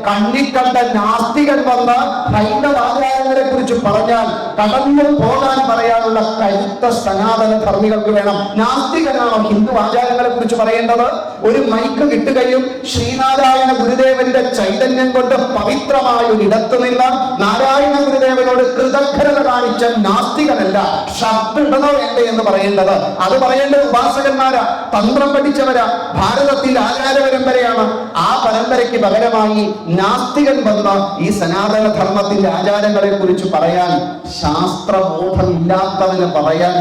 കണ്ണിക്കണ്ട നാസ്തികൻ വന്ന് ഹൈന്ദവ ആചാരങ്ങളെ കുറിച്ച് പറഞ്ഞാൽ കടന്നു പോകാൻ പറയാനുള്ള കരുത്ത സനാതന ധർമ്മികൾക്ക് വേണം. നാസ്തികനാണോ ഹിന്ദു ആചാരങ്ങളെ കുറിച്ച് പറയേണ്ടത്? ഒരു മൈക്ക് കിട്ടുകയും ശ്രീനാരായണ ഗുരുദേവന്റെ ചൈതന്യം കൊണ്ട് പവിത്രമായ ഒരു ഇടത്ത് നിന്ന് നാരായണ ഗുരുദേവനോട് കൃതജ്ഞത കാണിച്ച നാസ്തികനല്ല ഷർട്ട് ഇടണോ വേണ്ടേ എന്ന് പറയേണ്ടത്. അത് പറയേണ്ടത് ഉപാസകന്മാരാ, തന്ത്രം പഠിച്ചവരാ, ഭാരതത്തിൽ ആചാര പരമ്പരയാണ്. ആ പരമ്പരയ്ക്ക് പകരമായി നാസ്തികൻ വന്ന ഈ സനാതന ധർമ്മത്തിന്റെ ആചാരങ്ങളെ കുറിച്ച് പറയാൻ ശാസ്ത്രബോധമില്ലാത്തവന് പറയാൻ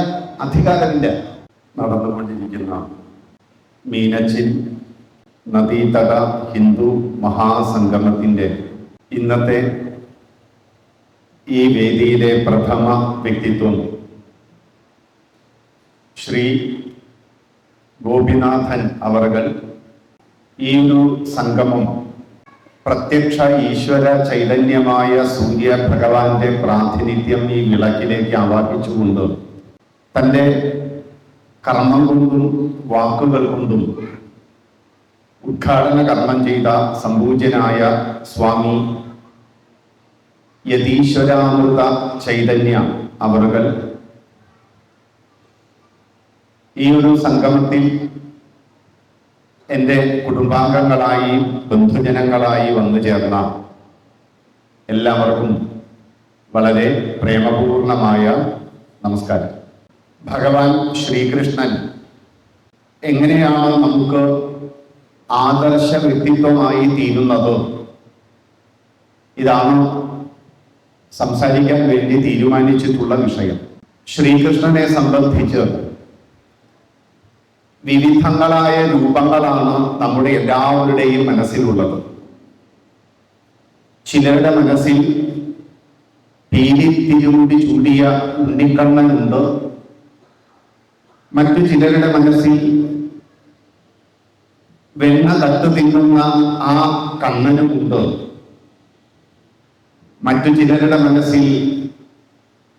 അധികാരമില്ല. നടന്നുകൊണ്ടിരിക്കുന്ന മീനച്ചിൽ നദീതട ഹിന്ദു മഹാസംഗമത്തിന്റെ ഇന്നത്തെ ഈ വേദിയിലെ പ്രഥമ വ്യക്തിത്വം ശ്രീ ഗോപിനാഥൻ അവർകൾ ഈ ഒരു സംഗമം പ്രത്യക്ഷ ഈശ്വര ചൈതന്യമായ സൂര്യ ഭഗവാന്റെ പ്രാതിനിധ്യം ഈ വിളക്കിലേക്ക് ആവാഹിച്ചുകൊണ്ട് തൻ്റെ കർമ്മം കൊണ്ടും വാക്കുകൾ കൊണ്ടും ഉദ്ഘാടന കർമ്മം ചെയ്ത സംപൂജ്യനായ സ്വാമി യതീശ്വരാമൃത ചൈതന്യ അവർകൾ ഈ ഒരു സംഗമത്തിൽ എൻ്റെ കുടുംബാംഗങ്ങളായി ബന്ധുജനങ്ങളായി വന്നു ചേർന്ന എല്ലാവർക്കും വളരെ പ്രേമപൂർണമായ നമസ്കാരം. ഭഗവാൻ ശ്രീകൃഷ്ണൻ എങ്ങനെയാണ് നമുക്ക് ആദർശ വ്യക്തിത്വമായി തീരുന്നത്, ഇതാണ് സംസാരിക്കാൻ വേണ്ടി തീരുമാനിച്ചിട്ടുള്ള വിഷയം. ശ്രീകൃഷ്ണനെ സംബന്ധിച്ച് വിവിധങ്ങളായ രൂപങ്ങളാണ് നമ്മുടെ എല്ലാവരുടെയും മനസ്സിലുള്ളത്. ചിലരുടെ മനസ്സിൽ പീലിത്തിരുമുടി ചൂടിയ ഉണ്ണിക്കണ്ണനുണ്ട്. മറ്റു ചിലരുടെ മനസ്സിൽ വെണ്ണ തട്ട് തിന്നുന്ന ആ കണ്ണനുമുണ്ട്. മറ്റു ചിലരുടെ മനസ്സിൽ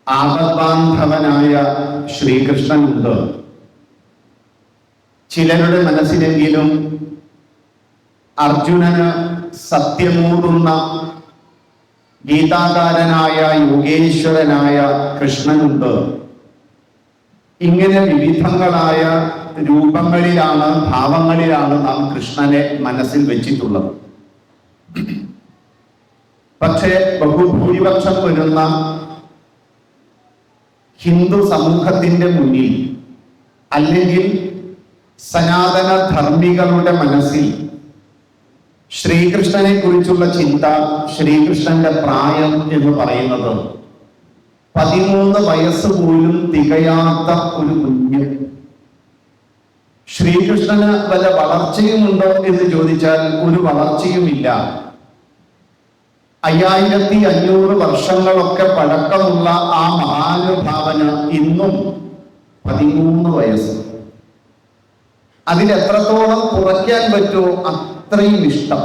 ആപദ്ബാന്ധവനായ ശ്രീകൃഷ്ണനുണ്ട്. ചിലരുടെ മനസ്സിലെങ്കിലും അർജുനന് സത്യമൂടുന്ന ഗീതാകാരനായ യോഗേശ്വരനായ കൃഷ്ണനുണ്ട്. ഇങ്ങനെ വിവിധങ്ങളായ രൂപങ്ങളിലാണ്, ഭാവങ്ങളിലാണ് നാം കൃഷ്ണനെ മനസ്സിൽ വെച്ചിട്ടുള്ളത്. പക്ഷേ ബഹുഭൂരിപക്ഷം വരുന്ന ഹിന്ദു സമൂഹത്തിന്റെ മുന്നിൽ, അല്ലെങ്കിൽ സനാതന ധർമ്മികളുടെ മനസ്സിൽ ശ്രീകൃഷ്ണനെ കുറിച്ചുള്ള ചിന്ത, ശ്രീകൃഷ്ണന്റെ പ്രായം എന്ന് പറയുന്നത് 13 വയസ്സ് പോലും തികയാത്ത ഒരു കുഞ്ഞ്. ശ്രീകൃഷ്ണന് വല്ല വളർച്ചയുമുണ്ടോ എന്ന് ചോദിച്ചാൽ ഒരു വളർച്ചയുമില്ല. 5500 വർഷങ്ങളൊക്കെ പഴക്കമുള്ള ആ മഹാനുഭാവന് ഇന്നും 13 വയസ്സ്. അതിലെത്രത്തോളം കുറയ്ക്കാൻ പറ്റുമോ അത്രയും ഇഷ്ടം.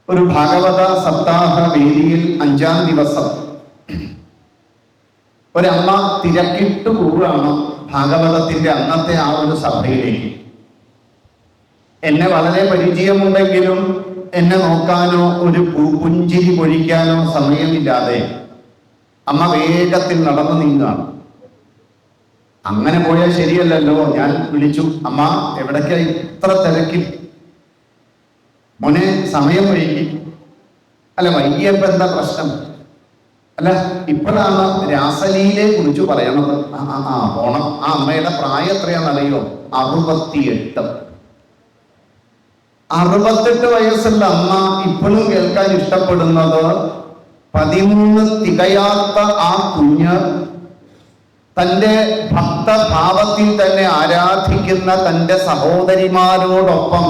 ഒരു ഭാഗവത സപ്താഹ വേദിയിൽ 5-ാം ദിവസം ഒരമ്മ തിരക്കിട്ട് കൂടാണ് ഭാഗവതത്തിന്റെ അന്നത്തെ ആ ഒരു സഭയിലേക്ക്. എന്നെ വളരെ പരിചയമുണ്ടെങ്കിലും എന്നെ നോക്കാനോ ഒരു പുഞ്ചിരി പൊഴിക്കാനോ സമയമില്ലാതെ അമ്മ വേഗത്തിൽ നടന്നു നീങ്ങാണ്. അങ്ങനെ പോയാൽ ശരിയല്ലല്ലോ. ഞാൻ വിളിച്ചു, അമ്മ എവിടേക്കായി ഇത്ര തിരക്കിൽ? മോനെ സമയം വൈകി. അല്ല, വൈകിയപ്പോ എന്താ പ്രശ്നം? അല്ല, ഇപ്പോഴാണ് രാസലീലയെ കുറിച്ച് പറയണത്. പോണം. ആ അമ്മയുടെ പ്രായം എത്രയാണെന്നറിയോ? 68. 68 വയസ്സുള്ള അമ്മ ഇപ്പോഴും കേൾക്കാൻ ഇഷ്ടപ്പെടുന്നത് 13 തികയാത്ത ആ കുഞ്ഞ് തൻ്റെ ഭക്തഭാവത്തിൽ തന്നെ ആരാധിക്കുന്ന തൻ്റെ സഹോദരിമാരോടൊപ്പം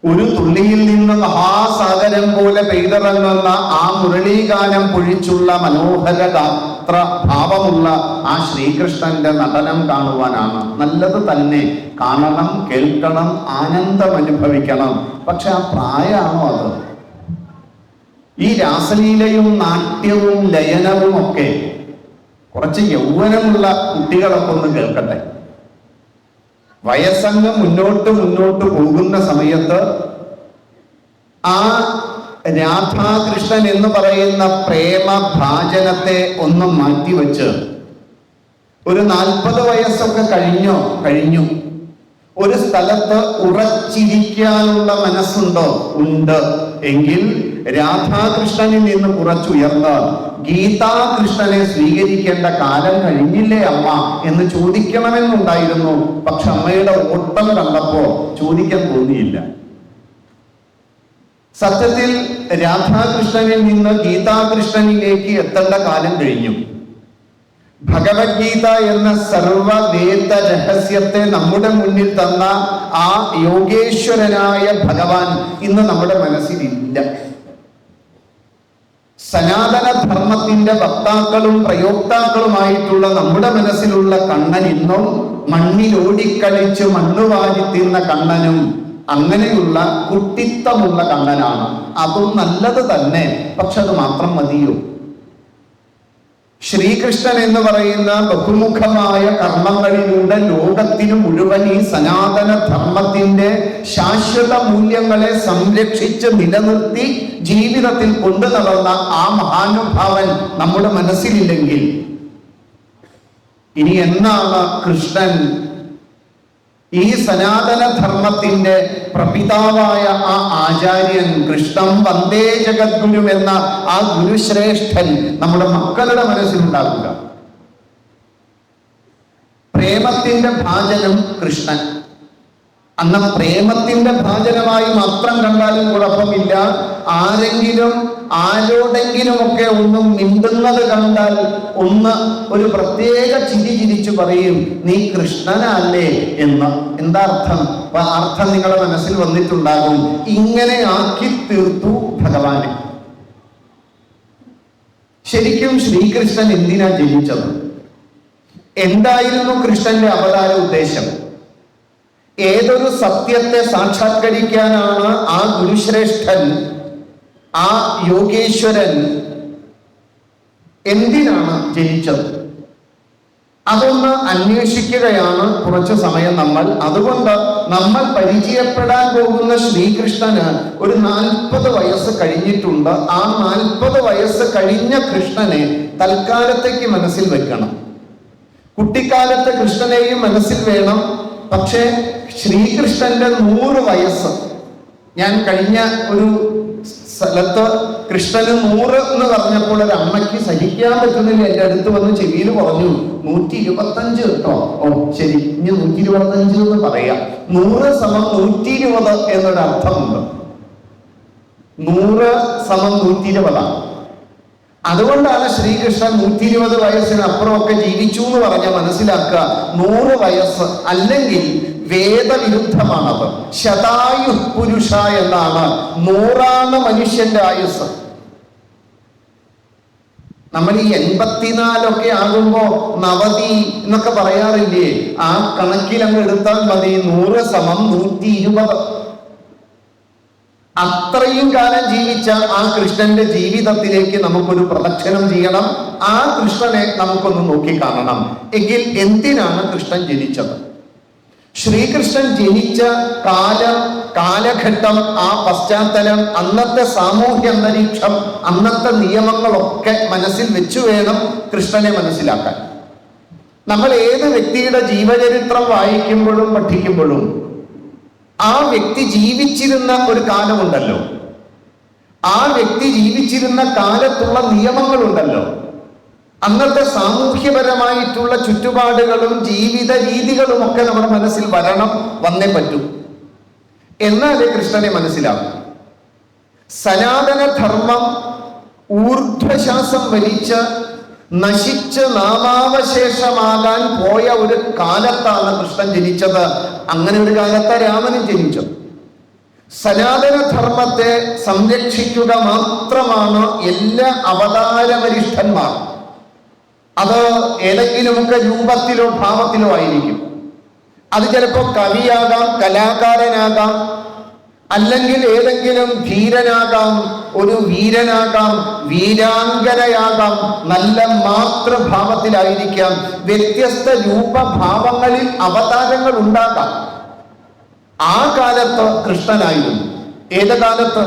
ഒരു തുള്ളിയിൽ നിന്ന് മഹാസാഗരം പോലെ പെയ്തിറങ്ങുന്ന ആ മുരളീഗാനം പൊഴിച്ചുള്ള മനോഹര ഗാത്ര ഭാവമുള്ള ആ ശ്രീകൃഷ്ണന്റെ നടനം കാണുവാനാണ്. നല്ലത് തന്നെ, കാണണം, കേൾക്കണം, ആനന്ദം അനുഭവിക്കണം. പക്ഷെ ആ പ്രായമാണോ അത്? ഈ രാസലീലയും നാട്യവും ലയനവും ഒക്കെ കുറച്ച് യൗവനമുള്ള കുട്ടികളൊക്കെ ഒന്ന് കേൾക്കട്ടെ. വയസ്സങ്ങ് മുന്നോട്ട് പോകുന്ന സമയത്ത് ആ രാധാകൃഷ്ണൻ എന്ന് പറയുന്ന പ്രേമ ഭാജനത്തെ ഒന്ന് മാറ്റിവെച്ച് ഒരു 40 വയസ്സൊക്കെ കഴിഞ്ഞു ഒരു സ്ഥലത്ത് ഉറച്ചിരിക്കാനുള്ള മനസ്സുണ്ടോ? ഉണ്ട്. എങ്കിൽ രാധാകൃഷ്ണനിൽ നിന്ന് കുറച്ചുയർന്ന് ഗീതാകൃഷ്ണനെ സ്വീകരിക്കേണ്ട കാലം കഴിഞ്ഞില്ലേ അമ്മ എന്ന് ചോദിക്കണമെന്നുണ്ടായിരുന്നു. പക്ഷെ അമ്മയുടെ ഓട്ടം കണ്ടപ്പോ ചോദിക്കാൻ തോന്നിയില്ല. സത്യത്തിൽ രാധാകൃഷ്ണനിൽ നിന്ന് ഗീതാകൃഷ്ണനിലേക്ക് എത്തേണ്ട കാലം കഴിഞ്ഞു. ഭഗവത്ഗീത എന്ന സർവവേദ രഹസ്യത്തെ നമ്മുടെ മുന്നിൽ തന്ന ആ യോഗേശ്വരനായ ഭഗവാൻ ഇന്ന് നമ്മുടെ മനസ്സിലില്ല. സനാതന ധർമ്മത്തിന്റെ വക്താക്കളും പ്രയോക്താക്കളുമായിട്ടുള്ള നമ്മുടെ മനസ്സിലുള്ള കണ്ണൻ ഇന്നും മണ്ണിലോടിക്കളിച്ച് മണ്ണുവാരി തീർന്ന കണ്ണനും അങ്ങനെയുള്ള കുട്ടിത്തമുള്ള കണ്ണനാണ്. അതും നല്ലത് തന്നെ. പക്ഷെ അത് മാത്രം മതിയോ? ശ്രീകൃഷ്ണൻ എന്ന് പറയുന്ന ബഹുമുഖമായ കർമ്മങ്ങളിലൂടെ ലോകത്തിനു മുഴുവൻ ഈ സനാതന ധർമ്മത്തിന്റെ ശാശ്വത മൂല്യങ്ങളെ സംരക്ഷിച്ച് നിലനിർത്തി ജീവിതത്തിൽ കൊണ്ടു നടന്ന ആ മഹാനുഭാവൻ നമ്മുടെ മനസ്സിലില്ലെങ്കിൽ ഇനി എന്നാണ് കൃഷ്ണൻ ഈ സനാതന ധർമ്മത്തിന്റെ പ്രപിതാവായ ആ ആചാര്യൻ, കൃഷ്ണം വന്ദേ ജഗദ്ഗുരു എന്ന ആ ഗുരുശ്രേഷ്ഠൻ നമ്മുടെ മക്കളുടെ മനസ്സിലുണ്ടാകുക? പ്രേമത്തിന്റെ ഭാജനം കൃഷ്ണൻ. അന്ന് പ്രേമത്തിന്റെ ഭാജനമായി മാത്രം കണ്ടാലും കുഴപ്പമില്ല. ആരെങ്കിലും ആരോടെങ്കിലുമൊക്കെ ഒന്നും മിണ്ടുന്നത് കണ്ടാൽ ഒന്ന് ഒരു പ്രത്യേക ചിരി ചിരിച്ചു പറയും, നീ കൃഷ്ണനല്ലേ എന്ന്. എന്താ അർത്ഥം? അർത്ഥം നിങ്ങളുടെ മനസ്സിൽ വന്നിട്ടുണ്ടാകും. ഇങ്ങനെ ആക്കി തീർത്തു ഭഗവാനെ. ശരിക്കും ശ്രീകൃഷ്ണൻ എന്തിനാ ജനിച്ചത്? എന്തായിരുന്നു കൃഷ്ണന്റെ അവതാര ഉദ്ദേശം? ഏതൊരു സത്യത്തെ സാക്ഷാത്കരിക്കാനാണ് ആ ഗുരുശ്രേഷ്ഠൻ, ആ യോഗേശ്വരൻ എന്തിനാണ് ജനിച്ചത്? അതൊന്ന് അന്വേഷിക്കുകയാണ് കുറച്ചു സമയം നമ്മൾ. അതുകൊണ്ട് നമ്മൾ പരിചയപ്പെടാൻ പോകുന്ന ശ്രീകൃഷ്ണന് ഒരു 40 വയസ്സ് കഴിഞ്ഞിട്ടുണ്ട്. ആ 40 വയസ്സ് കഴിഞ്ഞ കൃഷ്ണനെ തൽക്കാലത്തേക്ക് മനസ്സിൽ വെക്കണം. കുട്ടിക്കാലത്തെ കൃഷ്ണനെയും മനസ്സിൽ വേണം. പക്ഷേ ശ്രീകൃഷ്ണന്റെ 100 വയസ്സ്, ഞാൻ കഴിഞ്ഞ ഒരു സ്ഥലത്ത് കൃഷ്ണന് 100 എന്ന് പറഞ്ഞപ്പോൾ ഒരു അമ്മയ്ക്ക് സഹിക്കാൻ പറ്റുന്നില്ല. എൻ്റെ അടുത്ത് വന്ന് ചെവിയിൽ പറഞ്ഞു, 125 കേട്ടോ. ഓ ശരി, ഇനി 125 എന്ന് പറയാം. 100 സമം 120 എന്നൊരു അർത്ഥമുണ്ട്. 100 സമം 120. അതുകൊണ്ടാണ് ശ്രീകൃഷ്ണൻ 120 വയസ്സിനപ്പുറമൊക്കെ ജീവിച്ചു എന്ന് പറഞ്ഞ മനസ്സിലാക്കുക. 100 വയസ്സ് അല്ലെങ്കിൽ വേദവിരുദ്ധമാണത്. ശതായു പുരുഷ എന്നാണ്. 100 മനുഷ്യന്റെ ആയുസ്. നമ്മൾ ഈ 84 ആകുമ്പോ നവതി എന്നൊക്കെ പറയാറില്ലേ? ആ കണക്കിൽ അങ്ങ് എടുത്താൽ മതി. 100 സമം 120. അത്രയും കാലം ജീവിച്ച ആ കൃഷ്ണന്റെ ജീവിതത്തിലേക്ക് നമുക്കൊരു പ്രദക്ഷിണം ചെയ്യണം. ആ കൃഷ്ണനെ നമുക്കൊന്ന് നോക്കിക്കാണണം. എങ്കിൽ എന്തിനാണ് കൃഷ്ണൻ ജനിച്ചത്? ശ്രീകൃഷ്ണൻ ജനിച്ച കാലഘട്ടം, ആ പശ്ചാത്തലം, അന്നത്തെ സാമൂഹ്യ അന്തരീക്ഷം, അന്നത്തെ നിയമങ്ങളൊക്കെ മനസ്സിൽ വെച്ചു വേണം കൃഷ്ണനെ മനസ്സിലാക്കാൻ. നമ്മൾ ഏത് വ്യക്തിയുടെ ജീവചരിത്രം വായിക്കുമ്പോഴും പഠിക്കുമ്പോഴും ആ വ്യക്തി ജീവിച്ചിരുന്ന ഒരു കാലമുണ്ടല്ലോ, ആ വ്യക്തി ജീവിച്ചിരുന്ന കാലത്തുള്ള നിയമങ്ങളുണ്ടല്ലോ, അന്നത്തെ സാമൂഹ്യപരമായിട്ടുള്ള ചുറ്റുപാടുകളും ജീവിത രീതികളും ഒക്കെ നമ്മുടെ മനസ്സിൽ വന്നേ പറ്റൂ. എന്നാലേ കൃഷ്ണനെ മനസ്സിലാവും. സനാതന ധർമ്മം ഊർധ്വശ്വാസം വലിച്ച് നശിച്ച് നാമാവശേഷമാകാൻ പോയ ഒരു കാലത്താണ് കൃഷ്ണൻ ജനിച്ചത്. അങ്ങനെ ഒരു കാലത്ത് രാമനും ജനിച്ചത്. സനാതന ധർമ്മത്തെ സംരക്ഷിക്കുക മാത്രമാണ് എല്ലാ അവതാരവരിഷ്ഠന്മാർ. അത് ഏതെങ്കിലുമൊക്കെ രൂപത്തിലോ ഭാവത്തിലോ ആയിരിക്കും. അത് ചിലപ്പോൾ കവിയാകാം, കലാകാരനാകാം, അല്ലെങ്കിൽ ഏതെങ്കിലും ധീരനാകാം, ഒരു വീരനാകാം, വീരാംഗനയാകാം, നല്ല മാതൃഭാവത്തിലായിരിക്കാം. വ്യത്യസ്ത രൂപഭാവങ്ങളിൽ അവതാരങ്ങൾ ഉണ്ടാകാം. ആ കാലത്ത് കൃഷ്ണനായിരുന്നു. ഏത് കാലത്ത്?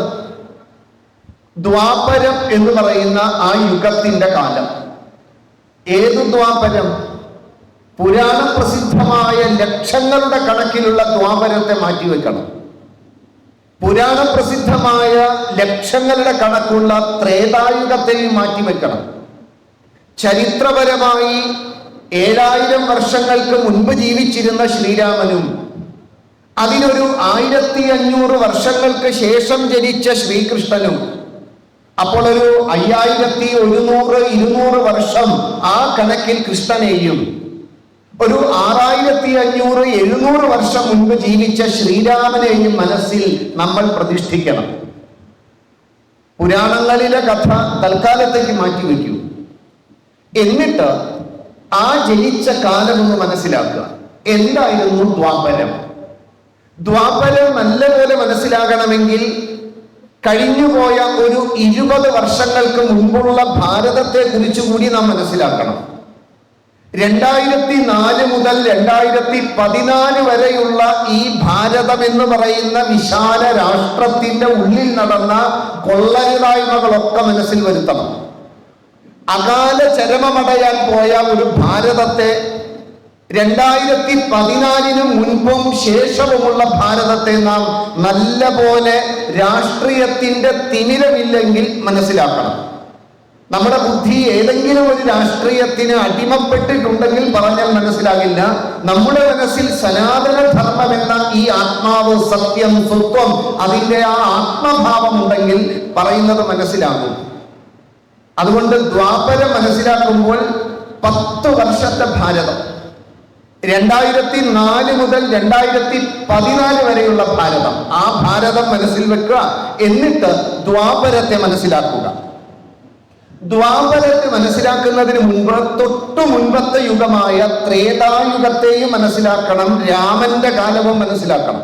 ദ്വാപരം എന്ന് പറയുന്ന ആ യുഗത്തിന്റെ കാലം. ഏതു ദ്വാപരം? പുരാണ പ്രസിദ്ധമായ ലക്ഷങ്ങളുടെ കണക്കിലുള്ള ദ്വാപരത്തെ മാറ്റിവെക്കണം. പുരാണ പ്രസിദ്ധമായ ലക്ഷങ്ങളുടെ കണക്കുള്ള ത്രേതായുഗത്തെയും മാറ്റിവെക്കണം. ചരിത്രപരമായി 7000 വർഷങ്ങൾക്ക് മുൻപ് ജീവിച്ചിരുന്ന ശ്രീരാമനും അതിനൊരു 1500 വർഷങ്ങൾക്ക് ശേഷം ജനിച്ച ശ്രീകൃഷ്ണനും, അപ്പോൾ ഒരു 5100-200 വർഷം ആ കണക്കിൽ കൃഷ്ണനെയും, ഒരു 6500-700 വർഷം മുൻപ് ജീവിച്ച ശ്രീരാമനെയും മനസ്സിൽ നമ്മൾ പ്രതിഷ്ഠിക്കണം. പുരാണങ്ങളിലെ കഥ തൽക്കാലത്തേക്ക് മാറ്റിവെക്കൂ. എന്നിട്ട് ആ ജനിച്ച കാലം ഒന്ന് മനസ്സിലാക്കുക. എന്തായിരുന്നു ദ്വാപരം? ദ്വാപരം നല്ലപോലെ മനസ്സിലാകണമെങ്കിൽ കഴിഞ്ഞുപോയ ഒരു 20 വർഷങ്ങൾക്ക് മുൻപുള്ള ഭാരതത്തെ കുറിച്ച് കൂടി നാം മനസ്സിലാക്കണം. 2004 മുതൽ 2014 വരെയുള്ള ഈ ഭാരതം എന്ന് പറയുന്ന വിശാല രാഷ്ട്രത്തിന്റെ ഉള്ളിൽ നടന്ന കൊള്ളരുതായ്മകളൊക്കെ മനസ്സിൽ വരുത്തണം. അകാല ചരമമടയാൻ പോയ ഒരു ഭാരതത്തെ 2014 മുൻപും ശേഷവുമുള്ള ഭാരതത്തെ നാം നല്ലപോലെ രാഷ്ട്രീയത്തിന്റെ തിമിരമില്ലെങ്കിൽ മനസ്സിലാക്കണം. നമ്മുടെ ബുദ്ധി ഏതെങ്കിലും ഒരു രാഷ്ട്രീയത്തിന് അടിമപ്പെട്ടിട്ടുണ്ടെങ്കിൽ പറഞ്ഞാൽ മനസ്സിലാകില്ല. നമ്മുടെ മനസ്സിൽ സനാതന ധർമ്മം എന്ന ഈ ആത്മാവ്, സത്യം, സ്വത്വം, അതിൻ്റെ ആ ആത്മഭാവം ഉണ്ടെങ്കിൽ പറയുന്നത് മനസ്സിലാകും. അതുകൊണ്ട് ദ്വാപരം മനസ്സിലാക്കുമ്പോൾ 10 വർഷത്തെ ഭാരതം, 2004 മുതൽ 2014 വരെയുള്ള ഭാരതം, ആ ഭാരതം മനസ്സിൽ വെക്കുക. എന്നിട്ട് ദ്വാപരത്തെ മനസ്സിലാക്കുക. ദ്വാപരത്തെ മനസ്സിലാക്കുന്നതിന് മുൻപ് തൊട്ടു മുൻപത്തെ യുഗമായ ത്രേതായുഗത്തെയും മനസ്സിലാക്കണം. രാമന്റെ കാലവും മനസ്സിലാക്കണം.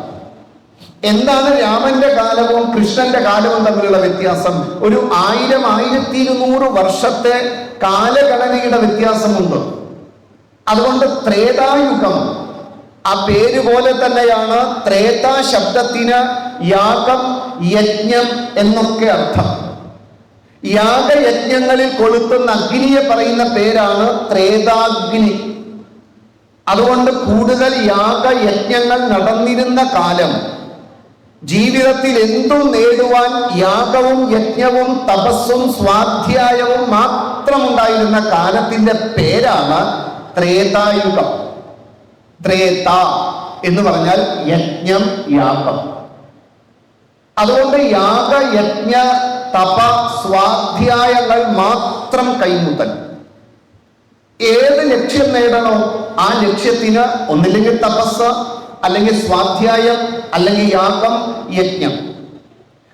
എന്താണ് രാമന്റെ കാലവും കൃഷ്ണന്റെ കാലവും തമ്മിലുള്ള വ്യത്യാസം? ഒരു 1000-1200 വർഷത്തെ കാലഗണനയുടെ വ്യത്യാസമുണ്ട്. അതുകൊണ്ട് ത്രേതായുഗം, ആ പേര് പോലെ തന്നെയാണ് ത്രേത ശബ്ദത്തിന് യാഗം, യജ്ഞം എന്നൊക്കെ അർത്ഥം. യാഗയജ്ഞങ്ങളിൽ കൊളുത്തുന്ന അഗ്നിയെ പറയുന്ന പേരാണ് ത്രേതാഗ്നി. അതുകൊണ്ട് കൂടുതൽ യാഗയജ്ഞങ്ങൾ നടന്നിരുന്ന കാലം, ജീവിതത്തിൽ എന്തും നേടുവാൻ യാഗവും യജ്ഞവും തപസ്സും സ്വാധ്യായവും മാത്രമുണ്ടായിരുന്ന കാലത്തിന്റെ പേരാണ് ത്രേതായുഗം. ത്രേത എന്ന് പറഞ്ഞാൽ യജ്ഞം, യാഗം. അതുകൊണ്ട് യാഗ, യജ്ഞ, തപ, സ്വാധ്യായങ്ങൾ മാത്രം കൈമുതൽ. ഏത് ലക്ഷ്യം നേടണോ ആ ലക്ഷ്യത്തിന് ഒന്നില്ലെങ്കിൽ തപസ്, അല്ലെങ്കിൽ സ്വാധ്യായം, അല്ലെങ്കിൽ യാഗം, യജ്ഞം.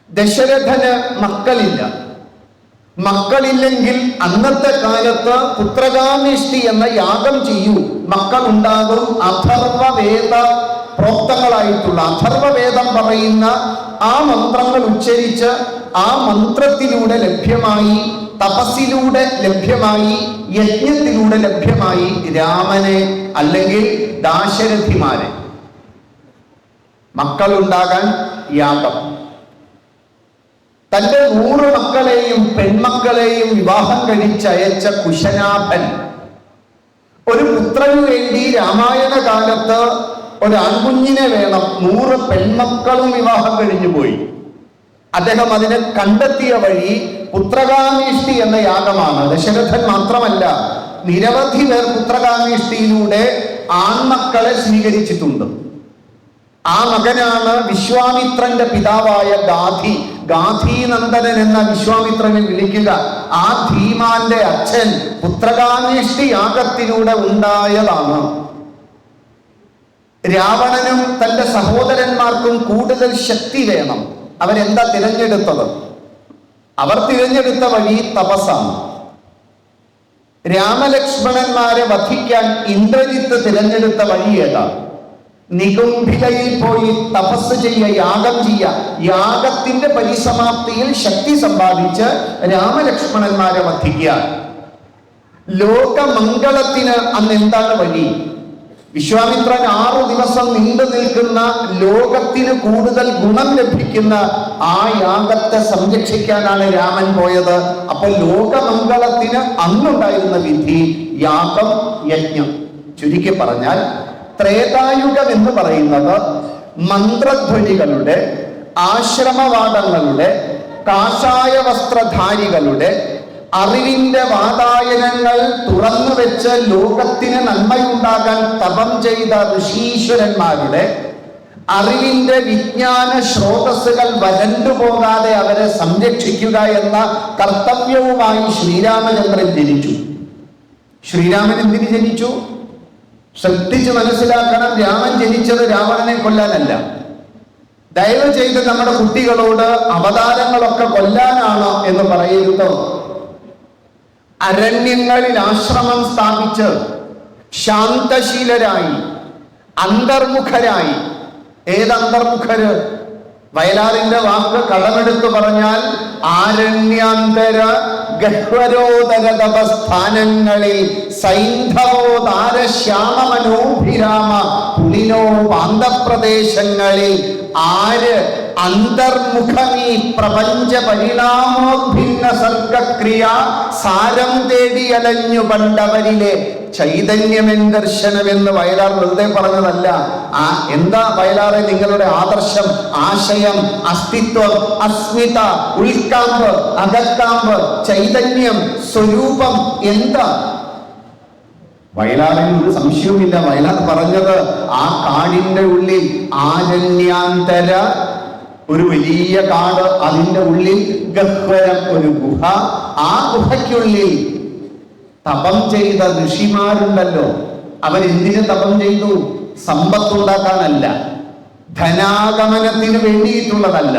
ദശരഥന് മക്കളില്ല. മക്കളില്ലെങ്കിൽ അന്നത്തെ കാലത്ത് പുത്രകാമേഷ്ടി എന്ന യാഗം ചെയ്യൂ, മക്കൾ ഉണ്ടാകും. അഥർവവേദ പ്രോക്തങ്ങളായിട്ടുള്ള, അഥർവവേദം പറയുന്ന ആ മന്ത്രങ്ങൾ ഉച്ചരിച്ച് ആ മന്ത്രത്തിലൂടെ ലഭ്യമായി, തപസ്സിലൂടെ ലഭ്യമായി, യജ്ഞത്തിലൂടെ ലഭ്യമായി രാമനെ അല്ലെങ്കിൽ ദാശരഥിമാരെ. മക്കളുണ്ടാകാൻ യാഗം. തന്റെ 100 മക്കളെയും പെൺമക്കളെയും വിവാഹം കഴിച്ചയച്ച കുശനാഭൻ ഒരു പുത്രന് വേണ്ടി രാമായണ കാലത്ത് ഒരു ആൺകുഞ്ഞിനെ വേണം. 100 പെൺമക്കളും വിവാഹം കഴിഞ്ഞു പോയി. അദ്ദേഹം അതിനെ കണ്ടെത്തിയ വഴി പുത്രകാമേഷ്ടി എന്ന യാഗമാണ്. ദശരഥൻ മാത്രമല്ല, നിരവധി പേർ പുത്രകാമേഷ്ടിയിലൂടെ ആൺമക്കളെ സ്വീകരിച്ചിട്ടുണ്ട്. ആ മകനാണ് വിശ്വാമിത്രന്റെ പിതാവായ ഗാധി. ഗാധീനന്ദനൻ എന്ന വിശ്വാമിത്രനെ വിളിക്കുക. ആ ധീമാന്റെ അച്ഛൻ പുത്രകാമേഷ്ടി യാഗത്തിലൂടെ ഉണ്ടായതാണ്. രാവണനും തന്റെ സഹോദരന്മാർക്കും കൂടുതൽ ശക്തി വേണം. അവരെന്താ തിരഞ്ഞെടുത്തത്? അവർ തിരഞ്ഞെടുത്ത വഴി തപസ്സാണ്. രാമലക്ഷ്മണന്മാരെ വധിക്കാൻ ഇന്ദ്രജിത്ത് തിരഞ്ഞെടുത്ത വഴി ഏതാ? നികുംഭികയിൽ പോയി തപസ് ചെയ്യ, യാഗം ചെയ്യ. യാഗത്തിന്റെ പരിസമാപ്തിയിൽ ശക്തി സമ്പാദിച്ച് രാമലക്ഷ്മണന്മാരെ വധിക്കുക. ലോകമംഗളത്തിന് അന്ന് എന്താണ് വഴി? വിശ്വാമിത്രൻ 6 ദിവസം നീണ്ടു നിൽക്കുന്ന ലോകത്തിന് കൂടുതൽ ഗുണം ലഭിക്കുന്ന ആ യാഗത്തെ സംരക്ഷിക്കാനാണ് രാമൻ പോയത്. അപ്പോൾ ലോകമംഗളത്തിന് അന്നുണ്ടായിരുന്ന വിധി യാഗം, യജ്ഞം. ചുരുക്കി പറഞ്ഞാൽ ത്രേതായുഗം എന്ന് പറയുന്നത് മന്ത്രധ്വനികളുടെ, ആശ്രമവാദങ്ങളുടെ, കാഷായ വസ്ത്രധാരികളുടെ, അറിവിന്റെ വാതായനങ്ങൾ തുറന്നു വെച്ച് ലോകത്തിന് നന്മയുണ്ടാകാൻ തപം ചെയ്ത ഋഷീശ്വരന്മാരുടെ, അറിവിന്റെ വിജ്ഞാന സ്രോതസ്സുകൾ വരണ്ടുപോകാതെ അവരെ സംരക്ഷിക്കുക എന്ന കർത്തവ്യവുമായി ശ്രീരാമചന്ദ്രൻ ജനിച്ചു. ശ്രീരാമൻ എന്തിന് ജനിച്ചു? ശ്രദ്ധിച്ച് മനസ്സിലാക്കണം. രാമൻ ജനിച്ചത് രാവണനെ കൊല്ലാനല്ല. ദയവ് ചെയ്ത് നമ്മുടെ കുട്ടികളോട് അവതാരങ്ങളൊക്കെ കൊല്ലാനാണ് എന്ന് പറയരുത്. അരണ്യങ്ങളിൽ ആശ്രമം സ്ഥാപിച്ച് ശാന്തശീലരായി, അന്തർമുഖരായി. ഏതന്തർമുഖര്? വയലാറിന്റെ വാക്ക് കടമെടുത്തു പറഞ്ഞാൽ ആരണ്യാന്തര ഗഹ്വരോദര തപസ്ഥാനങ്ങളിൽ സൈന്ധവോദാര ശ്യാമമനോഭിരാമ പുലിനോ പാന്തപ്രദേശങ്ങളിൽ ആര് അന്തർമുഖമീ പ്രപഞ്ച പരിണാമോദ്ഭിന്ന സർഗക്രിയ സാരം തേടി അലഞ്ഞു പണ്ടവരിലെ ചൈതന്യമെൻ ദർശനമെന്ന് വയലാർ വെറുതെ പറഞ്ഞതല്ല. എന്താ വയലാറെ നിങ്ങളുടെ ആദർശം, ആശയം, അസ്തിത്വം, അസ്മിത, ഉൾക്കാമ്പ്, അകക്കാമ്പ്, ചൈതന്യം, സ്വരൂപം എന്താ? വയലാറിന് ഒരു സംശയവുമില്ല. വയലാർ പറഞ്ഞത് ആ കാടിന്റെ ഉള്ളിൽ ആരണ്യാന്തര, ഒരു വലിയ കാട്, അതിന്റെ ഉള്ളിൽ ഗഹ്വരം, ഒരു ഗുഹ, ആ ഗുഹയ്ക്കുള്ളിൽ തപം ചെയ്ത ഋഷിമാരുണ്ടല്ലോ. അവരെന്തിനു തപം ചെയ്തു? സമ്പത്തുണ്ടാക്കാനല്ല, ധനാഗമനത്തിന് വേണ്ടിയിട്ടുള്ളതല്ല,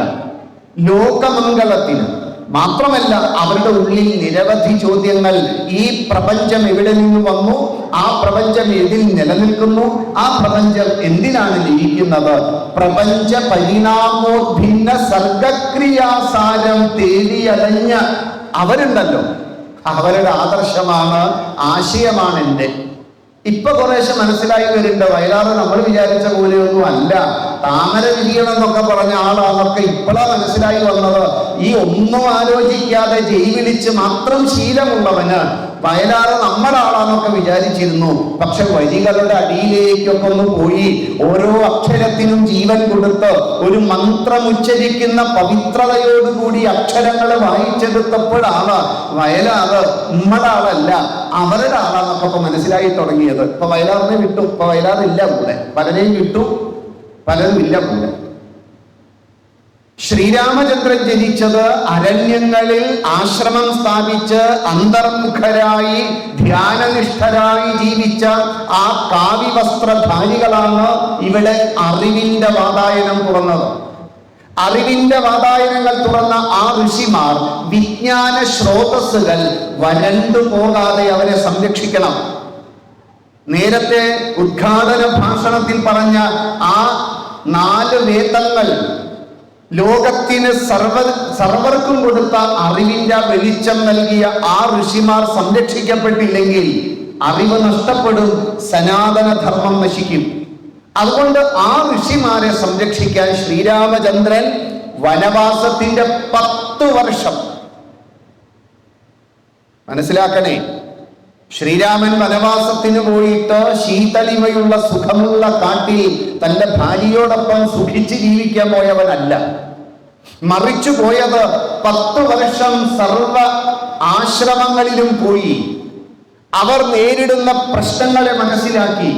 ലോകമംഗളത്തിന്. മാത്രമല്ല അവരുടെ ഉള്ളിൽ നിരവധി ചോദ്യങ്ങൾ. ഈ പ്രപഞ്ചം എവിടെ നിന്ന് വന്നു? ആ പ്രപഞ്ചം ഏതിൽ നിലനിൽക്കുന്നു? ആ പ്രപഞ്ചം എന്തിനാണ് ലയിക്കുന്നത്? പ്രപഞ്ച പരിണാമോദ്ഭിന്ന സർഗക്രിയാസാരം തേടിയലഞ്ഞ അവരുണ്ടല്ലോ. അവരുടെ ആദർശമാണ്, ആശയമാണ് എൻ്റെ. ഇപ്പൊ കുറേശ്ശെ മനസ്സിലായി വരുന്നുണ്ട്. വയലാറ് നമ്മൾ വിചാരിച്ച പോലെയൊന്നും അല്ല, താമര വിരിയണം എന്നൊക്കെ പറഞ്ഞ ആളാന്നൊക്കെ ഇപ്പോഴാ മനസ്സിലായി വന്നത്. ഈ ഒന്നും ആലോചിക്കാതെ ജയ് വിളിച്ച് മാത്രം ശീലമുള്ളവന് വയലാറ് നമ്മുടെ ആളാന്നൊക്കെ വിചാരിച്ചിരുന്നു. പക്ഷെ വരികളുടെ അടിയിലേക്കൊക്കെ ഒന്ന് പോയി ഓരോ അക്ഷരത്തിനും ജീവൻ കൊടുത്ത് ഒരു മന്ത്രം ഉച്ചരിക്കുന്ന പവിത്രതയോടുകൂടി അക്ഷരങ്ങൾ വായിച്ചെടുത്തപ്പോഴാണ് വയലാറ് നമ്മുടെ ആളല്ല, അവരുടെ ആളാന്നൊക്കെ ഇപ്പൊ മനസ്സിലായി തുടങ്ങിയത്. ഇപ്പൊ വയലാറിനെ വിട്ടു. ഇപ്പൊ വയലാറില്ല കൂടെ. പലരെയും വിട്ടു, പലരും ഇല്ല കൂടെ. ശ്രീരാമചന്ദ്രൻ ജനിച്ചത് അരണ്യങ്ങളിൽ ആശ്രമം സ്ഥാപിച്ച് അന്തർമുഖരായി ധ്യാനനിഷ്ഠരായി ജീവിച്ച ആ കാവ്യവസ്ത്രധാരികളാണ് ഇവിടെ അറിവിന്റെ വാതായനം തുറന്നത്. അറിവിന്റെ വാതായനങ്ങൾ തുറന്ന ആ ഋഷിമാർ വിജ്ഞാന സ്രോതസ്സുകൾ വരണ്ടു പോകാതെ അവരെ സംരക്ഷിക്കണം. നേരത്തെ ഉദ്ഘാടന ഭാഷണത്തിൽ പറഞ്ഞ ആ 4 വേദങ്ങൾ ലോകത്തിന് സർവർക്കും കൊടുത്ത അറിവിന്റെ വെളിച്ചം നൽകിയ ആ ഋഷിമാർ സംരക്ഷിക്കപ്പെട്ടില്ലെങ്കിൽ അറിവ് നഷ്ടപ്പെടും, സനാതനധർമ്മം നശിക്കും. അതുകൊണ്ട് ആ ഋഷിമാരെ സംരക്ഷിക്കാൻ ശ്രീരാമചന്ദ്രൻ വനവാസത്തിന്റെ 10 വർഷം, മനസ്സിലാക്കണേ, ശ്രീരാമൻ വനവാസത്തിന് പോയിട്ട് ശീതളിമയുള്ള സുഖമുള്ള കാട്ടിൽ തന്റെ ഭാര്യയോടൊപ്പം സുഖിച്ച് ജീവിക്കാൻ പോയവനല്ല. മറിച്ചു പോയത് 10 വർഷം സർവ ആശ്രമങ്ങളിലും പോയി അവർ നേരിടുന്ന പ്രശ്നങ്ങളെ മനസ്സിലാക്കി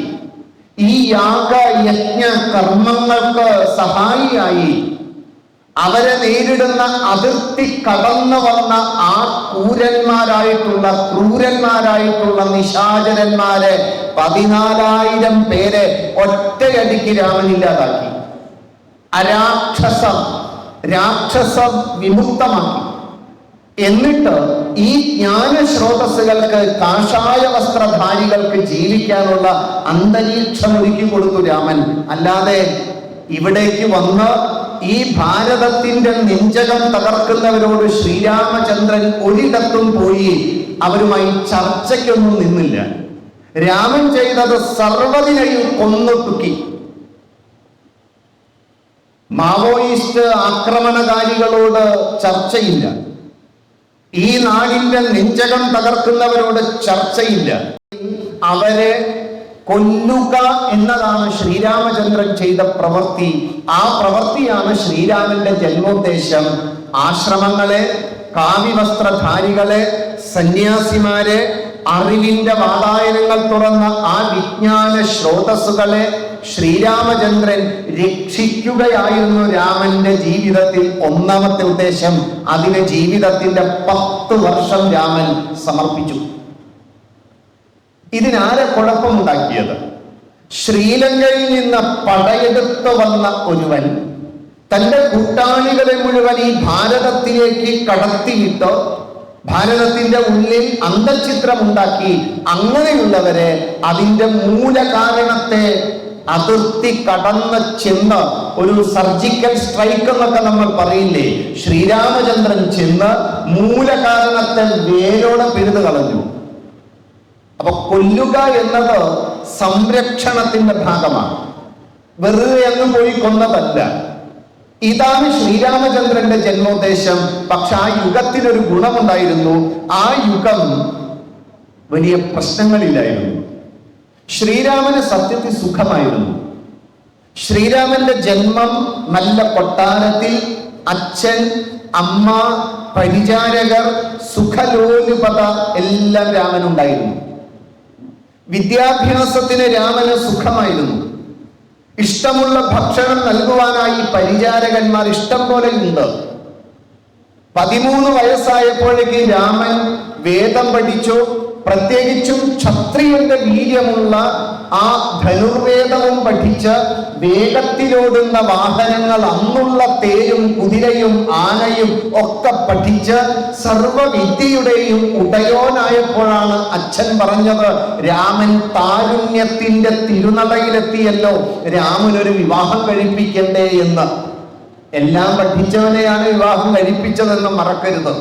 ഈ യാഗ യജ്ഞ കർമ്മങ്ങൾക്ക് സഹായിയായി അവരെ നേരിടുന്ന അതിർത്തി കടന്നു വന്ന ആ ക്രൂരന്മാരായിട്ടുള്ള നിശാചരന്മാരെ 14,000 പേരെ ഒറ്റയടിക്ക് രാമനില്ലാതാക്കി. രാക്ഷസം വിമുക്തമാക്കി. എന്നിട്ട് ഈ ജ്ഞാന സ്രോതസ്സുകൾക്ക്, കാഷായ വസ്ത്രധാരികൾക്ക് ജീവിക്കാനുള്ള അന്തരീക്ഷം ഒരുക്കി കൊടുത്തു രാമൻ. അല്ലാതെ ഇവിടേക്ക് വന്ന് ഈ ഭാരതത്തിന്റെ നെഞ്ചകം തകർക്കുന്നവരോട് ശ്രീരാമചന്ദ്രൻ ഒരിടത്തും പോയി അവരുമായി ചർച്ചയ്ക്കൊന്നും നിന്നില്ല. രാമൻ ചെയ്തത് സർവ്വതിനെയും കൊന്നൊടുക്കി. മാവോയിസ്റ്റ് ആക്രമണകാരികളോട് ചർച്ചയില്ല, ഈ നാടിന്റെ നെഞ്ചകം തകർക്കുന്നവരോട് ചർച്ചയില്ല. അവരെ കൊല്ലുക എന്നതാണ് ശ്രീരാമചന്ദ്രൻ ചെയ്ത പ്രവൃത്തി. ആ പ്രവൃത്തിയാണ് ശ്രീരാമന്റെ ജന്മോദ്ദേശം. ആശ്രമങ്ങളെ, കാവ്യവസ്ത്രധാരികളെ, സന്യാസിമാരെ, അറിവിന്റെ വാതായനങ്ങൾ തുറന്ന ആ വിജ്ഞാന സ്രോതസ്സുകളെ ശ്രീരാമചന്ദ്രൻ രക്ഷിക്കുകയായിരുന്നു രാമന്റെ ജീവിതത്തിൽ ഒന്നാമത്തെ ഉദ്ദേശം. അതിന് ജീവിതത്തിന്റെ 10 വർഷം രാമൻ സമർപ്പിച്ചു. ഇതിനാരെ കുഴപ്പമുണ്ടാക്കിയത്? ശ്രീലങ്കയിൽ നിന്ന് പടയെടുത്ത് വന്ന ഒരുവൻ തന്റെ കൂട്ടാളികളെ മുഴുവൻ ഈ ഭാരതത്തിലേക്ക് കടത്തിയിട്ട് ഭാരതത്തിന്റെ ഉള്ളിൽ അന്തർചിത്രമുണ്ടാക്കി. അങ്ങനെയുള്ളവരെ അതിന്റെ മൂലകാരണത്തെ അതിർത്തി കടന്ന് ചെന്ന് ഒരു സർജിക്കൽ സ്ട്രൈക്ക് എന്നൊക്കെ നമ്മൾ പറയില്ലേ, ശ്രീരാമചന്ദ്രൻ ചെന്ന് മൂലകാരണത്തെ വേരോടെ പിഴുതു കളഞ്ഞു. അപ്പൊ കൊല്ലുക എന്നത് സംരക്ഷണത്തിന്റെ ഭാഗമാണ്, വെറുതെ അങ്ങ് പോയി കൊന്നതല്ല. ഇതാണ് ശ്രീരാമചന്ദ്രന്റെ ജന്മോദ്ദേശം. പക്ഷെ ആ യുഗത്തിനൊരു ഗുണമുണ്ടായിരുന്നു. ആ യുഗം വലിയ പ്രശ്നങ്ങളില്ലായിരുന്നു. ശ്രീരാമന് സത്യത്തിൽ സുഖമായിരുന്നു. ശ്രീരാമന്റെ ജന്മം നല്ല കൊട്ടാരത്തിൽ, അച്ഛൻ, അമ്മ, പരിചാരകർ, സുഖലോലുപത എല്ലാം രാമനുണ്ടായിരുന്നു. വിദ്യാഭ്യാസത്തിന് രാമന് സുഖമായിരുന്നു. ഇഷ്ടമുള്ള ഭക്ഷണം നൽകുവാനായി പരിചാരകന്മാർ ഇഷ്ടം പോലെ ഉണ്ട്. 13 വയസ്സായപ്പോഴേക്ക് രാമൻ വേദം പഠിച്ചു. പ്രത്യേകിച്ചും ക്ഷത്രിയന്റെ വീര്യമുള്ള ആ ധനുർവേദവും പഠിച്ച് വേഗത്തിലോടുന്ന വാഹനങ്ങൾ, അന്നുള്ള തേരും കുതിരയും ആനയും ഒക്കെ പഠിച്ച് സർവവിദ്യയുടെയും ഉടയോനായപ്പോഴാണ് അച്ഛൻ പറഞ്ഞത്, രാമൻ താരുണ്യത്തിന്റെ തിരുനടയിലെത്തിയല്ലോ, രാമനൊരു വിവാഹം കഴിപ്പിക്കണ്ടേ എന്ന്. എല്ലാം പഠിച്ചവനെയാണ് വിവാഹം കഴിപ്പിച്ചതെന്ന് മറക്കരുത്.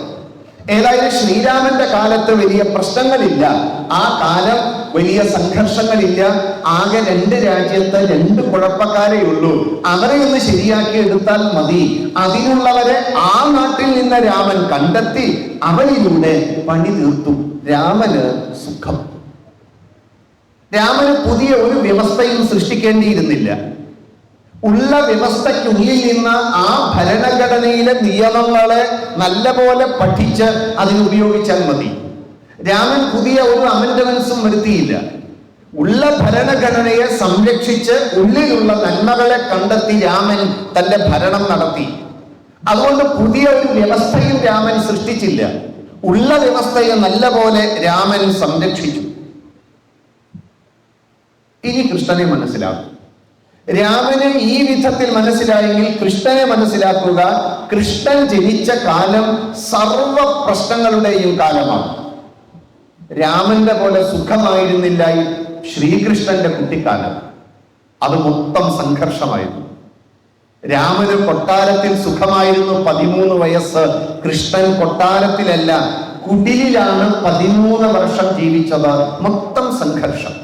ഏതായാലും ശ്രീരാമന്റെ കാലത്ത് വലിയ പ്രശ്നങ്ങളില്ല. ആ കാലം വലിയ സംഘർഷങ്ങളില്ല. ആകെ 2 രാജ്യത്ത് 2 കുഴപ്പക്കാരേ ഉള്ളൂ. അവരെ ഒന്ന് ശരിയാക്കി എടുത്താൽ മതി. അതിനുള്ളവരെ ആ നാട്ടിൽ നിന്ന് രാമൻ കണ്ടെത്തി അവരിലൂടെ പണി തീർത്തു. രാമന് സുഖം. രാമന് പുതിയ ഒരു വ്യവസ്ഥയും സൃഷ്ടിക്കേണ്ടിയിരുന്നില്ല. ഉള്ള വ്യവസ്ഥയ്ക്കുള്ളിൽ നിന്ന് ആ ഭരണഘടനയിലെ നിയമങ്ങളെ നല്ലപോലെ പഠിച്ച് അതിനുപയോഗിച്ചാൽ മതി. രാമൻ പുതിയ ഒരു അമെൻഡ്മെന്റ്സും വരുത്തിയില്ല. ഉള്ള ഭരണഘടനയെ സംരക്ഷിച്ച് ഉള്ളിലുള്ള നന്മകളെ കണ്ടെത്തി രാമൻ തന്റെ ഭരണം നടത്തി. അതുകൊണ്ട് പുതിയ ഒരു വ്യവസ്ഥയും രാമൻ സൃഷ്ടിച്ചില്ല. ഉള്ള വ്യവസ്ഥയെ നല്ലപോലെ രാമൻ സംരക്ഷിച്ചു. ഇനി കൃഷ്ണനെ മനസ്സിലാക്കും. രാമന് ഈ വിധത്തിൽ മനസ്സിലായെങ്കിൽ കൃഷ്ണനെ മനസ്സിലാക്കുക. കൃഷ്ണൻ ജനിച്ച കാലം സർവ പ്രശ്നങ്ങളുടെയും കാലമാണ്. രാമന്റെ പോലെ സുഖമായിരുന്നില്ല ശ്രീകൃഷ്ണന്റെ കുട്ടിക്കാലം. അത് മൊത്തം സംഘർഷമായിരുന്നു. രാമന് കൊട്ടാരത്തിൽ സുഖമായിരുന്നു 13 വയസ്സ്. കൃഷ്ണൻ കൊട്ടാരത്തിലല്ല, കുടിലിലാണ് 13 വർഷം ജീവിച്ചത്. മൊത്തം സംഘർഷം.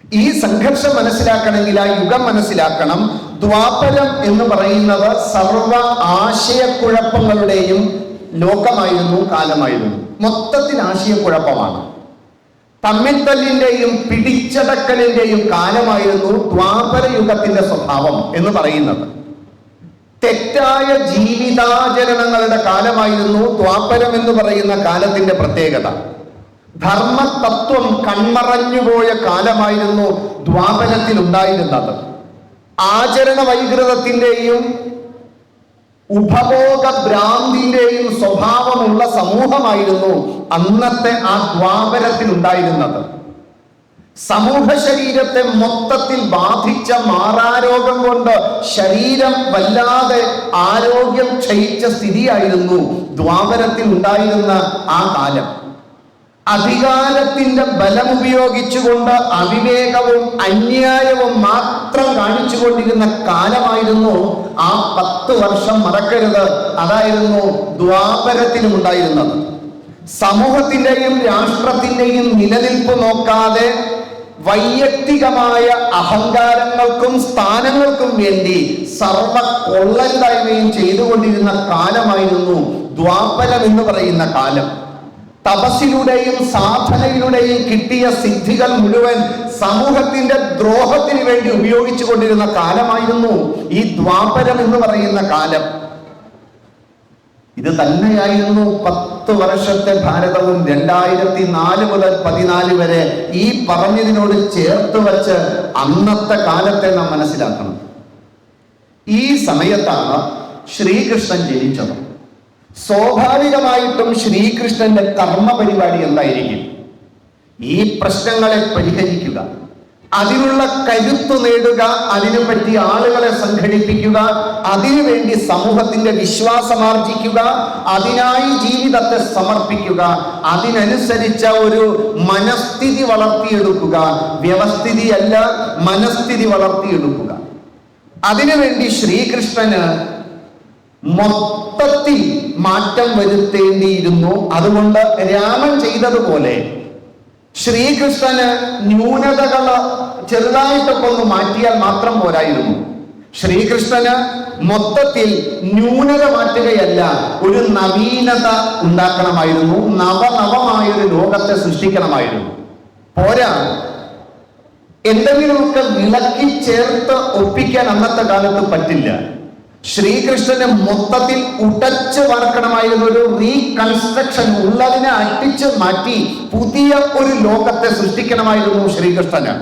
ഈ സംഘർഷം മനസ്സിലാക്കണമെങ്കിൽ ആ യുഗം മനസ്സിലാക്കണം. ദ്വാപരം എന്ന് പറയുന്നത് സർവ ആശയക്കുഴപ്പങ്ങളുടെയും ലോകമായിരുന്നു, കാലമായിരുന്നു. മൊത്തത്തിൽ ആശയക്കുഴപ്പമാണ്. തമ്മിത്തല്ലിന്റെയും പിടിച്ചടക്കലിന്റെയും കാലമായിരുന്നു ദ്വാപര യുഗത്തിന്റെ സ്വഭാവം എന്ന് പറയുന്നത്. തെറ്റായ ജീവിതാചരണങ്ങളുടെ കാലമായിരുന്നു ദ്വാപരം എന്ന് പറയുന്ന കാലത്തിന്റെ പ്രത്യേകത. ധർമ്മതത്വം കൺമറഞ്ഞുപോയ കാലമായിരുന്നു ദ്വാപരത്തിൽ ഉണ്ടായിരുന്നത്. ആചരണ വൈകൃതത്തിന്റെയും ഉപഭോഗ ഭ്രാന്തിന്റെയും സ്വഭാവമുള്ള സമൂഹമായിരുന്നു അന്നത്തെ ആ ദ്വാപരത്തിൽ ഉണ്ടായിരുന്നത്. സമൂഹ ശരീരത്തെ മൊത്തത്തിൽ ബാധിച്ച മാറാരോഗം കൊണ്ട് ശരീരം വല്ലാതെ ആരോഗ്യം ക്ഷയിച്ച സ്ഥിതിയായിരുന്നു ദ്വാപരത്തിൽ ഉണ്ടായിരുന്ന ആ കാലം. അധികാരത്തിന്റെ ബലം ഉപയോഗിച്ചുകൊണ്ട് അവിവേകവും അന്യായവും മാത്രം കാണിച്ചുകൊണ്ടിരുന്ന കാലമായിരുന്നു ആ 10 വർഷം. മറക്കരുത്, അതായിരുന്നു ദ്വാപരത്തിലും ഉണ്ടായിരുന്നത്. സമൂഹത്തിന്റെയും രാഷ്ട്രത്തിന്റെയും നിലനിൽപ്പ് നോക്കാതെ വൈയക്തികമായ അഹങ്കാരങ്ങൾക്കും സ്ഥാനങ്ങൾക്കും വേണ്ടി സർവ കൊള്ളരുതായ്മയും ചെയ്തുകൊണ്ടിരുന്ന കാലമായിരുന്നു ദ്വാപരം എന്ന് പറയുന്ന കാലം. തപസ്സിലൂടെയും സാധനയിലൂടെയും കിട്ടിയ സിദ്ധികൾ മുഴുവൻ സമൂഹത്തിന്റെ ദ്രോഹത്തിന് വേണ്ടി ഉപയോഗിച്ചു കൊണ്ടിരുന്ന കാലമായിരുന്നു ഈ ദ്വാപരം എന്ന് പറയുന്ന കാലം. ഇത് തന്നെയായിരുന്നു 10 വർഷത്തെ ഭാരതവും. 2004 മുതൽ 14 വരെ ഈ പറഞ്ഞതിനോട് ചേർത്ത് വച്ച് അന്നത്തെ കാലത്തെ നാം മനസ്സിലാക്കണം. ഈ സമയത്താണ് ശ്രീകൃഷ്ണൻ ജനിച്ചത്. സ്വാഭാവികമായിട്ടും ശ്രീകൃഷ്ണന്റെ കർമ്മ പരിപാടി എന്തായിരിക്കും? ഈ പ്രശ്നങ്ങളെ പരിഹരിക്കുക, അതിനുള്ള കരുത്തു നേടുക, അതിനു പറ്റി ആളുകളെ സംഘടിപ്പിക്കുക, അതിനുവേണ്ടി സമൂഹത്തിന്റെ വിശ്വാസമാർജിക്കുക, അതിനായി ജീവിതത്തെ സമർപ്പിക്കുക, അതിനനുസരിച്ച ഒരു മനസ്ഥിതി വളർത്തിയെടുക്കുക. വ്യവസ്ഥിതിയല്ല, മനസ്ഥിതി വളർത്തിയെടുക്കുക. അതിനുവേണ്ടി ശ്രീകൃഷ്ണന് മൊത്തത്തിൽ മാറ്റം വരുത്തേണ്ടിയിരുന്നു. അതുകൊണ്ട് രാമൻ ചെയ്തതുപോലെ ശ്രീകൃഷ്ണന് ന്യൂനതകൾ ചെറുതായിട്ടൊക്കെ ഒന്ന് മാറ്റിയാൽ മാത്രം പോരായിരുന്നു. ശ്രീകൃഷ്ണന് മൊത്തത്തിൽ ന്യൂനത മാറ്റുകയല്ല, ഒരു നവീനത ഉണ്ടാക്കണമായിരുന്നു. നവനവമായൊരു ലോകത്തെ സൃഷ്ടിക്കണമായിരുന്നു. പോരാ, എന്തെങ്കിലുമൊക്കെ വിളക്കി ചേർത്ത് ഒപ്പിക്കാൻ അന്നത്തെ കാലത്ത് പറ്റില്ല. ശ്രീകൃഷ്ണന് മൊത്തത്തിൽ ഉടച്ചു വാർക്കണമായിരുന്ന ഒരു റീകൺസ്ട്രക്ഷൻ, ഉള്ളതിനെ അടിച്ചു മാറ്റി പുതിയ ഒരു ലോകത്തെ സൃഷ്ടിക്കണമായിരുന്നു ശ്രീകൃഷ്ണന്.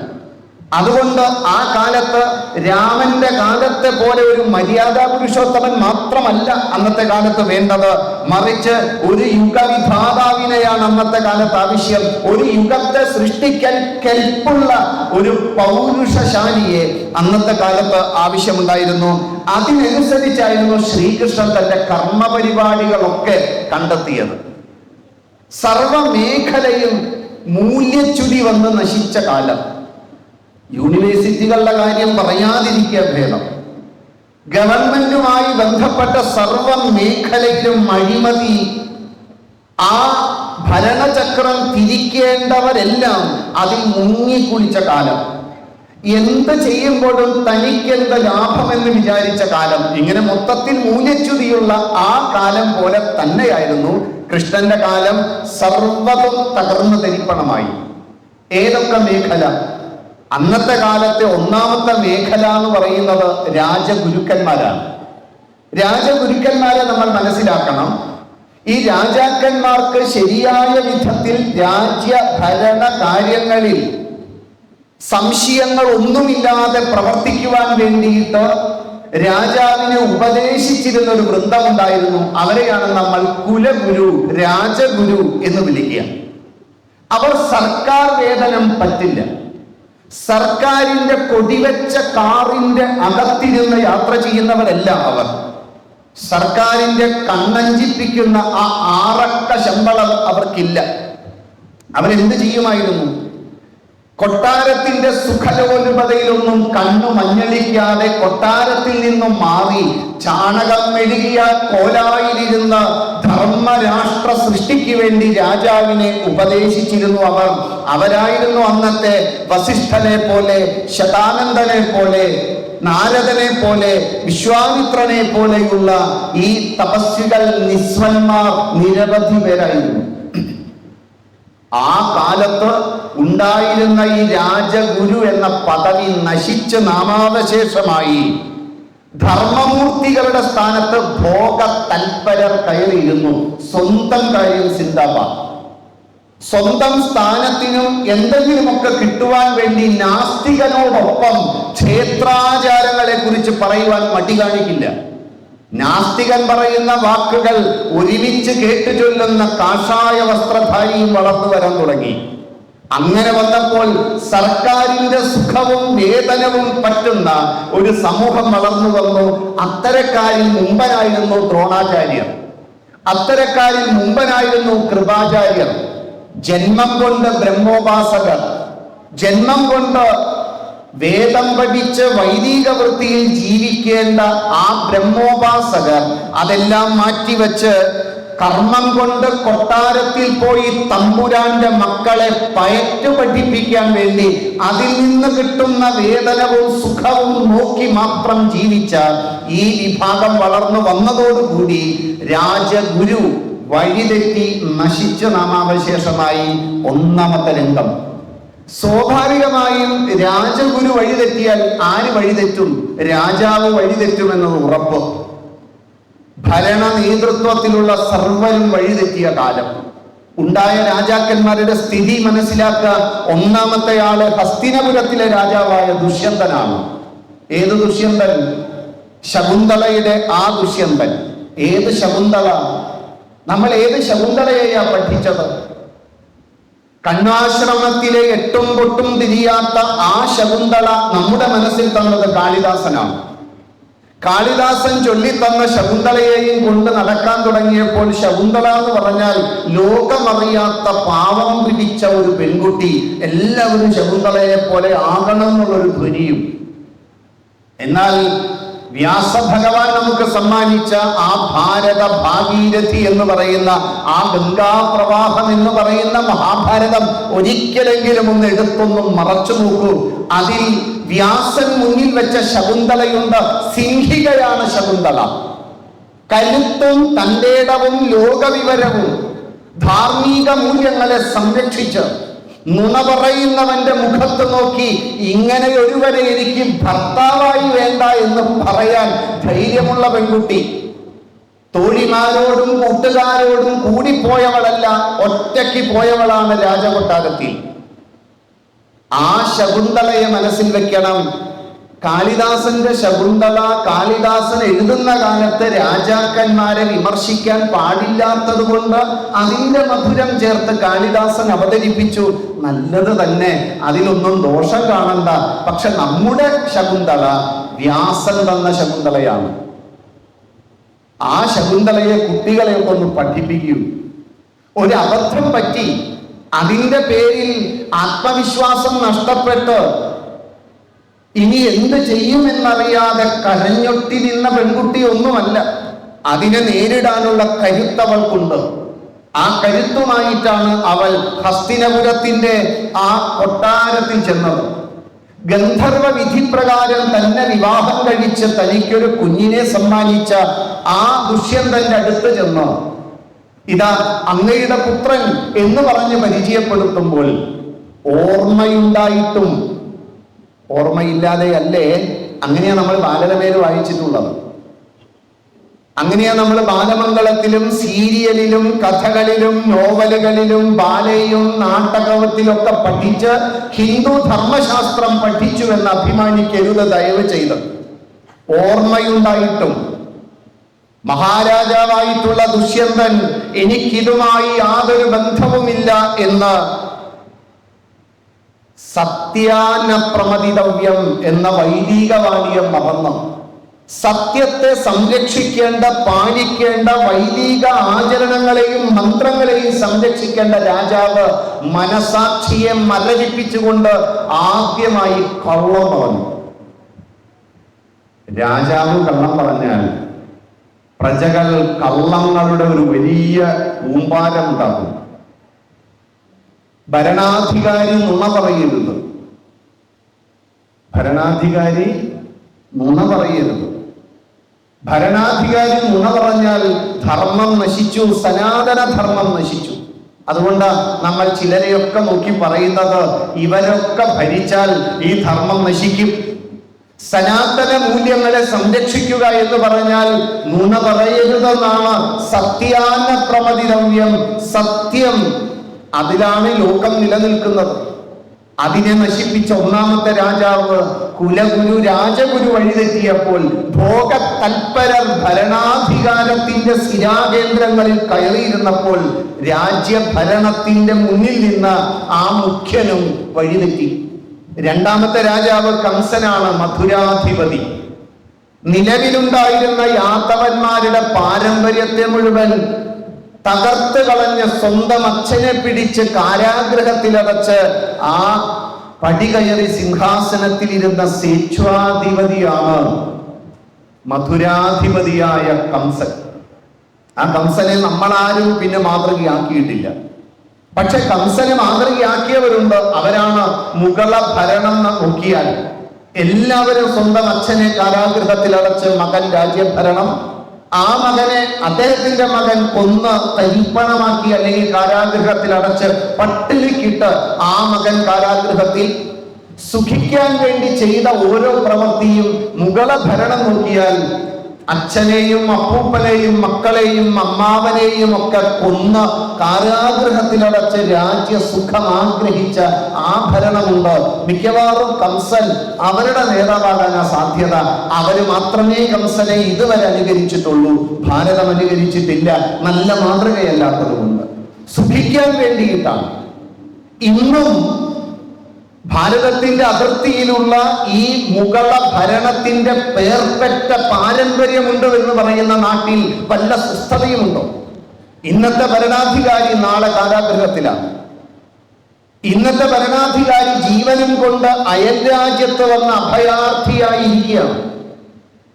അതുകൊണ്ട് ആ കാലത്ത് രാമന്റെ കാലത്തെ പോലെ ഒരു മര്യാദാ പുരുഷോത്തമൻ മാത്രമല്ല അന്നത്തെ കാലത്ത് വേണ്ടത്, മറിച്ച് ഒരു യുഗവിധാതാവിനെയാണ് അന്നത്തെ കാലത്ത് ആവശ്യം. ഒരു യുഗത്തെ സൃഷ്ടിക്കാൻ കെൽപ്പുള്ള ഒരു പൗരുഷശാലിയെ അന്നത്തെ കാലത്ത് ആവശ്യമുണ്ടായിരുന്നു. അതിനനുസരിച്ചായിരുന്നു ശ്രീകൃഷ്ണൻ തന്റെ കർമ്മപരിപാടികളൊക്കെ കണ്ടെത്തിയത്. സർവമേഖലയും മൂല്യച്യുതി വന്ന് നശിച്ച കാലം. യൂണിവേഴ്സിറ്റികളുടെ കാര്യം പറയാതിരിക്കുക ഭേദം. ഗവൺമെന്റുമായി ബന്ധപ്പെട്ട സർവ മേഖലയിലും അഴിമതി. ആ ഭരണചക്രം തിരിക്കേണ്ടവരെല്ലാം അതിൽ മുങ്ങിക്കുളിച്ച കാലം. എന്ത് ചെയ്യുമ്പോഴും തനിക്കെന്ത് ലാഭമെന്ന് വിചാരിച്ച കാലം. ഇങ്ങനെ മൊത്തത്തിൽ മൂല്യച്യുതിയുള്ള ആ കാലം പോലെ തന്നെയായിരുന്നു കൃഷ്ണന്റെ കാലം. സർവ്വതും തകർന്നു തരിപ്പണമായി. ഏതൊക്കെ മേഖല? അന്നത്തെ കാലത്തെ ഒന്നാമത്തെ മേഖല എന്ന് പറയുന്നത് രാജഗുരുക്കന്മാരാണ്. രാജഗുരുക്കന്മാരെ നമ്മൾ മനസ്സിലാക്കണം. ഈ രാജാക്കന്മാർക്ക് ശരിയായ വിധത്തിൽ രാജ്യഭരണ കാര്യങ്ങളിൽ സംശയങ്ങൾ ഒന്നുമില്ലാതെ പ്രവർത്തിക്കുവാൻ വേണ്ടിയിട്ട് രാജാവിനെ ഉപദേശിച്ചിരുന്ന ഒരു വൃന്ദമുണ്ടായിരുന്നു. അവരെയാണ് നമ്മൾ കുലഗുരു, രാജഗുരു എന്ന് വിളിക്കുക. അവർ സർക്കാർ വേതനം പറ്റില്ല. സർക്കാരിന്റെ കൊടിവെച്ച കാറിന്റെ അകത്തിരുന്ന് യാത്ര ചെയ്യുന്നവരല്ല അവർ. സർക്കാരിന്റെ കണ്ണഞ്ചിപ്പിക്കുന്ന ആ 6 അക്ക ശമ്പളം അവർക്കില്ല. അവരെന്ത് ചെയ്യുമായിരുന്നു? കൊട്ടാരത്തിന്റെ സുഖലോലുപതയിലൊന്നും കണ്ണു മഞ്ഞളിക്കാതെ കൊട്ടാരത്തിൽ നിന്നും മാറി ചാണകം മെഴുകിയ കോലായിലിരുന്ന ധർമ്മരാഷ്ട്ര സൃഷ്ടിക്ക് വേണ്ടി രാജാവിനെ ഉപദേശിച്ചിരുന്നു അവർ. അവരായിരുന്നു അന്നത്തെ വസിഷ്ഠനെ പോലെ, ശതാനന്ദനെ പോലെ, നാരദനെ പോലെ, വിശ്വാമിത്രനെ പോലെയുള്ള ഈ തപസ്വികൾ, നിസ്വന്മാർ നിരവധി പേരായിരുന്നു. ആ കാലത്ത് ഉണ്ടായിരുന്ന ഈ രാജഗുരു എന്ന പദവി നശിച്ച് നാമാവശേഷമായി. ധർമ്മമൂർത്തികളുടെ സ്ഥാനത്ത് ഭോഗ തൽപരർ കയറിയിരുന്നു. സ്വന്തം കാര്യം സിന്ദാബാദ്. സ്വന്തം സ്ഥാനത്തിനും എന്തെങ്കിലുമൊക്കെ കിട്ടുവാൻ വേണ്ടി നാസ്തികനോടൊപ്പം ക്ഷേത്രാചാരങ്ങളെ കുറിച്ച് പറയുവാൻ മടി കാണിക്കില്ല. നാസ്തികൻ പറയുന്ന വാക്കുകൾ ഒരുമിച്ച് കേട്ടു ചൊല്ലുന്ന കാഷായ വസ്ത്രധാരിയും വളർന്നു വരാൻ തുടങ്ങി. അങ്ങനെ വന്നപ്പോൾ സർക്കാരിന്റെ സുഖവും വേതനവും പറ്റുന്ന ഒരു സമൂഹം വളർന്നു വന്നു. അത്തരക്കാരിൽ മുമ്പനായിരുന്നു ദ്രോണാചാര്യർ. അത്തരക്കാരിൽ മുമ്പനായിരുന്നു കൃപാചാര്യർ. ജന്മം കൊണ്ട് ബ്രഹ്മോപാസകർ, ജന്മം കൊണ്ട് വേദം പഠിച്ച് വൈദിക വൃത്തിയിൽ ജീവിക്കേണ്ട ആ ബ്രഹ്മോപാസകർ അതെല്ലാം മാറ്റിവെച്ച് കർമ്മം കൊണ്ട് കൊട്ടാരത്തിൽ പോയി തമ്പുരാന്റെ മക്കളെ പയറ്റു പഠിപ്പിക്കാൻ വേണ്ടി അതിൽ നിന്ന് കിട്ടുന്ന വേതനവും സുഖവും നോക്കി മാത്രം ജീവിച്ച ഈ വിഭാഗം വളർന്നു വന്നതോടുകൂടി രാജഗുരു വഴിതെറ്റി നശിച്ച നാമാവശേഷമായി ഒന്നാമത്തെ രംഗം. സ്വാഭാവികമായും രാജഗുരു വഴിതെറ്റിയാൽ ആര് വഴിതെറ്റും? രാജാവ് വഴിതെറ്റുമെന്നത് ഉറപ്പ്. ഭരണ നേതൃത്വത്തിലുള്ള സർവരും വഴിതെറ്റിയ കാലം. ഉണ്ടായ രാജാക്കന്മാരുടെ സ്ഥിതി മനസ്സിലാക്കുക. ഒന്നാമത്തെ ആള് ഹസ്തിനപുരത്തിലെ രാജാവായ ദുഷ്യന്തനാണ്. ഏത് ദുഷ്യന്തൻ? ശകുന്തളയുടെ ആ ദുഷ്യന്തൻ. ഏത് ശകുന്തള? നമ്മൾ ഏത് ശകുന്തളയെയാ പഠിച്ചത്? കണ്വാശ്രമത്തിലെ എട്ടും പൊട്ടും തിരിയാത്ത ആ ശകുന്തള നമ്മുടെ മനസ്സിൽ തന്നത് കാളിദാസനാണ്. കാളിദാസൻ ചൊല്ലിത്തന്ന ശകുന്തളയെയും കൊണ്ട് നടക്കാൻ തുടങ്ങിയപ്പോൾ ശകുന്തള എന്ന് പറഞ്ഞാൽ ലോകമറിയാത്ത പാവം പിടിച്ച ഒരു പെൺകുട്ടി. എല്ലാവരും ശകുന്തളയെ പോലെ ആകണം എന്നുള്ളൊരു ധ്വനിയും. എന്നാൽ വ്യാസഭഗവാൻ നമുക്ക് സമ്മാനിച്ച ആ ഭാരത ഭാഗീരഥി എന്ന് പറയുന്ന ആ ഗംഗാപ്രവാഹം എന്ന് പറയുന്ന മഹാഭാരതം ഒരിക്കലെങ്കിലും ഒന്ന് എടുത്തൊന്നും മറച്ചു നോക്കൂ. അതിൽ വ്യാസൻ മുന്നിൽ വെച്ച ശകുന്തളയുണ്ട്. സിംഹികയാണ് ശകുന്തള. കരുത്തും തന്റേടവും ലോകവിവരവും ധാർമ്മിക മൂല്യങ്ങളെ സംരക്ഷിച്ച് നുണ പറയുന്നവന്റെ മുഖത്ത് നോക്കി ഇങ്ങനെ ഒരുവരെ എനിക്ക് ഭർത്താവായി വേണ്ട എന്ന് പറയാൻ ധൈര്യമുള്ള പെൺകുട്ടി. തോഴിമാരോടും കൂട്ടുകാരോടും കൂടിപ്പോയവളല്ല, ഒറ്റയ്ക്ക് പോയവളാണ് രാജകൊട്ടാരത്തിൽ. ആ ശകുന്തളയെ മനസ്സിൽ വെക്കണം. കാളിദാസന്റെ ശകുന്തള കാളിദാസൻ എഴുതുന്ന കാലത്ത് രാജാക്കന്മാരെ വിമർശിക്കാൻ പാടില്ലാത്തത് കൊണ്ട് അതിന്റെ മധുരം ചേർത്ത് കാളിദാസൻ അവതരിപ്പിച്ചു. നല്ലത് തന്നെ, അതിലൊന്നും ദോഷം കാണണ്ട. പക്ഷെ നമ്മുടെ ശകുന്തള വ്യാസൻ തന്ന ശകുന്തളയാണ്. ആ ശകുന്തളയെ കുട്ടികളെയൊക്കെ ഒന്ന് പഠിപ്പിക്കൂ. ഒരു അബദ്ധം പറ്റി, അതിന്റെ പേരിൽ ആത്മവിശ്വാസം നഷ്ടപ്പെട്ട് ഇനി എന്ത് ചെയ്യുമെന്നറിയാതെ കരഞ്ഞൊട്ടി നിന്ന പെൺകുട്ടി ഒന്നുമല്ല. അതിനെ നേരിടാനുള്ള കരുത്തവൾക്കുണ്ട്. ആ കരുത്തുമായിട്ടാണ് അവൾ ഹസ്തിനപുരത്തിന്റെ ആ കൊട്ടാരത്തിൽ ചെന്നത്. ഗന്ധർവ വിധിപ്രകാരം തന്നെ വിവാഹം കഴിച്ച് തനിക്കൊരു കുഞ്ഞിനെ സമ്മാനിച്ച ആ ദുഷ്യന്തന്റെ അടുത്ത് ചെന്ന് ഇതാ അങ്ങയുടെ പുത്രൻ എന്ന് പറഞ്ഞ് പരിചയപ്പെടുത്തുമ്പോൾ ഓർമ്മയുണ്ടായിട്ടും ഓർമ്മയില്ലാതെയല്ലേ? അങ്ങനെയാ നമ്മൾ ബാലരമയിൽ വായിച്ചിട്ടുള്ളത്. അങ്ങനെയാ നമ്മൾ ബാലമംഗളത്തിലും സീരിയലിലും കഥകളിലും നോവലുകളിലും ബാലയും നാടകത്തിലൊക്കെ പഠിച്ച് ഹിന്ദു ധർമ്മശാസ്ത്രം പഠിച്ചു എന്ന് അഭിമാനിക്കരുത് ദയവ് ചെയ്ത്. ഓർമ്മയുണ്ടായിട്ടും മഹാരാജാവായിട്ടുള്ള ദുഷ്യന്തൻ എനിക്കിതുമായി യാതൊരു ബന്ധവുമില്ല എന്ന് സത്യാനപ്രമദിതവ്യം എന്ന വൈദിക വാണിയം മറന്നു. സത്യത്തെ സംരക്ഷിക്കേണ്ട പാലിക്കേണ്ട വൈദിക ആചരണങ്ങളെയും മന്ത്രങ്ങളെയും സംരക്ഷിക്കേണ്ട രാജാവ് മനസാക്ഷിയെ മരവിപ്പിച്ചുകൊണ്ട് ആദ്യമായി കള്ളം പറഞ്ഞു. രാജാവ് കള്ളം പറഞ്ഞാൽ പ്രജകൾ കള്ളങ്ങളുടെ ഒരു വലിയ കൂമ്പാരം ഉണ്ടാകും. ഭരണാധികാരി നുണ പറയരുത്. ഭരണാധികാരി നുണ പറയരുത്. ഭരണാധികാരി നുണ പറഞ്ഞാൽ ധർമ്മം നശിച്ചു, സനാതന ധർമ്മം നശിച്ചു. അതുകൊണ്ട് നമ്മൾ ചിലരെയൊക്കെ നോക്കി പറയുന്നത് ഇവരൊക്കെ ഭരിച്ചാൽ ഈ ധർമ്മം നശിക്കും. സനാതന മൂല്യങ്ങളെ സംരക്ഷിക്കുക എന്ന് പറഞ്ഞാൽ നുണ പറയരുതെന്നാണ്. സത്യാനപ്രമദിതവ്യം, സത്യം, അതിലാണ് ലോകം നിലനിൽക്കുന്നത്. അതിനെ നശിപ്പിച്ച ഒന്നാമത്തെ രാജാവ് കുലഗുരു രാജഗുരു വഴിതെറ്റിയപ്പോൾ ഭോഗതൽപരർ ഭരണാധികാരത്തിന്റെ സ്ഥിരാകേന്ദ്രങ്ങളിൽ കയറിയിരുന്നപ്പോൾ രാജ്യഭരണത്തിന്റെ മുന്നിൽ നിന്ന് ആ മുഖ്യനും വഴിതെറ്റി. രണ്ടാമത്തെ രാജാവ് കംസനാണ്, മധുരാധിപതി. നിലവിലുണ്ടായിരുന്ന യാദവന്മാരുടെ പാരമ്പര്യത്തെ മുഴുവൻ തകർത്ത് കളഞ്ഞ സ്വന്തം അച്ഛനെ പിടിച്ച് കാരാഗ്രഹത്തിലടച്ച് ആ പടികയറി സിംഹാസനത്തിലിരുന്ന സ്വേച്ഛാധിപതിയാണ് മധുരാധിപതിയായ കംസൻ. ആ കംസനെ നമ്മളാരും പിന്നെ മാതൃകയാക്കിയിട്ടില്ല. പക്ഷെ കംസനെ മാതൃകയാക്കിയവരുണ്ട്. അവരാണ് മുഗള ഭരണം നോക്കിയാൽ എല്ലാവരും സ്വന്തം അച്ഛനെ കാരാഗൃഹത്തിൽ അടച്ച് മകൻ രാജ്യഭരണം, ആ മകനെ അദ്ദേഹത്തിന്റെ മകൻ കൊന്ന് തരിപ്പണമാക്കി അല്ലെങ്കിൽ കാരാഗൃഹത്തിൽ അടച്ച് പട്ടിണിക്കിട്ട് ആ മകൻ കാരാഗൃഹത്തിൽ സുഖിക്കാൻ വേണ്ടി ചെയ്ത ഓരോ പ്രവൃത്തിയും മുഗള ഭരണം നോക്കിയാൽ അച്ഛനെയും അപ്പൂപ്പനെയും മക്കളെയും അമ്മാവനെയും ഒക്കെ കൊന്ന് കാരാഗൃഹത്തിലടച്ച് രാജ്യസുഖം ആഗ്രഹിച്ച ആ ഭരണമുണ്ട്. മിക്കവാറും കംസൻ അവരുടെ നേതാവാകാനാ സാധ്യത. അവര് മാത്രമേ കംസനെ ഇതുവരെ അനുകരിച്ചിട്ടുള്ളൂ. ഭാരതം അനുകരിച്ചിട്ടില്ല. നല്ല മാതൃകയല്ലാത്തതുകൊണ്ട് സുഖിക്കാൻ വേണ്ടിയിട്ടാണ്. ഇന്നും ഭാരതത്തിന്റെ അതിർത്തിയിലുള്ള ഈ മുഗള ഭരണത്തിന്റെ പേർപ്പെട്ട പാരമ്പര്യമുണ്ട് എന്ന് പറയുന്ന നാട്ടിൽ വല്ല സുസ്ഥതയുമുണ്ടോ? ഇന്നത്തെ ഭരണാധികാരി നാളെ കാരാഗൃഹത്തിലാണ്. ഇന്നത്തെ ഭരണാധികാരി ജീവനും കൊണ്ട് അയൽ രാജ്യത്ത് വന്ന് അഭയാർത്ഥിയായിരിക്കുകയാണ്.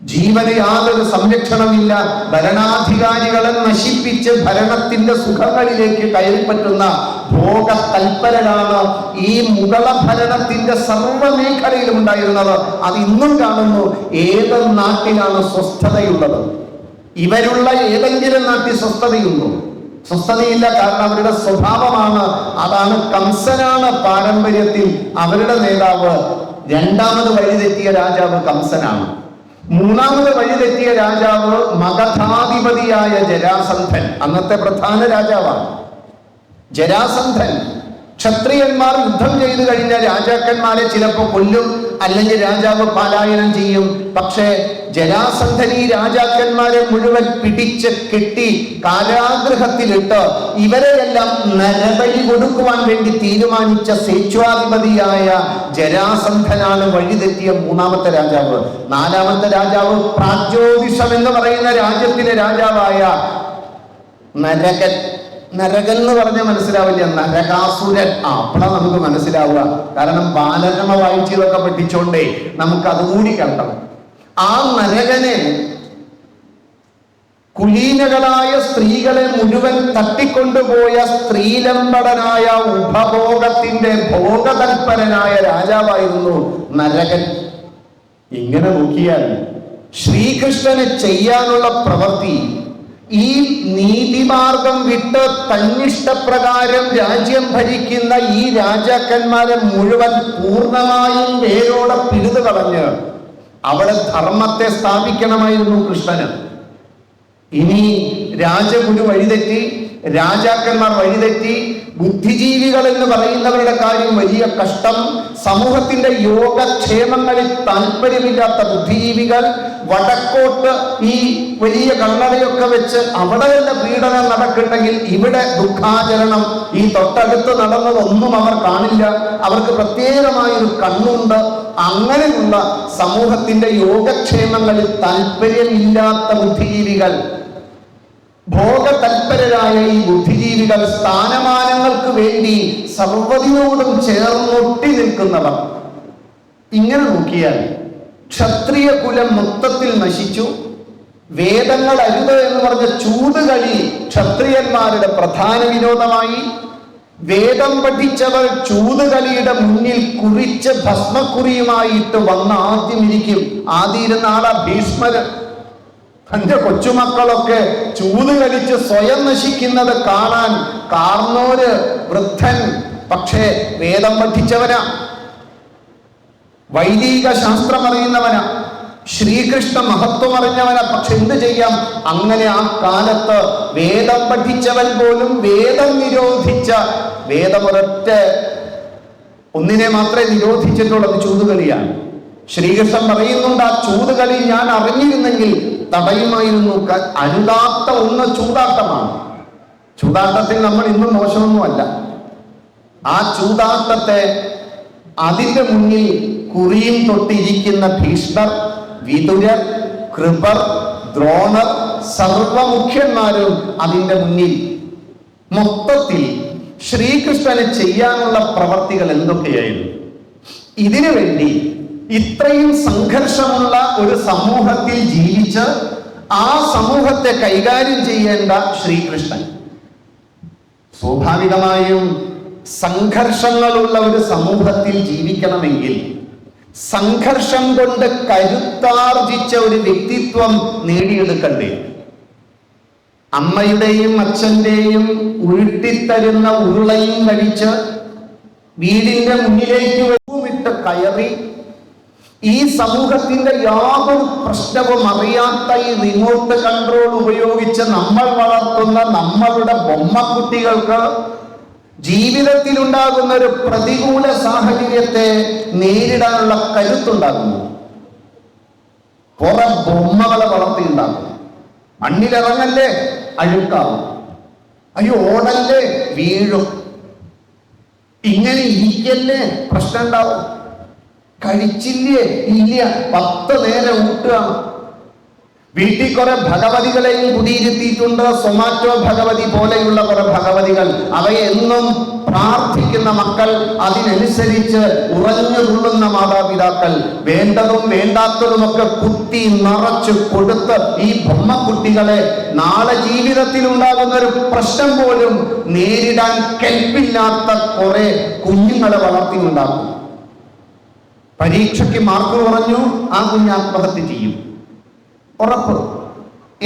ജീവന് യാതൊരു സംരക്ഷണമില്ല. ഭരണാധികാരികളെ നശിപ്പിച്ച് ഭരണത്തിന്റെ സുഖങ്ങളിലേക്ക് കയറിപ്പറ്റുന്ന ഭോഗതൽപരരാണ് ഈ മുഗള ഭരണത്തിന്റെ സർവ്വമേഖലയിലും ഉണ്ടായിരുന്നത്. അത് ഇന്നും കാണുന്നു. ഏത് നാട്ടിലാണ് സ്വസ്ഥതയുള്ളത്? ഇവരുള്ള ഏതെങ്കിലും നാട്ടിൽ സ്വസ്ഥതയുണ്ടോ? സ്വസ്ഥതയില്ല. കാരണം അവരുടെ സ്വഭാവമാണ്. അതാണ്. കംസനാണ് പാരമ്പര്യത്തിൽ അവരുടെ നേതാവ്. രണ്ടാമത് വഴിതെറ്റിയ രാജാവ് കംസനാണ്. മൂന്നാമത് വഴിതെറ്റിയ രാജാവ് മഗധാധിപതിയായ ജരാസന്ധൻ, അന്നത്തെ പ്രധാന രാജാവാണ്. ജരാസന്ധൻ ക്ഷത്രിയന്മാർ യുദ്ധം ചെയ്തു കഴിഞ്ഞ രാജാക്കന്മാരെ ചിലപ്പോൾ കൊല്ലും, അല്ലെങ്കിൽ രാജാവ് പലായനം ചെയ്യും. പക്ഷേ ജരാസന്ധൻ ഈ രാജാക്കന്മാരെ മുഴുവൻ പിടിച്ച് കെട്ടി കാരാഗൃഹത്തിലിട്ട് ഇവരെയെല്ലാം നരബലി കൊടുക്കുവാൻ വേണ്ടി തീരുമാനിച്ച സ്വേച്ഛാധിപതിയായ ജരാസന്ധനാണ് വഴിതെറ്റിയ മൂന്നാമത്തെ രാജാവ്. നാലാമത്തെ രാജാവ് പ്രാഗ്ജ്യോതിഷം എന്ന് പറയുന്ന രാജ്യത്തിലെ രാജാവായ നരകൻ. നരകൻ എന്ന് പറഞ്ഞാൽ മനസ്സിലാവില്ല. നരകാസുരൻ. അപ്പോഴാണ് നമുക്ക് മനസ്സിലാവുക. കാരണം ബാലരമ വായിച്ചതൊക്കെ പഠിച്ചോണ്ടേ നമുക്ക് അതുകൂടി കേൾക്കണം. ആ നരകനെ കുലീനകളായ സ്ത്രീകളെ മുഴുവൻ തട്ടിക്കൊണ്ടുപോയ സ്ത്രീലമ്പടനായ ഉപഭോഗത്തിന്റെ ഭോഗതൽപരനായ രാജാവായിരുന്നു നരകൻ. ഇങ്ങനെ നോക്കിയാൽ ശ്രീകൃഷ്ണന് ചെയ്യാനുള്ള പ്രവൃത്തി ഈ നീതിമാർഗം വിട്ട് തന്നിഷ്ടപ്രകാരം രാജ്യം ഭരിക്കുന്ന ഈ രാജാക്കന്മാരെ മുഴുവൻ പൂർണ്ണമായും വേരോടെ പിഴുതു കളഞ്ഞ് അവിടെ ധർമ്മത്തെ സ്ഥാപിക്കണമായിരുന്നു കൃഷ്ണന്. ഇനി രാജഗുരു വഴിതെറ്റി, രാജാക്കന്മാർ വഴിതെറ്റി, ബുദ്ധിജീവികൾ എന്ന് പറയുന്നവരുടെ കാര്യം വലിയ കഷ്ടം. സമൂഹത്തിന്റെ യോഗക്ഷേമങ്ങളിൽ താല്പര്യമില്ലാത്ത ബുദ്ധിജീവികൾ വടക്കോട്ട് ഈ വലിയ കണ്ണടയൊക്കെ വെച്ച് അവിടെ തന്നെ പീഡനം നടക്കട്ടെങ്കിൽ ഇവിടെ ദുഃഖാചരണം. ഈ തൊട്ടടുത്ത് നടന്നതൊന്നും അവർ കാണില്ല. അവർക്ക് പ്രത്യേകമായൊരു കണ്ണുണ്ട്. അങ്ങനെയുള്ള സമൂഹത്തിന്റെ യോഗക്ഷേമങ്ങളിൽ താല്പര്യമില്ലാത്ത ബുദ്ധിജീവികൾ, ഭോഗതൽപരരായ ഈ ബുദ്ധിജീവികൾ, സ്ഥാനമാനങ്ങൾക്ക് വേണ്ടി സർവ്വതിനോടും ചേർന്നൊട്ടി നിൽക്കുന്നവർ. ഇങ്ങനെ നോക്കിയാൽ ക്ഷത്രിയ കുലം മൊത്തത്തിൽ നശിച്ചു. വേദങ്ങൾ അരുത് എന്ന് പറഞ്ഞ ചൂതുകളി ക്ഷത്രിയന്മാരുടെ പ്രധാന വിനോദമായി. വേദം പഠിച്ചവർ ചൂതുകളിയുടെ മുന്നിൽ കുറിച്ച് ഭസ്മക്കുറിയുമായിട്ട് വന്ന് ആദ്യം ഇരിക്കും. ആദ്യം ഇരുന്ന ആളാ ഭീഷ്മര്. തന്റെ കൊച്ചുമക്കളൊക്കെ ചൂത് കളിച്ച് സ്വയം നശിക്കുന്നത് കാണാൻ കാർന്നോര് വൃദ്ധൻ. പക്ഷേ വേദം പഠിച്ചവനാ, വൈദിക ശാസ്ത്രം അറിയുന്നവനാ, ശ്രീകൃഷ്ണ മഹത്വം അറിഞ്ഞവനാ. പക്ഷെ എന്ത് ചെയ്യാം? അങ്ങനെ ആ കാലത്ത് വേദം പഠിച്ചവൻ പോലും വേദം നിരോധിച്ച, വേദമൊരൊറ്റ ഒന്നിനെ മാത്രമേ നിരോധിച്ചിട്ടുള്ളത്, ചൂതുകളിയാണ്. ശ്രീകൃഷ്ണൻ പറയുന്നുണ്ട്, ആ ചൂതുകളി ഞാൻ അറിഞ്ഞിരുന്നെങ്കിൽ തടയുമായിരുന്നു. അരുതാത്ത ഒന്ന് ചൂതാട്ടമാണ്. ചൂതാട്ടത്തിൽ നമ്മൾ ഇന്നും മോശമൊന്നുമല്ല. ആ ചൂതാട്ടത്തെ അതിന്റെ മുന്നിൽ കുറിയും തൊട്ടിരിക്കുന്ന ഭീഷ്മർ, വിതുരർ, കൃപർ, ദ്രോണർ, സർവമുഖ്യന്മാരും അതിന്റെ മുന്നിൽ. മൊത്തത്തിൽ ശ്രീകൃഷ്ണന് ചെയ്യാനുള്ള പ്രവർത്തികൾ എന്തൊക്കെയായിരുന്നു? ഇതിനു വേണ്ടി ഇത്രയും സംഘർഷമുള്ള ഒരു സമൂഹത്തിൽ ജീവിച്ച് ആ സമൂഹത്തെ കൈകാര്യം ചെയ്യേണ്ട ശ്രീകൃഷ്ണൻ. സ്വാഭാവികമായും സംഘർഷങ്ങളുള്ള ഒരു സമൂഹത്തിൽ ജീവിക്കണമെങ്കിൽ സംഘർഷം കൊണ്ട് കരുത്താർജിച്ച ഒരു വ്യക്തിത്വം നേടിയെടുക്കണ്ടേ? അമ്മയുടെയും അച്ഛന്റെയും ഉരുട്ടിത്തരുന്ന ഉരുളയും കഴിച്ച് വീടിന്റെ മുന്നിലേക്ക് വെറുമിട്ട് കയറി ഈ സമൂഹത്തിന്റെ യാതൊരു പ്രശ്നവും അറിയാത്ത ഈ റിമോട്ട് കൺട്രോൾ ഉപയോഗിച്ച് നമ്മൾ വളർത്തുന്ന നമ്മളുടെ ബൊമ്മക്കുട്ടികൾക്ക് ജീവിതത്തിൽ ഉണ്ടാകുന്ന ഒരു പ്രതികൂല സാഹചര്യത്തെ നേരിടാനുള്ള കരുത്തുണ്ടാകുന്നു. കുറെ ബൊമ്മകളെ വളർത്തിയുണ്ടാകും. മണ്ണിലിറങ്ങല്ലേ, അഴുക്കാവും. അയ്യോ ഓടല്ലേ, വീഴും. ഇങ്ങനെ ഇരിക്കല്ലേ, പ്രശ്നം ഉണ്ടാവും. കഴിച്ചില്ലേ, ഇല്ല, 10 നേരം ഊട്ടുകയാണ്. വീട്ടിൽ കുറെ ഭഗവതികളെയും കുടിയിരുത്തിയിട്ടുണ്ട്. സൊമാറ്റോ ഭഗവതി പോലെയുള്ള കുറെ ഭഗവതികൾ. അവയെ എന്നും പ്രാർത്ഥിക്കുന്ന മക്കൾ, അതിനനുസരിച്ച് ഉറഞ്ഞു തുള്ളുന്ന മാതാപിതാക്കൾ. വേണ്ടതും വേണ്ടാത്തതുമൊക്കെ കുത്തി നിറച്ച് കൊടുത്ത് ഈ ബൊമ്മക്കുട്ടികളെ നാളെ ജീവിതത്തിൽ ഉണ്ടാകുന്ന ഒരു പ്രശ്നം പോലും നേരിടാൻ കെൽപ്പില്ലാത്ത കുറെ കുഞ്ഞുങ്ങളെ വളർത്തിയുണ്ടാക്കും. പരീക്ഷയ്ക്ക് മാർക്ക് കുറഞ്ഞു, ആ കുഞ്ഞ് ആത്മഹത്യ ചെയ്യും, ഉറപ്പ്.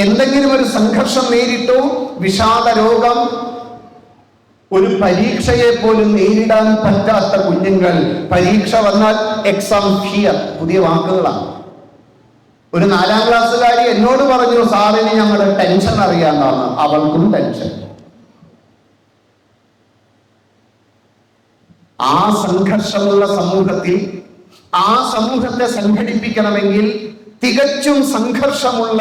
എന്തെങ്കിലും ഒരു സംഘർഷം നേരിട്ടു, വിഷാദ രോഗം, ഒരു പരീക്ഷയെ പോലും നേരിടാൻ പറ്റാത്ത കുഞ്ഞുങ്ങൾ. പരീക്ഷ വന്നാൽ എക്സാം ഫിയർ, പുതിയ വാക്കുകളാണ്. ഒരു 4ാം ക്ലാസ്സുകാരി എന്നോട് പറഞ്ഞു, സാറിന് ഞങ്ങളുടെ ടെൻഷൻ അറിയാമെന്നാണ്. അവൾക്കും ടെൻഷൻ. ആ സംഘർഷമുള്ള സമൂഹത്തിൽ ആ സമൂഹത്തെ സംഘടിപ്പിക്കണമെങ്കിൽ തികച്ചും സംഘർഷമുള്ള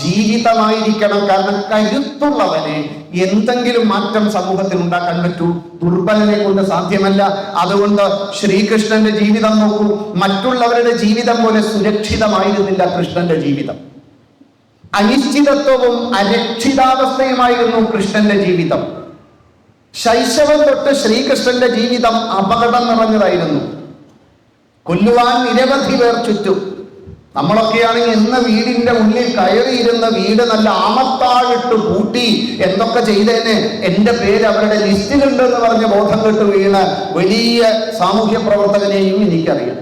ജീവിതമായിരിക്കണം. കാരണം കരുത്തുള്ളവനെ എന്തെങ്കിലും മാറ്റം സമൂഹത്തിൽ ഉണ്ടാക്കാൻ പറ്റൂ, ദുർബലനെ കൊണ്ട് സാധ്യമല്ല. അതുകൊണ്ട് ശ്രീകൃഷ്ണന്റെ ജീവിതം നോക്കൂ. മറ്റുള്ളവരുടെ ജീവിതം പോലെ സുരക്ഷിതമായിരുന്നില്ല കൃഷ്ണന്റെ ജീവിതം. അനിശ്ചിതത്വവും അരക്ഷിതാവസ്ഥയുമായിരുന്നു കൃഷ്ണന്റെ ജീവിതം. ശൈശവം തൊട്ട് ശ്രീകൃഷ്ണന്റെ ജീവിതം അപകടം നിറഞ്ഞതായിരുന്നു. കൊല്ലുവാൻ നിരവധി പേർ ചുറ്റും. നമ്മളൊക്കെയാണെങ്കിൽ ഇന്ന് വീടിന്റെ ഉള്ളിൽ കയറിയിരുന്ന വീട് നല്ല ആമത്താഴിട്ട് പൂട്ടി എന്തൊക്കെ ചെയ്തേനെ, എന്റെ പേര് അവരുടെ ലിസ്റ്റിലുണ്ടെന്ന് പറഞ്ഞ ബോധം കെട്ട് വീണ് വലിയ സാമൂഹ്യ പ്രവർത്തകനെയും എനിക്കറിയാം.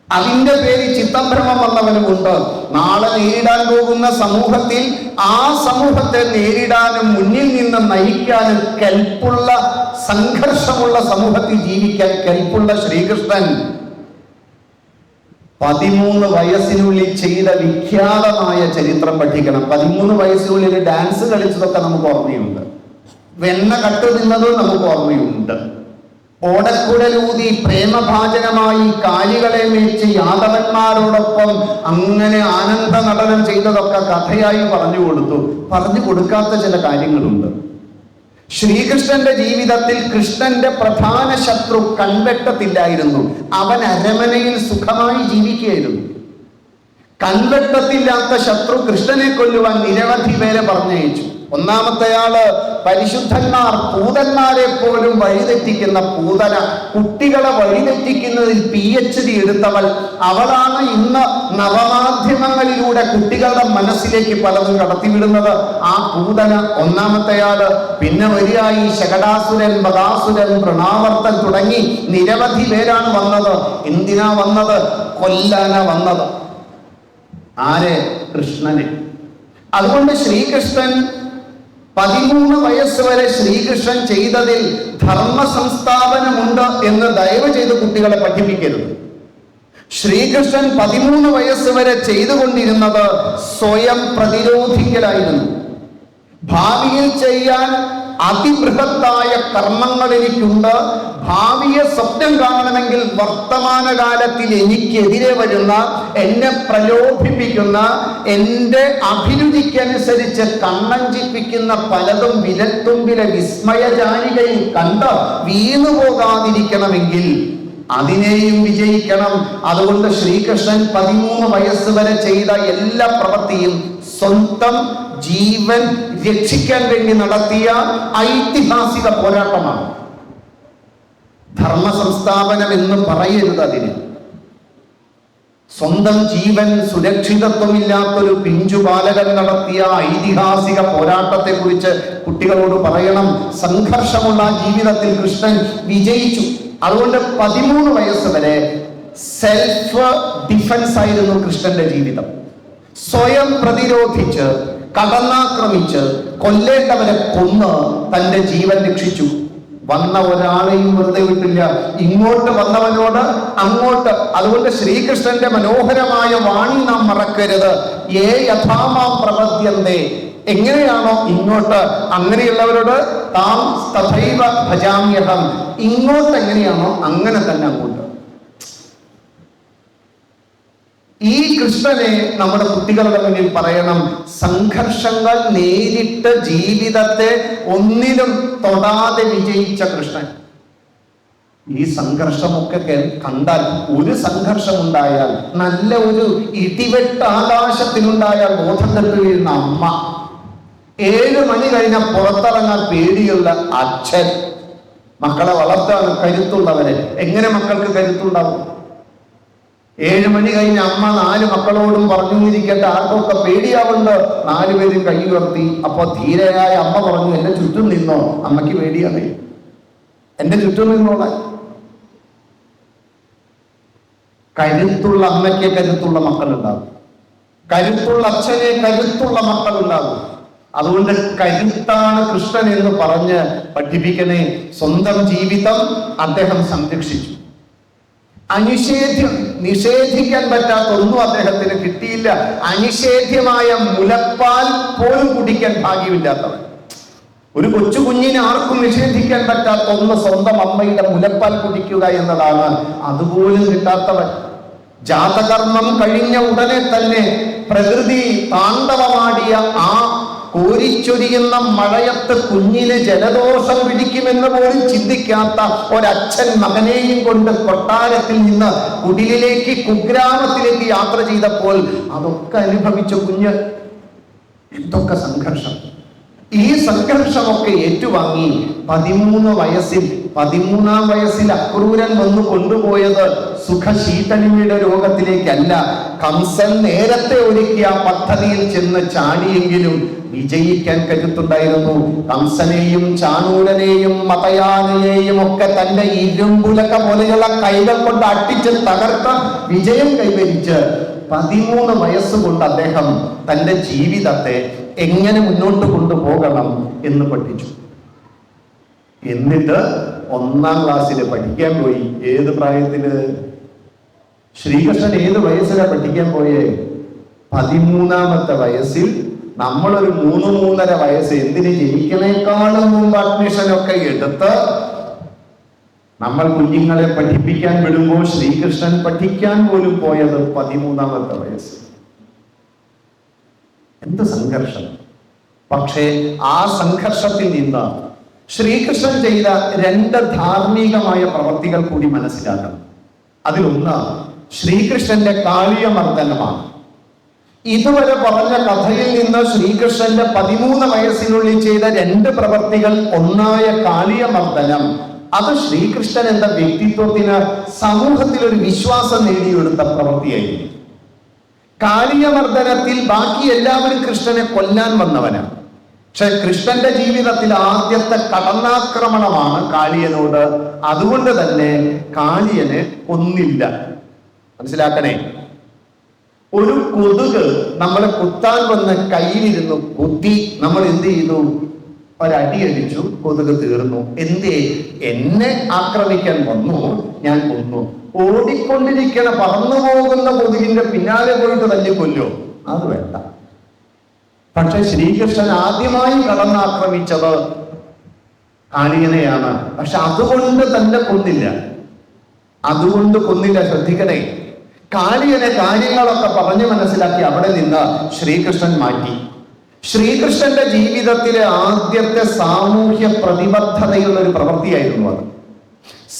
അതിന്റെ പേരിൽ ചിത്തഭ്രമം വന്നവനുമുണ്ട്. നാളെ നേരിടാൻ പോകുന്ന സമൂഹത്തിൽ ആ സമൂഹത്തെ നേരിടാനും മുന്നിൽ നിന്ന് നയിക്കാനും കെൽപ്പുള്ള, സംഘർഷമുള്ള സമൂഹത്തിൽ ജീവിക്കാൻ കെൽപ്പുള്ള ശ്രീകൃഷ്ണൻ 13 വയസ്സിനുള്ളിൽ ചെയ്ത വിഖ്യാതമായ ചരിത്രം പഠിക്കണം. 13 വയസ്സിനുള്ളിൽ ഡാൻസ് കളിച്ചതൊക്കെ നമുക്ക് ഓർമ്മയുണ്ട്. വെണ്ണ കട്ടു തിന്നതും നമുക്ക് ഓർമ്മയുണ്ട്. ഓടക്കുഴലൂതി പ്രേമഭാജനമായി കാലികളെ മേച്ച് യാദവന്മാരോടൊപ്പം അങ്ങനെ ആനന്ദ നടനം ചെയ്തതൊക്കെ കഥയായി പറഞ്ഞു കൊടുത്തു. പറഞ്ഞു കൊടുക്കാത്ത ചില കാര്യങ്ങളുണ്ട്. ശ്രീകൃഷ്ണന്റെ ജീവിതത്തിൽ കൃഷ്ണന്റെ പ്രധാന ശത്രു കൺവെട്ടത്തില്ലായിരുന്നു. അവൻ അരമനയിൽ സുഖമായി ജീവിക്കുകയായിരുന്നു. കൺവെട്ടത്തില്ലാത്ത ശത്രു കൃഷ്ണനെ കൊല്ലുവാൻ നിരവധി പേരെ പറഞ്ഞയച്ചു. ഒന്നാമത്തെയാള് പരിശുദ്ധന്മാർ, പൂതന്മാരെ പോലും വഴിതെറ്റിക്കുന്ന പൂതന, കുട്ടികളെ വഴിതെറ്റിക്കുന്നതിൽ PhD എടുത്തവൾ. അവളാണ് ഇന്ന് നവമാധ്യമങ്ങളിലൂടെ കുട്ടികളുടെ മനസ്സിലേക്ക് പലതും കടത്തിവിടുന്നത്. ആ പൂതന ഒന്നാമത്തെയാള്. പിന്നെ വരിയായി ശകടാസുരൻ, ബദാസുരൻ, പ്രണാവർത്തൻ തുടങ്ങി നിരവധി പേരാണ് വന്നത്. എന്തിനാ വന്നത്? കൊല്ലാന വന്നത്. ആരെ? കൃഷ്ണനെ. അതുകൊണ്ട് ശ്രീകൃഷ്ണൻ 13 വയസ്സ് വരെ ശ്രീകൃഷ്ണൻ ചെയ്തതിൽ ധർമ്മ സംസ്ഥാപനമുണ്ട് എന്ന് ദയവ് ചെയ്ത് കുട്ടികളെ പഠിപ്പിക്കരുത്. ശ്രീകൃഷ്ണൻ 13 വയസ്സ് വരെ ചെയ്തുകൊണ്ടിരുന്നത് സ്വയം പ്രതിരോധിക്കലായിരുന്നു. ഭാവിയിൽ ചെയ്യാൻ അതിബൃഹത്തായ കർമ്മങ്ങൾ എനിക്കുണ്ട്. ഭാവിയെ സ്വപ്നം കാണണമെങ്കിൽ വർത്തമാനകാലത്തിൽ എനിക്കെതിരെ വരുന്ന, എന്നെ പ്രലോഭിപ്പിക്കുന്ന, എൻ്റെ അഭിരുചിക്കനുസരിച്ച് കണ്ണഞ്ചിപ്പിക്കുന്ന പലതും വിരൽത്തുമ്പിലെ വിസ്മയജാലികയിൽ കണ്ട് വീണുപോകാതിരിക്കണമെങ്കിൽ അതിനെയും വിജയിക്കണം. അതുകൊണ്ട് ശ്രീകൃഷ്ണൻ 13 വയസ്സ് വരെ ചെയ്ത എല്ലാ പ്രവൃത്തിയും സ്വന്തം ജീവൻ രക്ഷിക്കാൻ വേണ്ടി നടത്തിയ ഐതിഹാസിക പോരാട്ടമാണ്. ധർമ്മ സംസ്ഥാപനം എന്ന് പറയരുത് അതിന്. സ്വന്തം ജീവൻ സുരക്ഷിതത്വമില്ലാത്തൊരു പിഞ്ചു ബാലകൻ നടത്തിയ ഐതിഹാസിക പോരാട്ടത്തെ കുറിച്ച് കുട്ടികളോട് പറയണം. സംഘർഷമുള്ള ജീവിതത്തിൽ കൃഷ്ണൻ വിജയിച്ചു. അതുകൊണ്ട് 13 വയസ്സ് വരെ സെൽഫ് ഡിഫൻസ് ആയിരുന്നു കൃഷ്ണന്റെ ജീവിതം. സ്വയം പ്രതിരോധിച്ച്, കടന്നാക്രമിച്ച്, കൊല്ലേണ്ടവരെ കൊന്ന് തന്റെ ജീവൻ രക്ഷിച്ചു. വന്ന ഒരാളെയും വെറുതെ വിട്ടില്ല. ഇങ്ങോട്ട് വന്നവനോട് അങ്ങോട്ട്. അതുകൊണ്ട് ശ്രീകൃഷ്ണന്റെ മനോഹരമായ വാണി നാം മറക്കരുത്. ഏ യഥാമാം പ്രപദ്യന്തേ, എങ്ങനെയാണോ ഇങ്ങോട്ട് അങ്ങനെയുള്ളവരോട് താം തഥൈവ ഭജാമ്യഹം, ഇങ്ങോട്ട് എങ്ങനെയാണോ അങ്ങനെ തന്നെ അങ്ങോട്ട്. ഈ കൃഷ്ണനെ നമ്മുടെ കുട്ടികളുടെ മുന്നിൽ പറയണം. സംഘർഷങ്ങൾ നേരിട്ട് ജീവിതത്തെ ഒന്നിലും തൊടാതെ വിജയിച്ച കൃഷ്ണൻ. ഈ സംഘർഷമൊക്കെ കണ്ടാൽ, ഒരു സംഘർഷം ഉണ്ടായാൽ, നല്ല ഒരു ഇടിവെട്ട് ആകാശത്തിനുണ്ടായാൽ ബോധം കെട്ട് വീഴുന്ന അമ്മ, 7 മണി കഴിഞ്ഞാൽ പുറത്തിറങ്ങാൻ പേടിയുള്ള അച്ഛൻ, മക്കളെ വളർത്താൻ കരുത്തുള്ളവരെ. എങ്ങനെ മക്കൾക്ക് കരുത്തുണ്ടാവും? 7 മണി കഴിഞ്ഞ അമ്മ 4 മക്കളോടും പറഞ്ഞിരിക്കട്ടെ, ആർക്കൊക്കെ പേടിയാവുണ്ട്. 4 പേരും കൈ ഉയർത്തി. അപ്പൊ ധീരയായ അമ്മ പറഞ്ഞു, എന്റെ ചുറ്റും നിന്നോ. അമ്മയ്ക്ക് പേടിയാണ്, എന്റെ ചുറ്റും നിന്നോളാൻ. കരുത്തുള്ള അമ്മയ്ക്ക് കരുത്തുള്ള മക്കളുണ്ടാകും, കരുത്തുള്ള അച്ഛനെ കരുത്തുള്ള മക്കളുണ്ടാകും. അതുകൊണ്ട് കരുത്താണ് കൃഷ്ണൻ എന്ന് പറഞ്ഞ് പഠിപ്പിക്കണേ. സ്വന്തം ജീവിതം അദ്ദേഹം സംരക്ഷിച്ചു. നിഷേധിക്കാൻ പറ്റാത്ത ഒന്നും അദ്ദേഹത്തിന് കിട്ടിയില്ല. അനിഷേധ്യമായ മുലപ്പാൽ പോലും കുടിക്കാൻ ഭാഗ്യമില്ലാത്തവൻ. ഒരു കൊച്ചു കുഞ്ഞിനെ ആർക്കും നിഷേധിക്കാൻ പറ്റാത്ത ഒന്ന് സ്വന്തം അമ്മയുടെ മുലപ്പാൽ കുടിക്കുക എന്നതാണ്. അതുപോലും കിട്ടാത്തവൻ. ജാതകർമ്മം കഴിഞ്ഞ ഉടനെ തന്നെ പ്രകൃതി താണ്ഡവമാടിയ ആ കോരിച്ചൊരിയുന്ന മഴയത്ത് കുഞ്ഞിന് ജലദോഷം പിടിക്കുമെന്ന് പോലും ചിന്തിക്കാത്ത ഒരച്ഛൻ മകനെയും കൊണ്ട് കൊട്ടാരത്തിൽ നിന്ന് കുടിലിലേക്ക്, കുഗ്രാമത്തിലേക്ക് യാത്ര ചെയ്തപ്പോൾ അതൊക്കെ അനുഭവിച്ച കുഞ്ഞ്. എന്തൊക്കെ സംഘർഷം! ഈ സംഘർഷമൊക്കെ ഏറ്റുവാങ്ങി 13-ാം വയസ്സിൽ അക്രൂരൻ വന്നു കൊണ്ടുപോയത് സുഖശീതളിയുടെ രോഗത്തിലേക്കല്ല. കംസൻ നേരത്തെ ഒരുക്കിയ പദ്ധതിയിൽ ചെന്ന് ചാടിയെങ്കിലും വിജയിക്കാൻ കരുത്തുണ്ടായിരുന്നു. കംസനെയും ചാണൂരനെയും മതയാനയെയും ഒക്കെ തന്റെ ഇരുമ്പുലക്ക പോലെയുള്ള കൈകൾ കൊണ്ട് അട്ടിച്ച് തകർത്ത വിജയം കൈവരിച്ച് 13 വയസ്സുകൊണ്ട് അദ്ദേഹം തന്റെ ജീവിതത്തെ എങ്ങനെ മുന്നോട്ട് കൊണ്ടുപോകണം എന്ന് പഠിച്ചു. എന്നിട്ട് 1-ാം ക്ലാസ്സിൽ പഠിക്കാൻ പോയി. ഏത് പ്രായത്തില്? ശ്രീകൃഷ്ണൻ ഏത് വയസ്സിലാണ് പഠിക്കാൻ പോയേ? 13-ാമത്തെ വയസ്സിൽ. നമ്മളൊരു 3-3.5 വയസ്സ്, എന്തിന് ജനിക്കണേക്കാളും മുമ്പ് അഡ്മിഷനൊക്കെ എടുത്ത് നമ്മൾ കുഞ്ഞുങ്ങളെ പഠിപ്പിക്കാൻ വിടുമ്പോൾ ശ്രീകൃഷ്ണൻ പഠിക്കാൻ പോലും പോയത് 13-ാമത്തെ വയസ്സ്. എന്ത് സംഘർഷം! പക്ഷേ ആ സംഘർഷത്തിൽ നിന്ന് ശ്രീകൃഷ്ണൻ ചെയ്ത 2 ധാർമ്മികമായ പ്രവൃത്തികൾ കൂടി മനസ്സിലാക്കണം. അതിലൊന്ന് ശ്രീകൃഷ്ണന്റെ കാളിയമർദ്ദനമാണ്. ഇതുവരെ പറഞ്ഞ കഥയിൽ നിന്ന് ശ്രീകൃഷ്ണന്റെ 13 വയസ്സിനുള്ളിൽ ചെയ്ത 2 പ്രവൃത്തികൾ. ഒന്നായ കാളിയമർദ്ദനം, അത് ശ്രീകൃഷ്ണൻ എന്ന വ്യക്തിത്വത്തിന് സമൂഹത്തിൽ ഒരു വിശ്വാസം നേടിയെടുത്ത പ്രവൃത്തിയായിരുന്നു. കാളിയമർദ്ദനത്തിൽ ബാക്കി എല്ലാവരും കൃഷ്ണനെ കൊല്ലാൻ വന്നവനാണ്. പക്ഷെ കൃഷ്ണന്റെ ജീവിതത്തിൽ ആദ്യത്തെ കടന്നാക്രമണമാണ് കാളിയനോട്. അതുകൊണ്ട് തന്നെ കാളിയനെ കൊന്നില്ല. മനസ്സിലാക്കണേ. ഒരു കൊതുക് നമ്മളെ കുത്താൻ വന്ന് കയ്യിലിരുന്നു കുത്തി, നമ്മൾ എന്ത് ചെയ്തു? ഒരടി അടിച്ചു, കൊതുക് തീർന്നു. എന്തേ? എന്നെ ആക്രമിക്കാൻ വന്നു, ഞാൻ കൊന്നു. ഓടിക്കൊണ്ടിരിക്കണ പറന്നു പോകുന്ന കൊതുകിന്റെ പിന്നാലെ പോയിട്ട് തല്ലിക്കൊല്ലോ? അത് വേണ്ട. പക്ഷെ ശ്രീകൃഷ്ണൻ ആദ്യമായി കടന്നാക്രമിച്ചത് കാളിയനെയാണ്. പക്ഷെ അതുകൊണ്ട് തന്നെ കൊന്നില്ല. ശ്രദ്ധിക്കണേ. കാളിയനെ കാര്യങ്ങളൊക്കെ പറഞ്ഞു മനസ്സിലാക്കി അവിടെ നിന്ന് ശ്രീകൃഷ്ണൻ മാറ്റി. ശ്രീകൃഷ്ണന്റെ ജീവിതത്തിലെ ആദ്യത്തെ സാമൂഹ്യ പ്രതിബദ്ധതയുള്ള ഒരു പ്രവൃത്തിയായിരുന്നു അത്.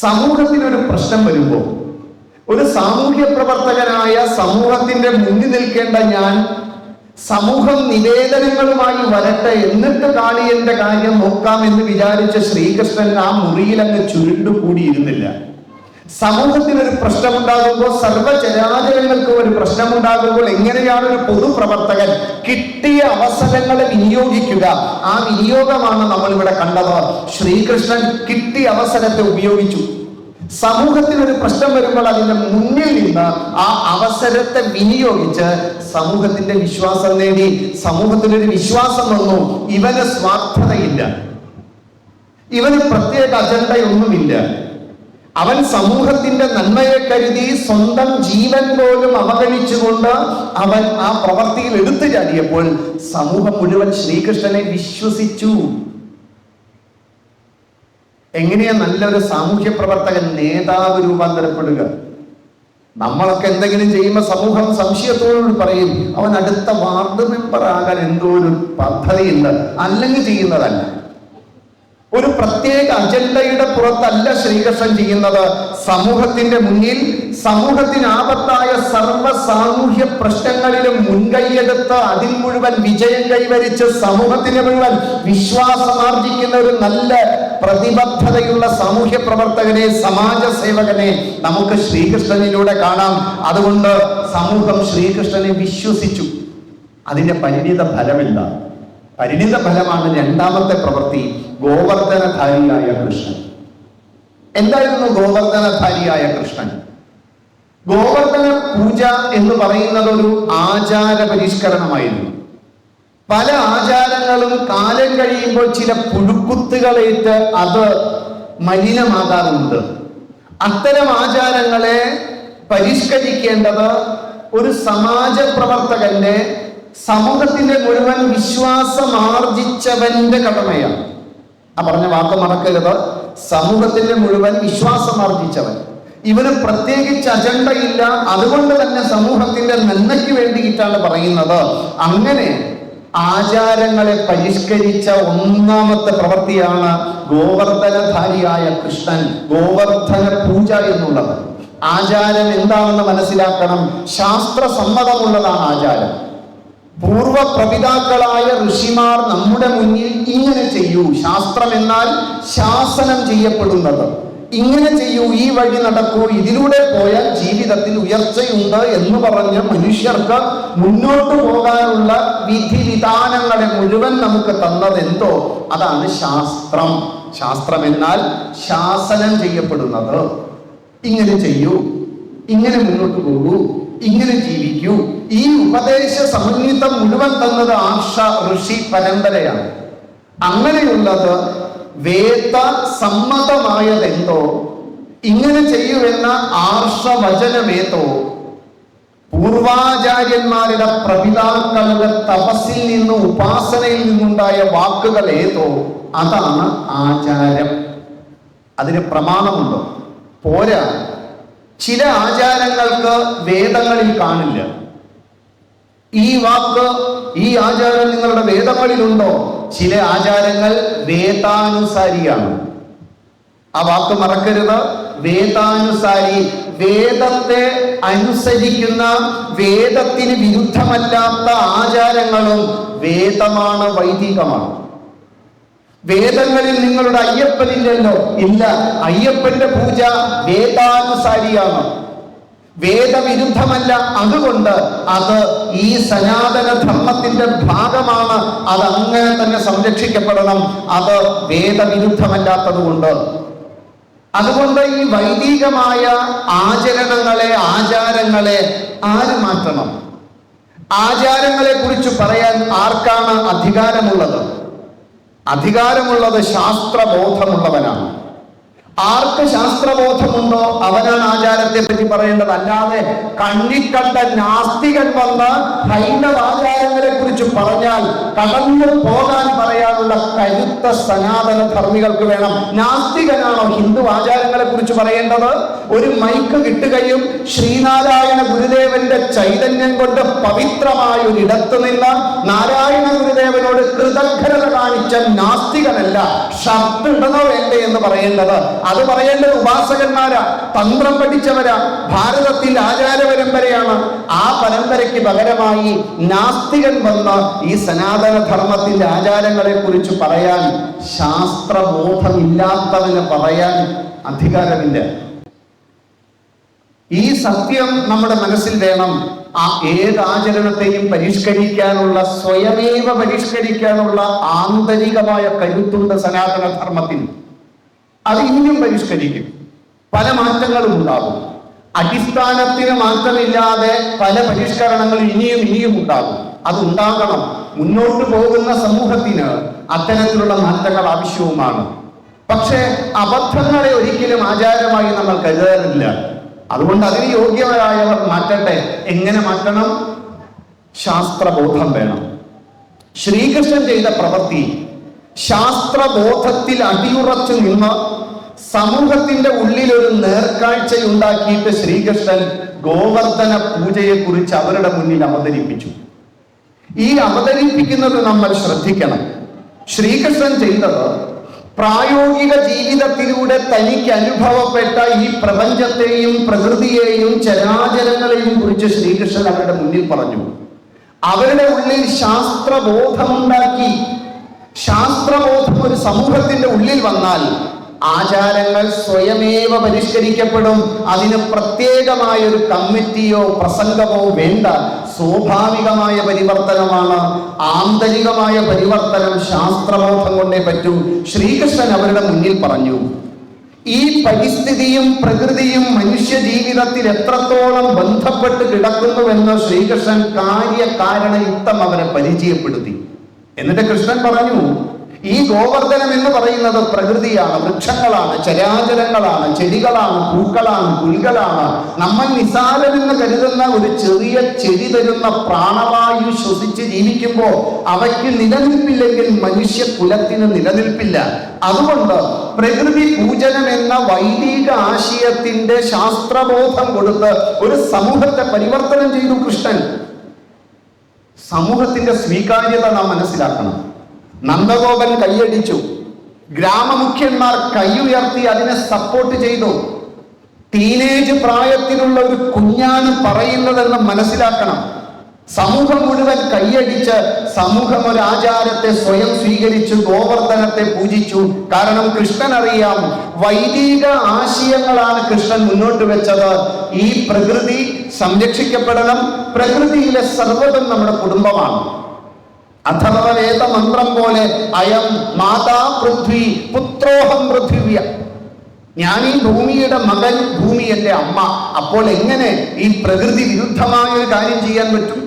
സമൂഹത്തിനൊരു പ്രശ്നം വരുമ്പോൾ ഒരു സാമൂഹ്യ പ്രവർത്തകനായ സമൂഹത്തിന്റെ മുന്നിൽ നിൽക്കേണ്ട ഞാൻ സമൂഹം നിവേദനങ്ങളുമായി വരട്ടെ, എന്നിട്ട് കാളിയന്റെ കാര്യം നോക്കാം എന്ന് വിചാരിച്ച ശ്രീകൃഷ്ണൻ ആ മുറിയിൽ അങ്ങ് ചുരുണ്ടുകൂടിയിരുന്നില്ല. സമൂഹത്തിന് ഒരു പ്രശ്നമുണ്ടാകുമ്പോൾ, സർവ്വചരാചരങ്ങൾക്കും ഒരു പ്രശ്നമുണ്ടാകുമ്പോൾ എങ്ങനെയാണ് ഒരു പൊതുപ്രവർത്തകൻ കിട്ടിയ അവസരങ്ങളെ വിനിയോഗിക്കുക? ആ വിനിയോഗമാണ് നമ്മൾ ഇവിടെ കണ്ടത്. ശ്രീകൃഷ്ണൻ കിട്ടിയ അവസരത്തെ ഉപയോഗിച്ചു. സമൂഹത്തിനൊരു പ്രശ്നം വരുമ്പോൾ അതിന്റെ മുന്നിൽ നിന്ന് ആ അവസരത്തെ വിനിയോഗിച്ച് സമൂഹത്തിന്റെ വിശ്വാസം നേടി. സമൂഹത്തിനൊരു വിശ്വാസം വന്നു, ഇവന് സ്വാർത്ഥതയില്ല, ഇവന് പ്രത്യേക അജണ്ടയൊന്നുമില്ല, അവൻ സമൂഹത്തിന്റെ നന്മയെ കരുതി സ്വന്തം ജീവൻ പോലും അവഗണിച്ചുകൊണ്ട് അവൻ ആ പ്രവൃത്തിയിൽ എടുത്തു ചാടിയപ്പോൾ സമൂഹം മുഴുവൻ ശ്രീകൃഷ്ണനെ വിശ്വസിച്ചു. എങ്ങനെയാ നല്ലൊരു സാമൂഹ്യ പ്രവർത്തകൻ നേതാവ് രൂപാന്തരപ്പെടുക? നമ്മളൊക്കെ എന്തെങ്കിലും ചെയ്യുമ്പോൾ സമൂഹം സംശയത്തോടുകൂടി പറയും, അവൻ അടുത്ത വാർഡ് മെമ്പർ ആകാൻ എന്തോ ഒരു പദ്ധതിയുണ്ട്, അല്ലെങ്കിൽ ചെയ്യുന്നതല്ല. ഒരു പ്രത്യേക അജണ്ടയുടെ പുറത്തല്ല ശ്രീകൃഷ്ണൻ ചെയ്യുന്നത്. സമൂഹത്തിന്റെ മുന്നിൽ സമൂഹത്തിന് ആപത്തായ സർവ്വ സാമൂഹ്യ പ്രശ്നങ്ങളിലും മുൻകൈയെടുത്ത് അതിൽ മുഴുവൻ വിജയം കൈവരിച്ച് സമൂഹത്തിന് മുഴുവൻ വിശ്വാസമാർജിക്കുന്ന ഒരു നല്ല പ്രതിബദ്ധതയുള്ള സാമൂഹ്യ പ്രവർത്തകനെ, സമാജ സേവകനെ നമുക്ക് ശ്രീകൃഷ്ണനിലൂടെ കാണാം. അതുകൊണ്ട് സമൂഹം ശ്രീകൃഷ്ണനെ വിശ്വസിച്ചു. അതിന്റെ പരിണിത ഫലമില്ല. പരിണിത ഫലമാണ് രണ്ടാമത്തെ പ്രവൃത്തി, ഗോവർദ്ധനധാരിയായ കൃഷ്ണൻ. എന്തായിരുന്നു ഗോവർദ്ധനധാരിയായ കൃഷ്ണൻ? ഗോവർദ്ധന പൂജ എന്ന് പറയുന്നത് ഒരു ആചാര പരിഷ്കരണമായിരുന്നു. പല ആചാരങ്ങളും കാലം കഴിയുമ്പോൾ ചില പുഴുക്കുത്തുകളേറ്റ് അത് മലിനമാകാറുണ്ട്. അത്തരം ആചാരങ്ങളെ പരിഷ്കരിക്കേണ്ടത് ഒരു സമാജ പ്രവർത്തകന്റെ, സമൂഹത്തിന്റെ മുഴുവൻ വിശ്വാസം ആർജിച്ചവന്റെ കടമയാണ്. ആ പറഞ്ഞ വാക്ക് മറക്കരുത്. സമൂഹത്തിന്റെ മുഴുവൻ വിശ്വാസം ആർജിച്ചവൻ. ഇവന് പ്രത്യേകിച്ച് അജണ്ടയില്ല, അതുകൊണ്ട് തന്നെ സമൂഹത്തിന്റെ നന്മയ്ക്ക് വേണ്ടിയിട്ടാണ് പറയുന്നത്. അങ്ങനെ ആചാരങ്ങളെ പരിഷ്കരിച്ച ഒന്നാമത്തെ പ്രവൃത്തിയാണ് ഗോവർദ്ധനധാരിയായ കൃഷ്ണൻ, ഗോവർദ്ധന പൂജ എന്നുള്ളത്. ആചാരം എന്താണെന്ന് മനസ്സിലാക്കണം. ശാസ്ത്രസമ്മതമുള്ളതാണ് ആചാരം. പൂർവ പ്രപിതാക്കളായ ഋഷിമാർ നമ്മുടെ മുന്നിൽ ഇങ്ങനെ ചെയ്യൂ, ശാസ്ത്രം എന്നാൽ ശാസനം ചെയ്യപ്പെടുന്നത്, ഇങ്ങനെ ചെയ്യൂ, ഈ വഴി നടക്കൂ, ഇതിലൂടെ പോയാൽ ജീവിതത്തിൽ ഉയർച്ചയുണ്ട് എന്ന് പറഞ്ഞ് മനുഷ്യർക്ക് മുന്നോട്ട് പോകാനുള്ള വിധിവിധാനങ്ങളെ മുഴുവൻ നമുക്ക് തന്നതെന്തോ അതാണ് ശാസ്ത്രം. ശാസ്ത്രം എന്നാൽ ശാസനം ചെയ്യപ്പെടുന്നത്. ഇങ്ങനെ ചെയ്യൂ, ഇങ്ങനെ മുന്നോട്ട് പോകൂ, ഇങ്ങനെ ജീവിക്കൂ. ഈ ഉപദേശ സമന്വിതം മുഴുവൻ തന്നത് ആർഷ ഋഷി പരമ്പരയാണ്. അങ്ങനെയുള്ളത് വേദ സമ്മതമായതെന്തോ, ഇങ്ങനെ ചെയ്യുമെന്ന ആർഷവചനമേതോ, പൂർവാചാര്യന്മാരുടെ പ്രപിതാക്കളുടെ തപസ്സിൽ നിന്നും ഉപാസനയിൽ നിന്നുണ്ടായ വാക്കുകൾ ഏതോ അതാണ് ആചാരം. അതിന് പ്രമാണമുണ്ടോ? പോരാ. ചില ആചാരങ്ങൾക്ക് വേദങ്ങളിൽ കാണില്ല. ഈ വാക്ക്, ഈ ആചാരം നിങ്ങളുടെ വേദങ്ങളിലുണ്ടോ? ചില ആചാരങ്ങൾ വേദാനുസാരിയാണ്. ആ വാക്ക് മറക്കരുത്. വേദാനുസാരി, വേദത്തെ അനുസരിക്കുന്ന, വേദത്തിന് വിരുദ്ധമല്ലാത്ത ആചാരങ്ങളും വേദമാണ്, വൈദികമാണ്. വേദങ്ങളിൽ നിങ്ങളുടെ അയ്യപ്പനില്ലല്ലോ, ഇല്ല. അയ്യപ്പന്റെ പൂജ വേദാനുസാരിയാണ്, വേദവിരുദ്ധമല്ല. അതുകൊണ്ട് അത് ഈ സനാതന ധർമ്മത്തിന്റെ ഭാഗമാണ്. അത് അങ്ങനെ തന്നെ സംരക്ഷിക്കപ്പെടണം. അത് വേദവിരുദ്ധമല്ലാത്തത് കൊണ്ട്. അതുകൊണ്ട് ഈ വൈദികമായ ആചരണങ്ങളെ, ആചാരങ്ങളെ ആര് മാറ്റണം? ആചാരങ്ങളെ കുറിച്ച് പറയാൻ ആർക്കാണ് അധികാരമുള്ളത്? അധികാരമുള്ളത് ശാസ്ത്രബോധമുള്ളവനാണ്. ആർക്ക് ശാസ്ത്രബോധമുണ്ടോ അവനാണ് ആചാരത്തെ പറ്റി പറയേണ്ടത്. അല്ലാതെ കണ്ണിക്കണ്ട നാസ്തികൻ വന്ന് ഹൈന്ദവ ആചാരങ്ങളെ കുറിച്ച് പറഞ്ഞാൽ കടന്നു പോകാൻ പറയാനുള്ള കരുത്ത സനാതന ധർമ്മികൾക്ക് വേണം. നാസ്തികനാണോ ഹിന്ദു ആചാരങ്ങളെ കുറിച്ച് പറയേണ്ടത്? ഒരു മൈക്ക് കിട്ടുകയും ശ്രീനാരായണ ഗുരുദേവന്റെ ചൈതന്യം കൊണ്ട് പവിത്രമായ ഒരിടത്ത് നിന്ന് നാരായണ ഗുരുദേവനോട് കൃതജ്ഞത കാണിച്ച നാസ്തികനല്ല ഷർട്ട് ഇടണോ വേണ്ടേ എന്ന് പറയേണ്ടത്. അത് പറയേണ്ടത് ഉപാസകന്മാരാ, തന്ത്രം പഠിച്ചവരാ, ഭാരതത്തിൽ ആചാര പരമ്പരയാണ്. ആ പരമ്പരയ്ക്ക് പകരമായി നാസ്തികൻ വന്ന് ഈ സനാതന ധർമ്മത്തിന്റെ ആചാരങ്ങളെ കുറിച്ച് പറയാൻ, ശാസ്ത്രബോധമില്ലാത്തവന് പറയാൻ അധികാരമില്ല. ഈ സത്യം നമ്മുടെ മനസ്സിൽ വേണം. ഏത് ആചരണത്തെയും പരിഷ്കരിക്കാനുള്ള, സ്വയമേവ പരിഷ്കരിക്കാനുള്ള ആന്തരികമായ കരുത്തുണ്ട് സനാതന ധർമ്മത്തിന്. അത് ഇനിയും പരിഷ്കരിക്കും, പല മാറ്റങ്ങളും ഉണ്ടാകും. അടിസ്ഥാനത്തിന് മാറ്റമില്ലാതെ പല പരിഷ്കരണങ്ങളും ഇനിയും ഉണ്ടാകും. അതുണ്ടാകണം. മുന്നോട്ട് പോകുന്ന സമൂഹത്തിന് അത്തരത്തിലുള്ള മാറ്റങ്ങൾ ആവശ്യവുമാണ്. പക്ഷേ അബദ്ധങ്ങളെ ഒരിക്കലും ആചാരമായി നമ്മൾ കരുതാറില്ല. അതുകൊണ്ട് അതിന് യോഗ്യരായവർ മാറ്റട്ടെ. എങ്ങനെ മാറ്റണം? ശാസ്ത്രബോധം വേണം. ശ്രീകൃഷ്ണൻ ചെയ്ത പ്രവൃത്തി ശാസ്ത്രബോധത്തിൽ അടിയുറച്ചു നിന്ന് സമൂഹത്തിന്റെ ഉള്ളിൽ ഒരു നേർക്കാഴ്ചയുണ്ടാക്കിയിട്ട് ശ്രീകൃഷ്ണൻ ഗോവർദ്ധന പൂജയെ കുറിച്ച് അവരുടെ മുന്നിൽ അവതരിപ്പിച്ചു. ഈ അവതരിപ്പിക്കുന്നത് നമ്മൾ ശ്രദ്ധിക്കണം. ശ്രീകൃഷ്ണൻ ചെയ്തത് പ്രായോഗിക ജീവിതത്തിലൂടെ തനിക്ക് അനുഭവപ്പെട്ട ഈ പ്രപഞ്ചത്തെയും പ്രകൃതിയെയും ചരാചരങ്ങളെയും കുറിച്ച് ശ്രീകൃഷ്ണൻ അവരുടെ മുന്നിൽ പറഞ്ഞു. അവരുടെ ഉള്ളിൽ ശാസ്ത്രബോധമുണ്ടാക്കി. ശാസ്ത്രബോധം ഒരു സമൂഹത്തിന്റെ ഉള്ളിൽ വന്നാൽ ആചാരങ്ങൾ സ്വയമേവ പരിഷ്കരിക്കപ്പെടും. അതിന് പ്രത്യേകമായ ഒരു കമ്മിറ്റിയോ പ്രസംഗമോ വേണ്ട. സ്വാഭാവികമായ പരിവർത്തനമാണ്. ആന്തരികമായ പരിവർത്തനം ശാസ്ത്രബോധം കൊണ്ടേ പറ്റൂ. ശ്രീകൃഷ്ണൻ അവരുടെ മുന്നിൽ പറഞ്ഞു, ഈ പരിസ്ഥിതിയും പ്രകൃതിയും മനുഷ്യ ജീവിതത്തിൽ എത്രത്തോളം ബന്ധപ്പെട്ട് കിടക്കുന്നുവെന്ന് ശ്രീകൃഷ്ണൻ കാര്യകാരണയുക്തം അവരെ പരിചയപ്പെടുത്തി. എന്നിട്ട് കൃഷ്ണൻ പറഞ്ഞു, ഈ ഗോവർദ്ധനം എന്ന് പറയുന്നത് പ്രകൃതിയാണ്, വൃക്ഷങ്ങളാണ്, ചരാചരങ്ങളാണ്, ചെടികളാണ്, പൂക്കളാണ്, പുലികളാണ്. നമ്മൾ നിസാരമെന്ന് കരുതുന്ന ഒരു ചെറിയ ചെടി തരുന്ന പ്രാണവായു ശ്വസിച്ച് ജീവിക്കുമ്പോൾ അവയ്ക്ക് നിലനിൽപ്പില്ലെങ്കിൽ മനുഷ്യ കുലത്തിന് നിലനിൽപ്പില്ല. അതുകൊണ്ട് പ്രകൃതി പൂജനം എന്ന വൈദിക ആശയത്തിന്റെ ശാസ്ത്രബോധം കൊടുത്ത് ഒരു സമൂഹത്തെ പരിവർത്തനം ചെയ്തു കൃഷ്ണൻ. സമൂഹത്തിന്റെ സ്വീകാര്യത നാം മനസ്സിലാക്കണം. നന്ദഗോപൻ കൈയടിച്ചു, ഗ്രാമമുഖ്യന്മാർ കൈയുയർത്തി അതിനെ സപ്പോർട്ട് ചെയ്തു. ടീനേജ് പ്രായത്തിലുള്ള ഒരു കുഞ്ഞാണ് പറയുന്നതെന്ന് മനസ്സിലാക്കണം. സമൂഹം മുഴുവൻ കൈയടിച്ച് സമൂഹം ഒരു ആചാരത്തെ സ്വയം സ്വീകരിച്ചു, ഗോവർദ്ധനത്തെ പൂജിച്ചു. കാരണം കൃഷ്ണൻ അറിയാം, വൈദിക ആശയങ്ങളാണ് കൃഷ്ണൻ മുന്നോട്ട് വെച്ചത്. ഈ പ്രകൃതി സംരക്ഷിക്കപ്പെടണം. പ്രകൃതിയിലെ സർവ്വതും നമ്മുടെ കുടുംബമാണ്. അഥർവവേദ മന്ത്രം പോലെ അയം മാതാ പൃഥ്വി പുത്രോഹം പൃഥിവ്യ. ഞാൻ ഈ ഭൂമിയുടെ മകൻ, ഭൂമി എന്റെ അമ്മ. അപ്പോൾ എങ്ങനെ ഈ പ്രകൃതി വിരുദ്ധമായ ഒരു കാര്യം ചെയ്യാൻ പറ്റും?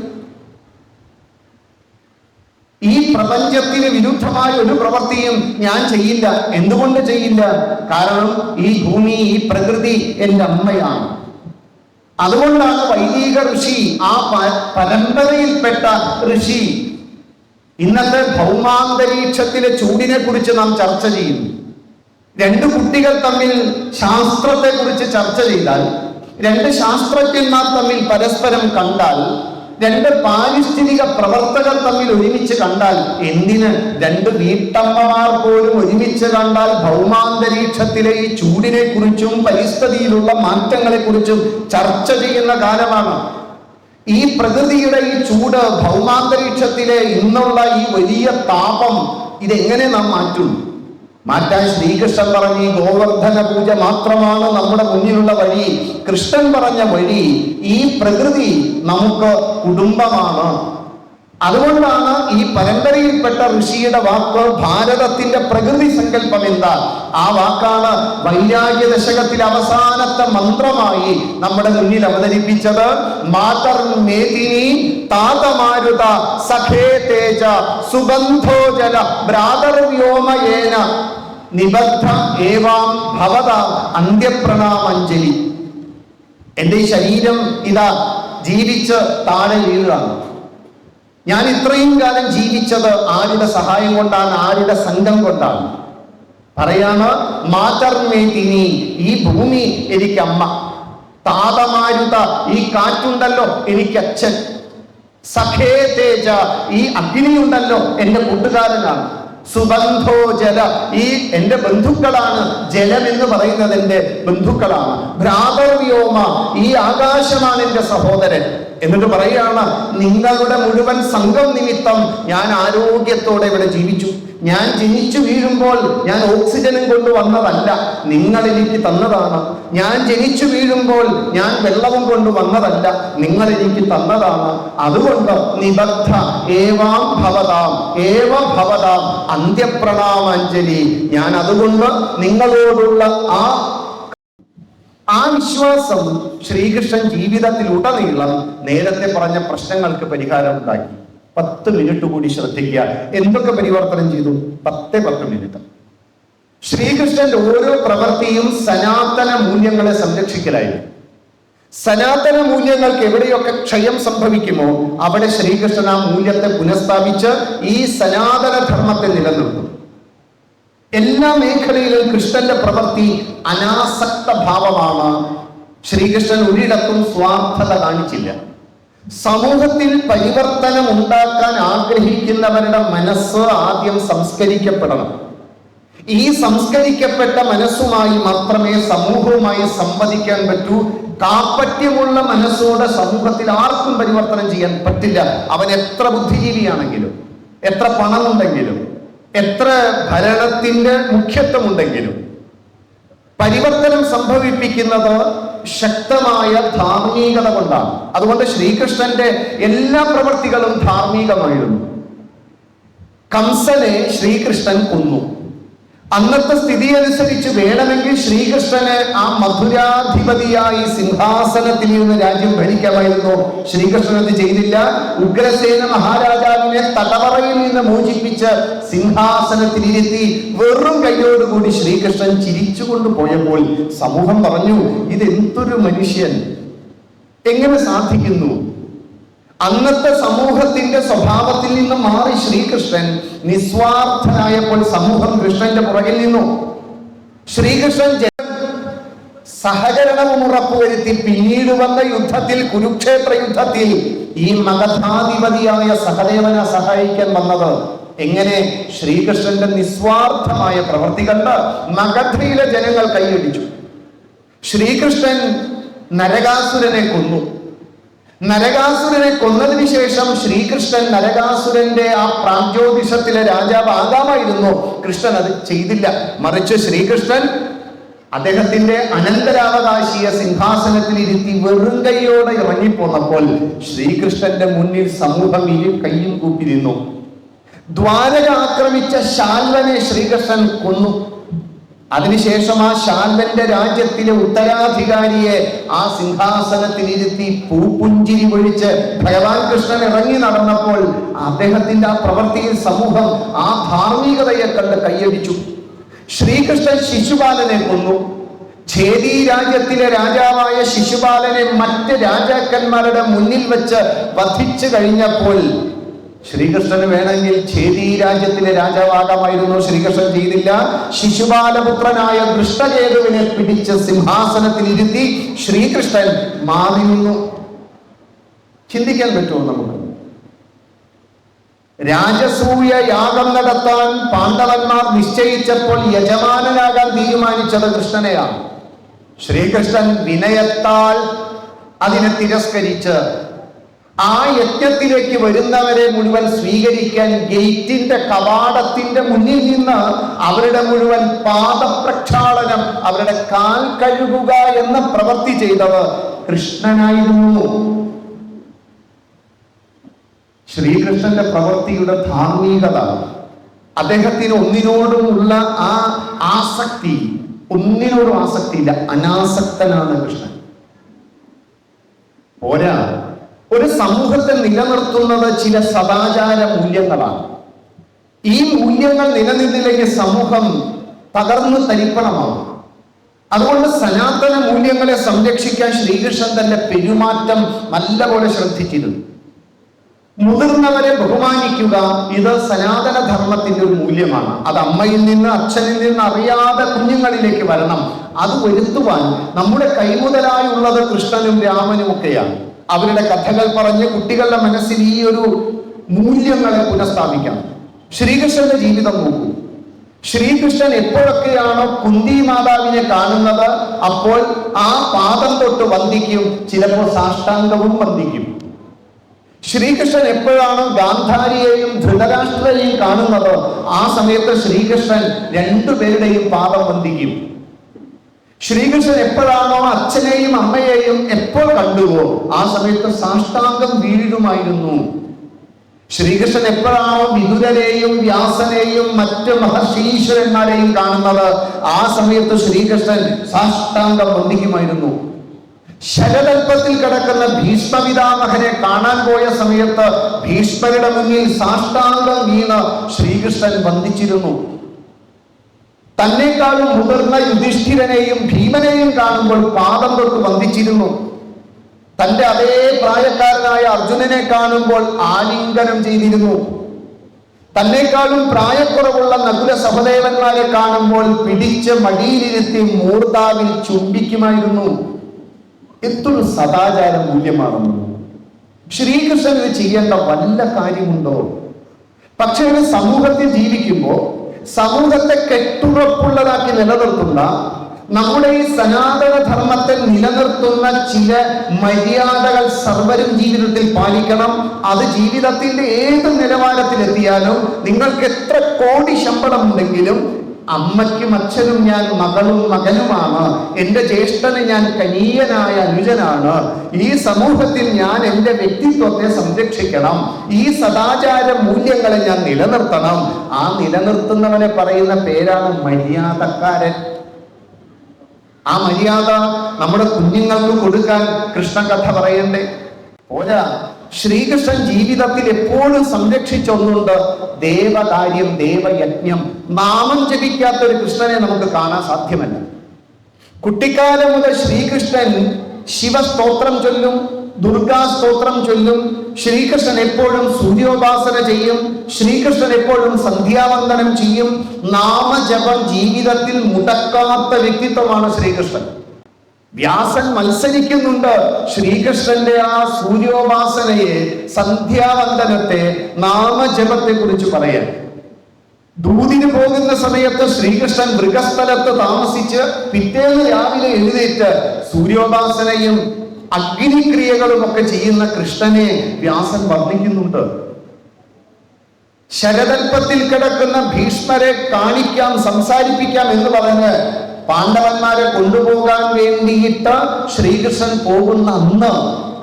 ഈ പ്രപഞ്ചത്തിന് വിരുദ്ധമായ ഒരു പ്രവൃത്തിയും ഞാൻ ചെയ്യില്ല. എന്തുകൊണ്ട് ചെയ്യില്ല? കാരണം ഈ ഭൂമി, ഈ പ്രകൃതി എന്റെ അമ്മയാണ്. അതുകൊണ്ടാണ് വൈദിക ഋഷി, ആ പരമ്പരയിൽപ്പെട്ട ഋഷി, ഇന്നത്തെ ഭൗമാന്തരീക്ഷത്തിലെ ചൂടിനെ കുറിച്ച് നാം ചർച്ച ചെയ്യുന്നു. രണ്ട് കുട്ടികൾ തമ്മിൽ ശാസ്ത്രത്തെ കുറിച്ച് ചർച്ച ചെയ്താൽ, രണ്ട് ശാസ്ത്രജ്ഞന്മാർ തമ്മിൽ പരസ്പരം കണ്ടാൽ, രണ്ട് പാരിസ്ഥിതിക പ്രവർത്തകർ തമ്മിൽ ഒരുമിച്ച് കണ്ടാൽ, എന്തിന് രണ്ട് വീട്ടമ്മമാർ പോലും ഒരുമിച്ച് കണ്ടാൽ ഭൗമാന്തരീക്ഷത്തിലെ ഈ ചൂടിനെ കുറിച്ചും പരിസ്ഥിതിയിലുള്ള മാറ്റങ്ങളെ കുറിച്ചും ചർച്ച ചെയ്യുന്ന കാലമാണ്. ഈ പ്രകൃതിയുടെ ഈ ചൂട്, ഭൗമാന്തരീക്ഷത്തിലെ ഇന്നുള്ള ഈ വലിയ താപം, ഇതെങ്ങനെ നാം മാറ്റും? മാറ്റാൻ ശ്രീകൃഷ്ണൻ പറഞ്ഞ ഈ ഗോവർദ്ധന പൂജ മാത്രമാണ് നമ്മുടെ മുന്നിലുള്ള വഴി. കൃഷ്ണൻ പറഞ്ഞ വഴി ഈ പ്രകൃതി നമുക്ക് കുടുംബമാണ്. അതുകൊണ്ടാണ് ഈ പരമ്പരയിൽപ്പെട്ട ഋഷിയുടെ വാക്ക് ഭാരതത്തിന്റെ പ്രകൃതി സങ്കല്പം എന്താ? ആ വാക്കാണ് വൈരാഗ്യ ദശകത്തിലെ അവസാനത്തെ മന്ത്രമായി നമ്മുടെ മുന്നിൽ അവതരിപ്പിച്ചത്. മാതർ മേദിനി താതമാരുത സഖേ തേജ സുഗന്ധോജല ഭ്രാതർവ്യോമയേന നിബദ്ധ ഏവാം ഭവത അന്ത്യപ്രണാമഞ്ജലി. എന്റെ ഈ ശരീരം ഇതാ ജീവിച്ച് താഴെ വീഴുകയാണ്. ഞാൻ ഇത്രയും കാലം ജീവിച്ചത് ആരുടെ സഹായം കൊണ്ടാണ്? ആരുടെ സംഘം കൊണ്ടാണ്? പറയാണ്, മാതർമേതിനി, ഈ ഭൂമി എനിക്ക് അമ്മ. താതമാരുത, ഈ കാറ്റുണ്ടല്ലോ എനിക്ക് അച്ഛൻ. സഖേ തേജ, ഈ അഗ്നിയുണ്ടല്ലോ എന്റെ കൂട്ടുകാരനാണ്. സുഗന്ധോ ജല, ഈ എന്റെ ബന്ധുക്കളാണ്. ജലം എന്ന് പറയുന്നത് എന്റെ ബന്ധുക്കളാണ്. ഭ്രാതർവ്യോമ, ഈ ആകാശമാണ് എന്റെ സഹോദരൻ. എന്നിട്ട് പറയുകയാണ്, നിങ്ങളുടെ മുഴുവൻ സംഘം നിമിത്തം ഞാൻ ആരോഗ്യത്തോടെ ഇവിടെ ജീവിച്ചു. ഞാൻ ജനിച്ചു വീഴുമ്പോൾ ഞാൻ ഓക്സിജനും കൊണ്ട് വന്നതല്ല, നിങ്ങൾ എനിക്ക് തന്നതാണ്. ഞാൻ ജനിച്ചു വീഴുമ്പോൾ ഞാൻ വെള്ളവും കൊണ്ട് വന്നതല്ല, നിങ്ങൾ എനിക്ക് തന്നതാണ്. അതുകൊണ്ട് നിബദ്ധ ഏവാം ഭവതാം ഏവ ഭവതാം അന്ത്യപ്രണാമാഞ്ജലി. ഞാൻ അതുകൊണ്ട് നിങ്ങളോടുള്ള ആ വിശ്വാസം ശ്രീകൃഷ്ണൻ ജീവിതത്തിലുടനീളം നേരത്തെ പറഞ്ഞ പ്രശ്നങ്ങൾക്ക് പരിഹാരം ഉണ്ടാക്കി. 10 മിനിറ്റ് കൂടി ശ്രദ്ധിക്കുക. എന്തൊക്കെ പരിവർത്തനം ചെയ്തു? 10 മിനിറ്റ്. ശ്രീകൃഷ്ണന്റെ ഓരോ പ്രവൃത്തിയും സനാതന മൂല്യങ്ങളെ സംരക്ഷിക്കലായിരുന്നു. സനാതന മൂല്യങ്ങൾക്ക് എവിടെയൊക്കെ ക്ഷയം സംഭവിക്കുമോ അവിടെ ശ്രീകൃഷ്ണൻ ആ മൂല്യത്തെ പുനഃസ്ഥാപിച്ച് ഈ സനാതന ധർമ്മത്തെ നിലനിർത്തും. എല്ലാ മേഖലയിലും കൃഷ്ണന്റെ പ്രവൃത്തി അനാസക്ത ഭാവമാണ്. ശ്രീകൃഷ്ണൻ ഒരിടത്തും സ്വാർത്ഥത കാണിച്ചില്ല. സമൂഹത്തിൽ പരിവർത്തനം ഉണ്ടാക്കാൻ ആഗ്രഹിക്കുന്നവരുടെ മനസ്സ് ആദ്യം സംസ്കരിക്കപ്പെടണം. ഈ സംസ്കരിക്കപ്പെട്ട മനസ്സുമായി മാത്രമേ സമൂഹവുമായി സംവദിക്കാൻ പറ്റൂ. കാപ്പറ്റ്യമുള്ള മനസ്സോടെ സമൂഹത്തിൽ ആർക്കും പരിവർത്തനം ചെയ്യാൻ പറ്റില്ല. അവൻ എത്ര ബുദ്ധിജീവിയാണെങ്കിലും, എത്ര പണമുണ്ടെങ്കിലും, എത്ര ഭരണത്തിന്റെ മുഖ്യത്വമുണ്ടെങ്കിലും പരിവർത്തനം സംഭവിപ്പിക്കുന്നത് ശക്തമായ ധാർമ്മികത കൊണ്ടാണ്. അതുകൊണ്ട് ശ്രീകൃഷ്ണന്റെ എല്ലാ പ്രവൃത്തികളും ധാർമ്മികമായിരുന്നു. കംസനെ ശ്രീകൃഷ്ണൻ കൊന്നു. അന്നത്തെ സ്ഥിതി അനുസരിച്ച് വേണമെങ്കിൽ ശ്രീകൃഷ്ണന് ആ മധുരാധിപതിയായി സിംഹാസനത്തിൽ ഇരുന്ന് രാജ്യം ഭരിക്കാമായിരുന്നു. ശ്രീകൃഷ്ണൻ അത് ചെയ്തില്ല. ഉഗ്രസേന മഹാരാജാവിനെ തടവറയിൽ നിന്ന് മോചിപ്പിച്ച് സിംഹാസനത്തിലിരുത്തി വെറും കൈയോടുകൂടി ശ്രീകൃഷ്ണൻ ചിരിച്ചുകൊണ്ട് പോയപ്പോൾ സമൂഹം പറഞ്ഞു, ഇതെന്തൊരു മനുഷ്യൻ, എങ്ങനെ സാധിക്കുന്നു? അന്നത്തെ സമൂഹത്തിന്റെ സ്വഭാവത്തിൽ നിന്ന് മാറി ശ്രീകൃഷ്ണൻ നിസ്വാർത്ഥനായപ്പോൾ സമൂഹം കൃഷ്ണന്റെ പുറകിൽ നിന്നു. ശ്രീകൃഷ്ണൻ സഹകരണവും ഉറപ്പുവരുത്തി. പിന്നീട് വന്ന യുദ്ധത്തിൽ, കുരുക്ഷേത്ര യുദ്ധത്തിൽ, ഈ മഗധാധിപതിയായ സഹദേവനെ സഹായിക്കാൻ വന്നത് എങ്ങനെ? ശ്രീകൃഷ്ണന്റെ നിസ്വാർത്ഥമായ പ്രവൃത്തി കണ്ട് മഗധയിലെ ജനങ്ങൾ കൈയടിച്ചു. ശ്രീകൃഷ്ണൻ നരകാസുരനെ കൊന്നു. നരകാസുരനെ കൊന്നതിന് ശേഷം ശ്രീകൃഷ്ണൻ നരകാസുരന്റെ ആ പ്രാഗ്ജ്യോതിഷത്തിലെ രാജാവ് ആകാമായിരുന്നു. കൃഷ്ണൻ അത് ചെയ്തില്ല. മറിച്ച് ശ്രീകൃഷ്ണൻ അദ്ദേഹത്തിന്റെ അനന്തരാവകാശിയെ സിംഹാസനത്തിൽ ഇരുത്തി വെറും കൈയോടെ ഇറങ്ങിപ്പോന്നപ്പോൾ ശ്രീകൃഷ്ണന്റെ മുന്നിൽ സമൂഹം കൈയും കൂപ്പി നിന്നു. ദ്വാരക ആക്രമിച്ച ശാൽവനെ ശ്രീകൃഷ്ണൻ കൊന്നു. അതിനുശേഷം ആ ശാൽവന്റെ രാജ്യത്തിലെ ഉത്തരാധികാരിയെ ആ സിംഹാസനത്തിൽ ഇരുത്തി പൂപ്പുഞ്ചിരി പൊഴിച്ച് ഭഗവാൻ കൃഷ്ണൻ ഇറങ്ങി നടന്നപ്പോൾ അദ്ദേഹത്തിന്റെ ആ പ്രവൃത്തിയിൽ സമൂഹം ആ ധാർമ്മികതയെ കണ്ട് കൈയടിച്ചു. ശ്രീകൃഷ്ണൻ ശിശുപാലനെ കൊന്നു. ഛേദി രാജ്യത്തിലെ രാജാവായ ശിശുപാലനെ മറ്റ് രാജാക്കന്മാരുടെ മുന്നിൽ വെച്ച് വധിച്ചു കഴിഞ്ഞപ്പോൾ ശ്രീകൃഷ്ണന് വേണമെങ്കിൽ ഛേദി രാജ്യത്തിലെ രാജാവാകാമായിരുന്നു. ശ്രീകൃഷ്ണൻ ചെയ്തില്ല. ശിശുപാലപുത്രനായ ദൃഷ്ടകേതുവിനെ പിടിച്ച് സിംഹാസനത്തിൽ ഇരുത്തി ശ്രീകൃഷ്ണൻ മാറി നിന്നു. ചിന്തിക്കാൻ പറ്റുമോ നമുക്ക്? രാജസൂയ യാഗം നടത്താൻ പാണ്ഡവന്മാർ നിശ്ചയിച്ചപ്പോൾ യജമാനനാകാൻ തീരുമാനിച്ചത് കൃഷ്ണനെയാണ്. ശ്രീകൃഷ്ണൻ വിനയത്താൽ അതിനെ തിരസ്കരിച്ച് ആ യജ്ഞത്തിലേക്ക് വരുന്നവരെ മുഴുവൻ സ്വീകരിക്കാൻ ഗേറ്റിന്റെ കവാടത്തിന്റെ മുന്നിൽ നിന്ന് അവരുടെ മുഴുവൻ പാദപ്രക്ഷാളനം, അവരുടെ കാൽ കഴുകുക എന്ന പ്രവൃത്തി ചെയ്തത് കൃഷ്ണനായിരുന്നു. ശ്രീകൃഷ്ണന്റെ പ്രവൃത്തിയുടെ ധാർമ്മികത, അദ്ദേഹത്തിന് ഒന്നിനോടുമുള്ള ആ ആസക്തി, ഒന്നിനോടും ആസക്തിയില്ല, അനാസക്തനാണ് കൃഷ്ണൻ. പോരാ, ഒരു സമൂഹത്തെ നിലനിർത്തുന്നത് ചില സദാചാര മൂല്യങ്ങളാണ്. ഈ മൂല്യങ്ങൾ നിലനിന്നില്ലെങ്കിൽ സമൂഹം തകർന്നു തരിപ്പണമാവും. അതുകൊണ്ട് സനാതന മൂല്യങ്ങളെ സംരക്ഷിക്കാൻ ശ്രീകൃഷ്ണൻ തന്റെ പെരുമാറ്റം നല്ലപോലെ ശ്രദ്ധിച്ചിരുന്നു. മുതിർന്നവരെ ബഹുമാനിക്കുക, ഇത് സനാതന ധർമ്മത്തിന്റെ ഒരു മൂല്യമാണ്. അത് അമ്മയിൽ നിന്ന്, അച്ഛനിൽ നിന്ന് അറിയാതെ കുഞ്ഞുങ്ങളിലേക്ക് വരണം. അത് വരുത്തുവാൻ നമ്മുടെ കൈമുതലായുള്ളത് കൃഷ്ണനും രാമനും ഒക്കെയാണ്. അവരുടെ കഥകൾ പറഞ്ഞ് കുട്ടികളുടെ മനസ്സിൽ ഈ ഒരു മൂല്യങ്ങളെ പുനഃസ്ഥാപിക്കാം. ശ്രീകൃഷ്ണന്റെ ജീവിതം നോക്കൂ. ശ്രീകൃഷ്ണൻ എപ്പോഴൊക്കെയാണോ കുന്തി മാതാവിനെ കാണുന്നത് അപ്പോൾ ആ പാദം തൊട്ട് വന്ദിക്കും, ചിലപ്പോൾ സാഷ്ടാംഗവും വന്ദിക്കും. ശ്രീകൃഷ്ണൻ എപ്പോഴാണ് ഗാന്ധാരിയെയും ധൃതരാഷ്ട്രയെയും കാണുന്നത്, ആ സമയത്ത് ശ്രീകൃഷ്ണൻ രണ്ടുപേരുടെയും പാദം വന്ദിക്കും. ശ്രീകൃഷ്ണൻ എപ്പോഴാണോ അച്ഛനെയും അമ്മയെയും എപ്പോൾ കണ്ടുവോ ആ സമയത്ത് സാഷ്ടാംഗം വീഴുമായിരുന്നു. ശ്രീകൃഷ്ണൻ എപ്പോഴാണോ വിദുരരെയും വ്യാസനെയും മറ്റ് മഹർഷീശ്വരന്മാരെയും കാണുന്നത് ആ സമയത്ത് ശ്രീകൃഷ്ണൻ സാഷ്ടാംഗം വന്ദിക്കുമായിരുന്നു. ശരതൽപ്പത്തിൽ കിടക്കുന്ന ഭീഷ്മപിതാമഹനെ കാണാൻ പോയ സമയത്ത് ഭീഷ്മരുടെ മുന്നിൽ സാഷ്ടാംഗം വീണ് ശ്രീകൃഷ്ണൻ വന്ദിച്ചിരുന്നു. തന്നെക്കാളും മുതിർന്ന യുധിഷ്ഠിരനെയും ഭീമനെയും കാണുമ്പോൾ പാദം തൊട്ട് വന്ദിച്ചിരുന്നു. തന്റെ അതേ പ്രായക്കാരനായ അർജുനനെ കാണുമ്പോൾ ആലിംഗനം ചെയ്തിരുന്നു. തന്നെക്കാളും പ്രായക്കുറവുള്ള നകുല സഹദേവന്മാരെ കാണുമ്പോൾ പിടിച്ച് മടിയിലിരുത്തി മൂർധാവിൽ ചുംബിക്കുമായിരുന്നു. എന്തൊരു സദാചാര മൂല്യമാണെന്ന്. ശ്രീകൃഷ്ണൻ ഇത് ചെയ്യേണ്ട വല്ല കാര്യമുണ്ടോ? പക്ഷെ ഒരു സമൂഹത്തിൽ ജീവിക്കുമ്പോൾ സമൂഹത്തെ കെട്ടുറപ്പുള്ളതാക്കി നിലനിർത്തുന്ന, നമ്മുടെ ഈ സനാതന ധർമ്മത്തെ നിലനിർത്തുന്ന ചില മര്യാദകൾ സർവരും ജീവിതത്തിൽ പാലിക്കണം. അത് ജീവിതത്തിന്റെ ഏത് നിലവാരത്തിലെത്തിയാലും, നിങ്ങൾക്ക് എത്ര കോടി ശമ്പളം ഉണ്ടെങ്കിലും, അമ്മയ്ക്കും അച്ഛനും ഞാൻ മകളും മകനുമാണ്, എൻ്റെ ജ്യേഷ്ഠന് ഞാൻ കനീയനായ അനുജനാണ്, ഈ സമൂഹത്തിൽ ഞാൻ എൻ്റെ വ്യക്തിത്വത്തെ സംരക്ഷിക്കണം, ഈ സദാചാര മൂല്യങ്ങളെ ഞാൻ നിലനിർത്തണം. ആ നിലനിർത്തുന്നവനെ പറയുന്ന പേരാണ് മര്യാദക്കാരൻ. ആ മര്യാദ നമ്മുടെ കുഞ്ഞുങ്ങൾക്ക് കൊടുക്കാൻ കൃഷ്ണകഥ പറയണ്ടേ? പോരാ, ശ്രീകൃഷ്ണൻ ജീവിതത്തിൽ എപ്പോഴും സംരക്ഷിച്ച ഒന്നുണ്ട്, ദേവകാര്യം, ദേവയജ്ഞം. നാമം ജപിക്കാത്ത ഒരു കൃഷ്ണനെ നമുക്ക് കാണാൻ സാധ്യമല്ല. കുട്ടിക്കാലം മുതൽ ശ്രീകൃഷ്ണൻ ശിവസ്തോത്രം ചൊല്ലും, ദുർഗാസ്തോത്രം ചൊല്ലും. ശ്രീകൃഷ്ണൻ എപ്പോഴും സൂര്യോപാസന ചെയ്യും. ശ്രീകൃഷ്ണൻ എപ്പോഴും സന്ധ്യാവന്ദനം ചെയ്യും. നാമജപം ജീവിതത്തിൽ മുടക്കാത്ത വ്യക്തിത്വമാണ് ശ്രീകൃഷ്ണൻ. വ്യാസൻ മത്സരിക്കുന്നുണ്ട് ശ്രീകൃഷ്ണന്റെ ആ സൂര്യോപാസനയെ, സന്ധ്യാവന്ദനത്തെ, നാമജപത്തെ കുറിച്ച് പറയാൻ. ദൂതിന് പോകുന്ന സമയത്ത് ശ്രീകൃഷ്ണൻ മൃഗസ്ഥലത്ത് താമസിച്ച് പിറ്റേന്ന് രാവിലെ എഴുന്നേറ്റ് സൂര്യോപാസനയും അഗ്നിക്രിയകളും ഒക്കെ ചെയ്യുന്ന കൃഷ്ണനെ വ്യാസൻ വർണ്ണിക്കുന്നുണ്ട്. ശരതൽപ്പത്തിൽ കിടക്കുന്ന ഭീഷ്മരെ കാണിക്കാം, സംസാരിപ്പിക്കാം എന്ന് പറഞ്ഞ് പാണ്ഡവന്മാരെ കൊണ്ടുപോകാൻ വേണ്ടിയിട്ട് ശ്രീകൃഷ്ണൻ പോകുന്ന അന്ന്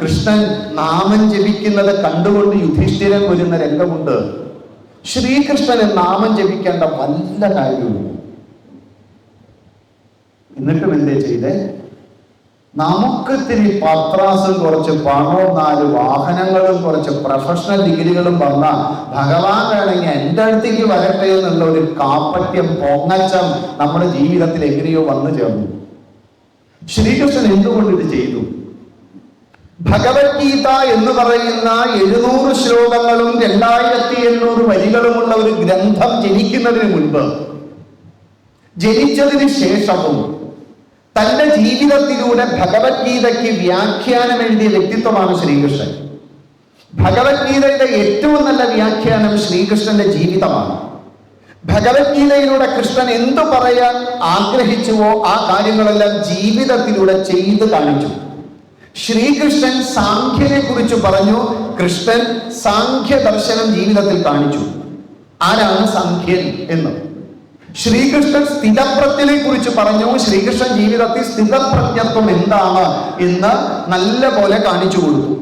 കൃഷ്ണൻ നാമം ജപിക്കുന്നത് കണ്ടുകൊണ്ട് യുധിഷ്ഠിരൻ വരുന്ന രംഗമുണ്ട്. ശ്രീകൃഷ്ണന് നാമം ജപിക്കേണ്ട വല്ല കാര്യവും. എന്നിട്ടും എന്തേ ചെയ്തേ? നമുക്കിത്തിരി പത്രാസും കുറച്ച് പണവും 4 വാഹനങ്ങളും കുറച്ച് പ്രൊഫഷണൽ ഡിഗ്രികളും വന്ന ഭഗവാൻ വേണമെങ്കിൽ എൻ്റെ അടുത്തേക്ക് വരട്ടെ എന്നുള്ള ഒരു കാപ്പറ്റ്യം, പൊങ്ങച്ചം നമ്മുടെ ജീവിതത്തിൽ എങ്ങനെയോ വന്നു ചേർന്നു. ശ്രീകൃഷ്ണൻ എന്തുകൊണ്ട് ഇത് ചെയ്തു? ഭഗവത്ഗീത എന്ന് പറയുന്ന 700 ശ്ലോകങ്ങളും 2800 വരികളുമുള്ള ഒരു ഗ്രന്ഥം ജനിക്കുന്നതിന് മുൻപ്, ജനിച്ചതിന് ശേഷവും തന്റെ ജീവിതത്തിലൂടെ ഭഗവത്ഗീതയ്ക്ക് വ്യാഖ്യാനം എഴുതിയ വ്യക്തിത്വമാണ് ശ്രീകൃഷ്ണൻ. ഭഗവത്ഗീതയുടെ ഏറ്റവും നല്ല വ്യാഖ്യാനം ശ്രീകൃഷ്ണന്റെ ജീവിതമാണ്. ഭഗവത്ഗീതയിലൂടെ കൃഷ്ണൻ എന്തു പറയാൻ ആഗ്രഹിച്ചുവോ ആ കാര്യങ്ങളെല്ലാം ജീവിതത്തിലൂടെ ചെയ്ത് കാണിച്ചു. ശ്രീകൃഷ്ണൻ സാഖ്യനെ കുറിച്ച് പറഞ്ഞു, കൃഷ്ണൻ സാഖ്യ ദർശനം ജീവിതത്തിൽ കാണിച്ചു. ആരാണ് സാഖ്യൻ എന്ന്. ശ്രീകൃഷ്ണൻ സ്ഥിതപ്രജ്ഞനെ കുറിച്ച് പറഞ്ഞു. ശ്രീകൃഷ്ണൻ ജീവിതത്തിൽ സ്ഥിതപ്രജ്ഞത്വം എന്താണ് എന്ന് നല്ല പോലെ കാണിച്ചു കൊടുത്തു.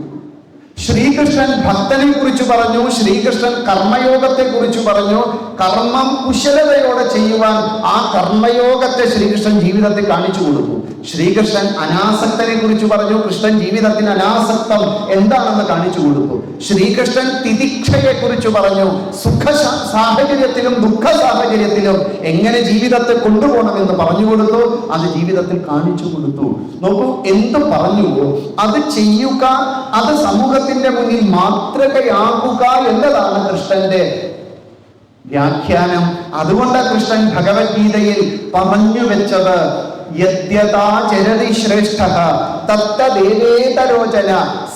ശ്രീകൃഷ്ണൻ ഭക്തനെ കുറിച്ച് പറഞ്ഞു. ശ്രീകൃഷ്ണൻ കർമ്മയോഗത്തെ കുറിച്ച് പറഞ്ഞു. കർമ്മം കുശലതയോടെ ചെയ്യുവാൻ ആ കർമ്മയോഗത്തെ ശ്രീകൃഷ്ണൻ ജീവിതത്തിൽ കാണിച്ചു കൊടുത്തു. ശ്രീകൃഷ്ണൻ അനാസക്തനെ കുറിച്ച് പറഞ്ഞു. കൃഷ്ണൻ ജീവിതത്തിന് അനാസക്തം എന്താണെന്ന് കാണിച്ചു കൊടുത്തു. ശ്രീകൃഷ്ണൻ തിതിക്ഷയെ കുറിച്ച് പറഞ്ഞു. സുഖ സാഹചര്യത്തിലും ദുഃഖ സാഹചര്യത്തിലും എങ്ങനെ ജീവിതത്തെ കൊണ്ടുപോകണമെന്ന് പറഞ്ഞു കൊടുത്തു. അത് ജീവിതത്തിൽ കാണിച്ചു കൊടുത്തു. നോക്കൂ, എന്ത് പറഞ്ഞുവോ അത് ചെയ്യുക, അത് സമൂഹത്തിന്റെ മുന്നിൽ മാതൃകയാകുക എന്നതാണ് കൃഷ്ണന്റെ വ്യാഖ്യാനം. അതുകൊണ്ട് കൃഷ്ണൻ ഭഗവത്ഗീതയിൽ പറഞ്ഞു വെച്ചത് യദ്യഥാ ചരതി ശ്രേഷ്ഠഃ തത്തദേവേതരോചന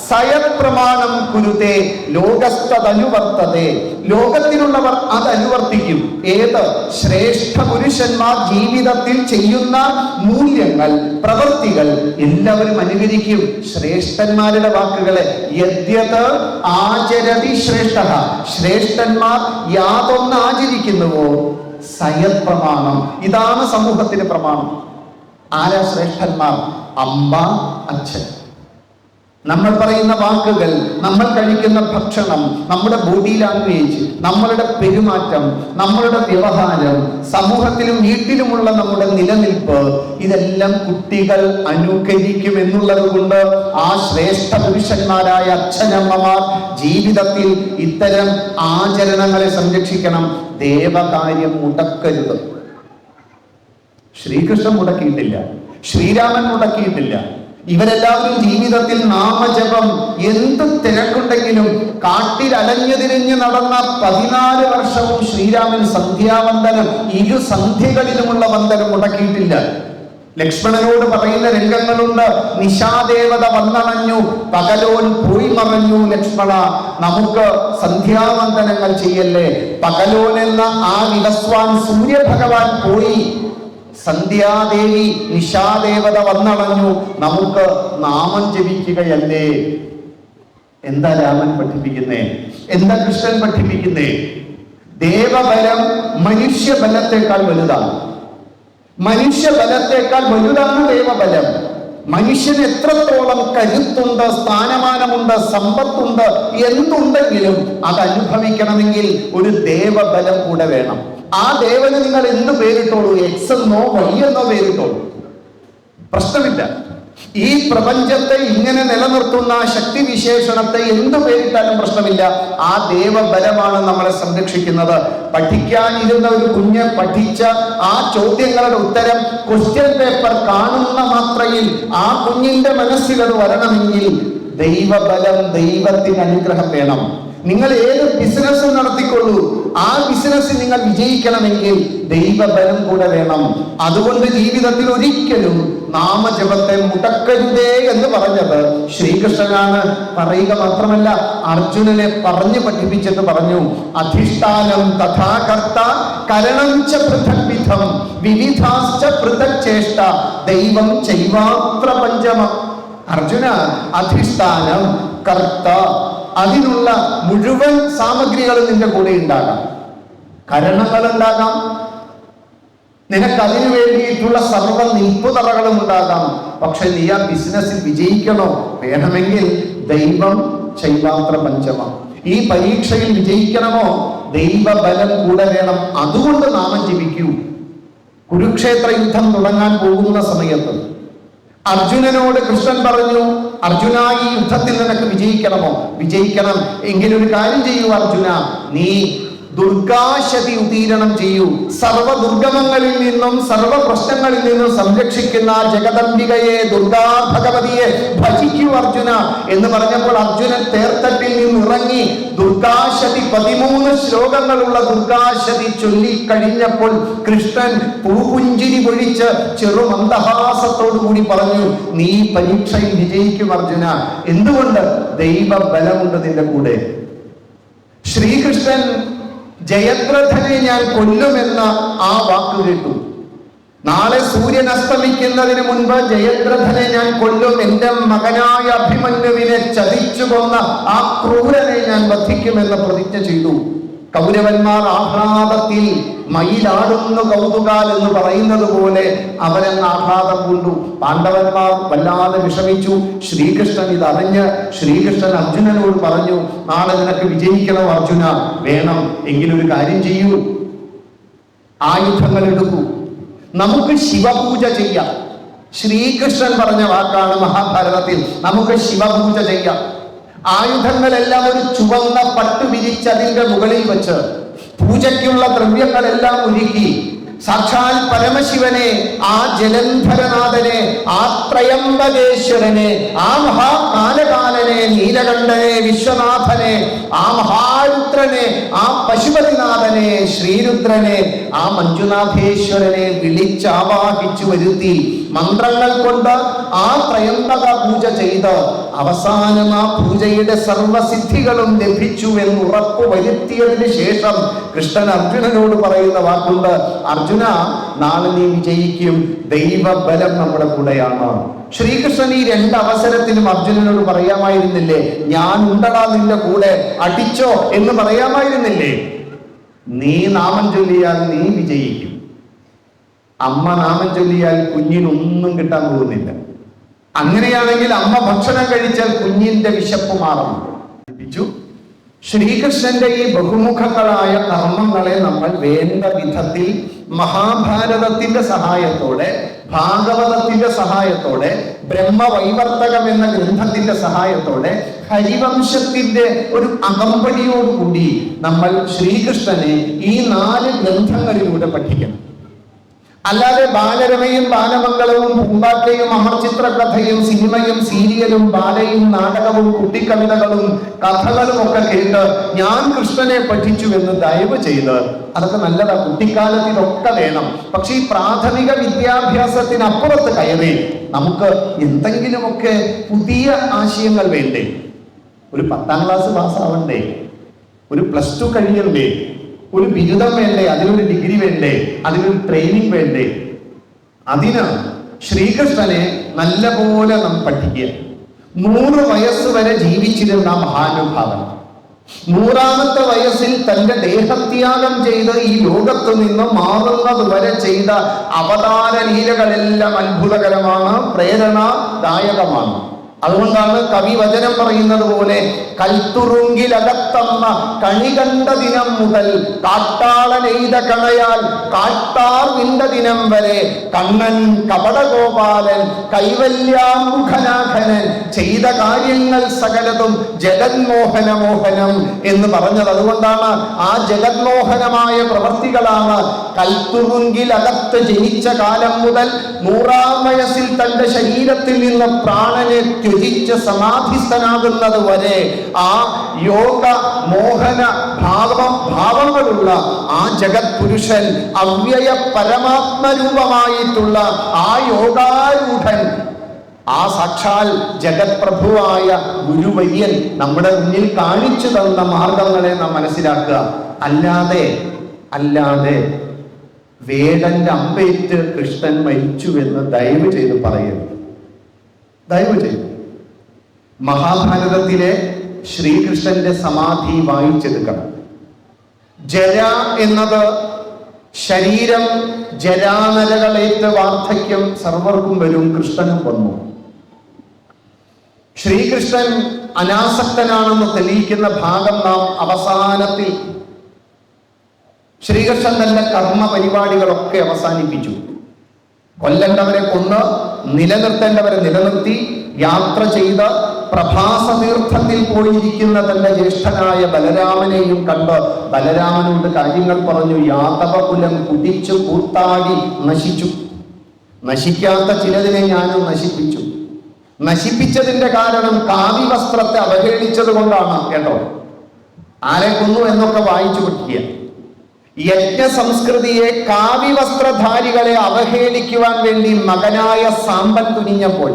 സയത് പ്രമാണം കുരുതേ ലോകസ്തനുവർത്തതേ. ലോകത്തിലുള്ളവർ അത് അനുവർത്തിക്കും. ഏത്? ശ്രേഷ്ഠ പുരുഷന്മാർ ജീവിതത്തിൽ ചെയ്യുന്ന മൂല്യങ്ങൾ, പ്രവൃത്തികൾ എല്ലാവരും അനുകരിക്കും ശ്രേഷ്ഠന്മാരുടെ വാക്കുകളെ. യദ്യത് ആചരതി ശ്രേഷ്ഠ, ശ്രേഷ്ഠന്മാർ യാതൊന്ന് ആചരിക്കുന്നുവോ സയത് പ്രമാണം. ഇതാണ് സമൂഹത്തിന് പ്രമാണം. ആരാ ശ്രേഷ്ഠന്മാർ? അമ്മ, അച്ഛൻ. നമ്മൾ പറയുന്ന വാക്കുകൾ, നമ്മൾ കഴിക്കുന്ന ഭക്ഷണം, നമ്മുടെ ബോഡി ലാംഗ്വേജ്, നമ്മളുടെ പെരുമാറ്റം, നമ്മളുടെ വ്യവഹാരം, സമൂഹത്തിലും വീട്ടിലുമുള്ള നമ്മുടെ നിലനിൽപ്പ്, ഇതെല്ലാം കുട്ടികൾ അനുകരിക്കും എന്നുള്ളത് കൊണ്ട് ആ ശ്രേഷ്ഠ പുരുഷന്മാരായ അച്ഛനമ്മമാർ ജീവിതത്തിൽ ഇത്തരം ആചരണങ്ങളെ സംരക്ഷിക്കണം. ദേവകാര്യം മുടക്കരുത്. ശ്രീകൃഷ്ണൻ മുടക്കിയിട്ടില്ല, ശ്രീരാമൻ മുടക്കിയിട്ടില്ല. ഇവരെല്ലാവരും ജീവിതത്തിൽ നാമജപം, എന്ത് തിരക്കുണ്ടെങ്കിലും കാട്ടിൽ അലഞ്ഞു തിരിഞ്ഞ് നടന്ന 14 വർഷവും ശ്രീരാമൻ സന്ധ്യാവന്ദനം, 2 സന്ധ്യകളിലുമുള്ള വന്ദനം മുടക്കിയിട്ടില്ല. ലക്ഷ്മണനോട് പറയുന്ന രംഗങ്ങളുണ്ട്. നിശാദേവത വന്നണഞ്ഞു, പകലോൻ പോയി മറഞ്ഞു. ലക്ഷ്മണ, നമുക്ക് സന്ധ്യാവന്ദനങ്ങൾ ചെയ്യല്ലേ. പകലോൻ എന്ന ആ വിവസ്വാൻ സൂര്യഭഗവാൻ പോയി, സന്ധ്യാദേവി നിശാദേവത വന്നണഞ്ഞു, നമുക്ക് നാമം ജപിക്കുകയല്ലേ. എന്താ രാമൻ പഠിപ്പിക്കുന്നേ? എന്താ കൃഷ്ണൻ പഠിപ്പിക്കുന്നേ? ദേവബലം മനുഷ്യബലത്തെക്കാൾ വലുതാണ്. മനുഷ്യബലത്തെക്കാൾ വലുതാണ് ദേവബലം. മനുഷ്യന് എത്രത്തോളം കരുത്തുണ്ട്, സ്ഥാനമാനമുണ്ട്, സമ്പത്തുണ്ട്, എന്തുണ്ടെങ്കിലും അത് അനുഭവിക്കണമെങ്കിൽ ഒരു ദേവബലം കൂടെ വേണം. ആ ദേവന് നിങ്ങൾ എന്ത് പേരിട്ടോളൂ, എക്സ് എന്നോ വൈ എന്നോ പേരിട്ടോളൂ, പ്രശ്നമില്ല. ഈ പ്രപഞ്ചത്തെ ഇങ്ങനെ നിലനിർത്തുന്ന ആ ശക്തി വിശേഷണത്തെ എന്ത് പേരിട്ടാലും പ്രശ്നമില്ല. ആ ദേവബലമാണ് നമ്മളെ സംരക്ഷിക്കുന്നത്. പഠിക്കാനിരുന്ന ഒരു കുഞ്ഞ് പഠിച്ച ആ ചോദ്യങ്ങളുടെ ഉത്തരം ക്വസ്റ്റ്യൻ പേപ്പർ കാണുന്ന മാത്രയിൽ ആ കുഞ്ഞിന്റെ മനസ്സിൽ അത് വരണമെങ്കിൽ ദൈവബലം, ദൈവത്തിന് അനുഗ്രഹം വേണം. നിങ്ങൾ ഏത് ബിസിനസ് നടത്തിക്കൊള്ളൂ, ആ ബിസിനസ്സിൽ നിങ്ങൾ വിജയിക്കണമെങ്കിൽ ദൈവബലം കൂടെ വേണം. അതുകൊണ്ട് ജീവിതത്തിൽ ഒരിക്കലും നാമജപത്തെ മുടക്കരുതേ എന്ന് പറഞ്ഞത് ശ്രീകൃഷ്ണനാണ്. പറയുക മാത്രമല്ല, അർജുനനെ പറഞ്ഞു പഠിപ്പിച്ചിട്ട് പറഞ്ഞു, അധിഷ്ഠാനം തഥാകർത്ത കരണം ച പൃഥക് വിധം വിവിധാശ്ച പൃഥക് ചേഷ്ട ദൈവം ചൈവാത്ര പഞ്ചമം. അർജുന, അധിഷ്ഠാനം, കർത്ത, അതിനുള്ള മുഴുവൻ സാമഗ്രികളും നിന്റെ കൂടെ ഉണ്ടാകാം. കരണങ്ങൾ ഉണ്ടാകാം, നിനക്ക് അതിനു വേണ്ടിയിട്ടുള്ള സർവ്വ നിൽപ്പുതറകളും ഉണ്ടാകാം. പക്ഷെ നീ ആ ബിസിനസ്സിൽ വിജയിക്കണോ? വേണമെങ്കിൽ ദൈവം ചൈവാത്ര പഞ്ചമം. ഈ പരീക്ഷയിൽ വിജയിക്കണമോ? ദൈവബലം കൂടെ വേണം. അതുകൊണ്ട് നാമം ജപിക്കൂ. കുരുക്ഷേത്ര യുദ്ധം തുടങ്ങാൻ പോകുന്ന സമയത്ത് അർജുനനോട് കൃഷ്ണൻ പറഞ്ഞു, അർജുന, ഈ യുദ്ധത്തിൽ നിനക്ക് വിജയിക്കണമോ? വിജയിക്കണം എങ്കിലൊരു കാര്യം ചെയ്യൂ അർജുന, നീ ദുർഗാശതി ഉദീരണം ചെയ്യൂ. സർവ ദുർഗമങ്ങളിൽ നിന്നും സർവ പ്രശ്നങ്ങളിൽ നിന്നും സംരക്ഷിക്കുന്ന ജഗദംബികയെ, ദുർഗാ ഭഗവതിയെ ഭജിക്കൂ അർജുന എന്ന് പറഞ്ഞപ്പോൾ അർജുനൻ തേർത്തട്ടിൽ നിന്ന് ഇറങ്ങി ദുർഗാശതി 13 ശ്ലോകങ്ങളുള്ള ദുർഗാശതി ചൊല്ലിക്കഴിഞ്ഞപ്പോൾ കൃഷ്ണൻ പൂപുഞ്ചിരി പൊഴിച്ച് ചെറുമന്ദഹാസത്തോടു കൂടി പറഞ്ഞു, നീ പരീക്ഷയിൽ വിജയിക്കും അർജുന. എന്തുകൊണ്ട്? ദൈവബലമുണ്ട് നിന്റെ കൂടെ. ശ്രീകൃഷ്ണൻ ജയദ്രഥനെ ഞാൻ കൊല്ലുമെന്ന ആ വാക്ക് കേട്ടു. നാളെ സൂര്യൻ അസ്തമിക്കുന്നതിന് മുൻപ് ജയദ്രഥനെ ഞാൻ കൊല്ലും, എന്റെ മകനായ അഭിമന്യുവിനെ ചതിച്ചു കൊന്ന ആ ക്രൂരനെ ഞാൻ വധിക്കുമെന്ന് പ്രതിജ്ഞ ചെയ്തു. കൗരവന്മാർ ആഹ്ലാദത്തിൽ മയിലാടുന്നു കൗതുകാൽ എന്ന് പറയുന്നത് പോലെ അവരെന്ന് ആഹ്ലാദം കൊണ്ടു. പാണ്ഡവന്മാർ വല്ലാതെ വിഷമിച്ചു. ശ്രീകൃഷ്ണൻ ഇതറിഞ്ഞ് ശ്രീകൃഷ്ണൻ അർജുനനോട് പറഞ്ഞു, നാളെ നിനക്ക് വിജയിക്കണം അർജുന. വേണം എങ്കിലൊരു കാര്യം ചെയ്യൂ, ആയുധങ്ങൾ എടുക്കൂ, നമുക്ക് ശിവപൂജ ചെയ്യാം. ശ്രീകൃഷ്ണൻ പറഞ്ഞ വാക്കാണ് മഹാഭാരതത്തിൽ, നമുക്ക് ശിവപൂജ ചെയ്യാം. ആയുധങ്ങളെല്ലാം ഒരു ചുവന്ന പട്ടു വിരിച്ച് അതിന്റെ മുകളിൽ വെച്ച് പൂജയ്ക്കുള്ള ദ്രവ്യങ്ങളെല്ലാം ഒരുക്കി സാക്ഷാൽ പരമശിവനെ, ആ ജലന്ധരനാഥനെ, ആ ത്രയംബകേശ്വരനെ, ആ മഹാകാലകാലനെ, നീലകണ്ഠനെ, വിശ്വനാഥനെ, ആ മഹാരുദ്രനെ, ആ പശുപതിനാഥനെ, ശ്രീരുദ്രനെ, ആ മഞ്ജുനാഥേശ്വരനെ വിളിച്ചാവാഹിച്ചു വരുത്തി മന്ത്രങ്ങൾ കൊണ്ട് ആ ത്രയംബക പൂജ ചെയ്ത് അവസാനം ആ പൂജയുടെ സർവസിദ്ധികളും ലഭിച്ചു എന്ന് ഉറപ്പ് വരുത്തിയതിന് ശേഷം കൃഷ്ണൻ അർജുനനോട് പറയുന്ന വാക്കുണ്ട്, അർജുന, നാളെ നീ വിജയിക്കും, ദൈവബലം നമ്മുടെ കൂടെയാണ്. ശ്രീകൃഷ്ണൻ ഈ രണ്ട് അവസരത്തിലും അർജുനനോട് പറയാമായിരുന്നില്ലേ, ഞാൻ ഉണ്ടടാ നിന്റെ കൂടെ, അടിച്ചോ എന്ന് പറയാമായിരുന്നില്ലേ? നീ നാമം ചൊല്ലിയാൽ നീ വിജയിക്കും. അമ്മ നാമം ചൊല്ലിയാൽ കുഞ്ഞിനൊന്നും കിട്ടാൻ പോകുന്നില്ല. അങ്ങനെയാണെങ്കിൽ അമ്മ ഭക്ഷണം കഴിച്ചാൽ കുഞ്ഞിന്റെ വിശപ്പ് മാറും. ശ്രീകൃഷ്ണന്റെ ഈ ബഹുമുഖങ്ങളായ കർമ്മങ്ങളെ നമ്മൾ വേണ്ട വിധത്തിൽ മഹാഭാരതത്തിന്റെ സഹായത്തോടെ, ഭാഗവതത്തിന്റെ സഹായത്തോടെ, ബ്രഹ്മവൈവർത്തകം എന്ന ഗ്രന്ഥത്തിന്റെ സഹായത്തോടെ, ഹരിവംശത്തിന്റെ ഒരു അകമ്പടിയോടുകൂടി നമ്മൾ ശ്രീകൃഷ്ണനെ ഈ 4 ഗ്രന്ഥങ്ങളിലൂടെ പഠിക്കണം. അല്ലാതെ ബാലരമയും ബാലമംഗളവും പൂമ്പാറ്റയും അമർചിത്രകഥയും സിനിമയും സീരിയലും ബാലയും നാടകവും കുട്ടിക്കവിതകളും കഥകളും ഒക്കെ കേട്ട് ഞാൻ കൃഷ്ണനെ പഠിച്ചു എന്ന് ദയവ് ചെയ്ത്, അതൊക്കെ നല്ലതാ, കുട്ടിക്കാലത്ത് ഇതൊക്കെ വേണം. പക്ഷെ ഈ പ്രാഥമിക വിദ്യാഭ്യാസത്തിനപ്പുറത്ത് കയറി നമുക്ക് എന്തെങ്കിലുമൊക്കെ പുതിയ ആശയങ്ങൾ വേണ്ടേ? ഒരു 10ാം ക്ലാസ് പാസ്സാവണ്ടേ? ഒരു +2 കഴിയണ്ടേ? ഒരു ബിരുദം വേണ്ടേ? അതിനൊരു ഡിഗ്രി വേണ്ടേ? അതിനൊരു ട്രെയിനിങ് വേണ്ടേ? അതിന് ശ്രീകൃഷ്ണനെ നല്ലപോലെ നാം പഠിക്കുക. 100 വയസ്സ് വരെ ജീവിച്ചിരുന്ന മഹാനുഭാവൻ 100ാമത്തെ വയസ്സിൽ തന്റെ ദേഹത്യാഗം ചെയ്ത് ഈ ലോകത്ത് നിന്ന് മാറുന്നത് വരെ ചെയ്ത അവതാര ലീലകളെല്ലാം അത്ഭുതകരമാണ്, പ്രേരണാദായകമാണ്. അതുകൊണ്ടാണ് കവി വചനം പറയുന്നത് പോലെ, കൽത്തുറുങ്കിലകത്തമ്മ കണി കണ്ട ദിനം മുതൽ കാട്ടാളനെയ്ത കണയാൽ കാട്ടാർ വിണ്ട ദിനം വരെ കണ്ണൻ കപടഗോപാലൻ കൈവല്യാമുഖനാഥനൻ ചെയ്ത കാര്യങ്ങൾ സകലതും ജഗന്മോഹന മോഹനം എന്ന് പറഞ്ഞത്. അതുകൊണ്ടാണ് ആ ജഗന്മോഹനമായ പ്രവൃത്തികളാണ് കൽത്തുറുങ്കിലകത്ത് ജനിച്ച കാലം മുതൽ 100ാം വയസ്സിൽ തന്റെ ശരീരത്തിൽ നിന്ന് പ്രാണനെ ത്യജിച്ച് സമാധിസ്ഥനാകുന്നത് വരെ ആ യോഗ മോഹന ഭാവങ്ങളുള്ള ആ ജഗത് പുരുഷൻ, അവ്യയ പരമാത്മരൂപമായിട്ടുള്ള ആ യോഗാരൂഢൻ, ആ സാക്ഷാൽ ജഗത് പ്രഭുവായ ഗുരുവര്യൻ നമ്മുടെ മുന്നിൽ കാണിച്ചു തന്ന മാർഗങ്ങളെ നാം മനസ്സിലാക്കുക. അല്ലാതെ വേടന്റെ അമ്പേറ്റ് കൃഷ്ണൻ മരിച്ചു എന്ന് ദയവ് ചെയ്ത് പറയരുത്. ദയവ് ചെയ്ത് മഹാഭാരതത്തിലെ ശ്രീകൃഷ്ണന്റെ സമാധി വായിച്ചെടുക്കണം. ജര എന്നത് ശരീരം, ജരാനരകളേറ്റ് വാർദ്ധക്യം സർവർക്കും വരും, കൃഷ്ണനും വന്നു. ശ്രീകൃഷ്ണൻ അനാസക്തനാണെന്ന് തെളിയിക്കുന്ന ഭാഗം നാം അവസാനത്തിൽ, ശ്രീകൃഷ്ണൻ തന്റെ കർമ്മ പരിപാടികളൊക്കെ അവസാനിപ്പിച്ചു. കൊല്ലേണ്ടവരെ കൊന്ന്, നിലനിർത്തേണ്ടവരെ നിലനിർത്തി, യാത്ര ചെയ്ത് പ്രഭാസ തീർത്ഥത്തിൽ പോയിരിക്കുന്ന തന്റെ ജ്യേഷ്ഠനായ ബലരാമനെയും കണ്ട് ബലരാമനോട് കാര്യങ്ങൾ പറഞ്ഞു. യാദവകുലം കുടിച്ചു കൂത്താടി നശിച്ചു. നശിക്കാത്ത ചിലതിനെ ഞാനും നശിപ്പിച്ചു. നശിപ്പിച്ചതിന്റെ കാരണം കാവി വസ്ത്രത്തെ അവഹേളിച്ചത് കൊണ്ടാണ് കേട്ടോ. ആരെ കൊന്നു എന്നൊക്കെ വായിച്ചു പഠിക്കുക. യജ്ഞ സംസ്കൃതിയെ, കാവി വസ്ത്രധാരികളെ അവഹേളിക്കുവാൻ വേണ്ടി മകനായ സാമ്പൻ തുനിഞ്ഞപ്പോൾ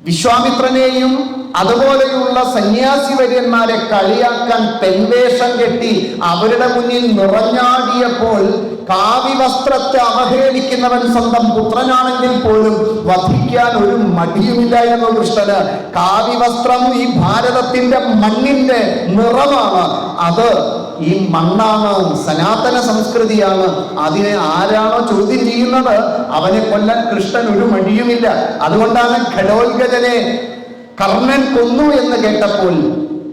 വിശ്വാമിത്രനെയും അതുപോലെയുള്ള സന്യാസി വര്യന്മാരെ കളിയാക്കാൻ പെൺവേഷം കെട്ടി അവരുടെ മുന്നിൽ നിറഞ്ഞാടിയപ്പോൾ കാവി വസ്ത്രത്തെ അവഹേളിക്കുന്നവൻ സ്വന്തം പുത്രനാണെങ്കിൽ പോലും വധിക്കാൻ ഒരു മടിയുമില്ലായിരുന്നു കൃഷ്ണന്. കാവി വസ്ത്രം ഈ ഭാരതത്തിന്റെ മണ്ണിന്റെ നിറമാണ്. അത് ഈ മണ്ണാണ്, സനാതന സംസ്കൃതിയാണ്. അതിനെ ആരാണോ ചോദ്യം ചെയ്യുന്നത് അവനെ കൊല്ലാൻ കൃഷ്ണൻ ഒരു മടിയുമില്ല. അതുകൊണ്ടാണ് ഘടോത്കജനെ കർണൻ കൊന്നു എന്ന് കേട്ടപ്പോൾ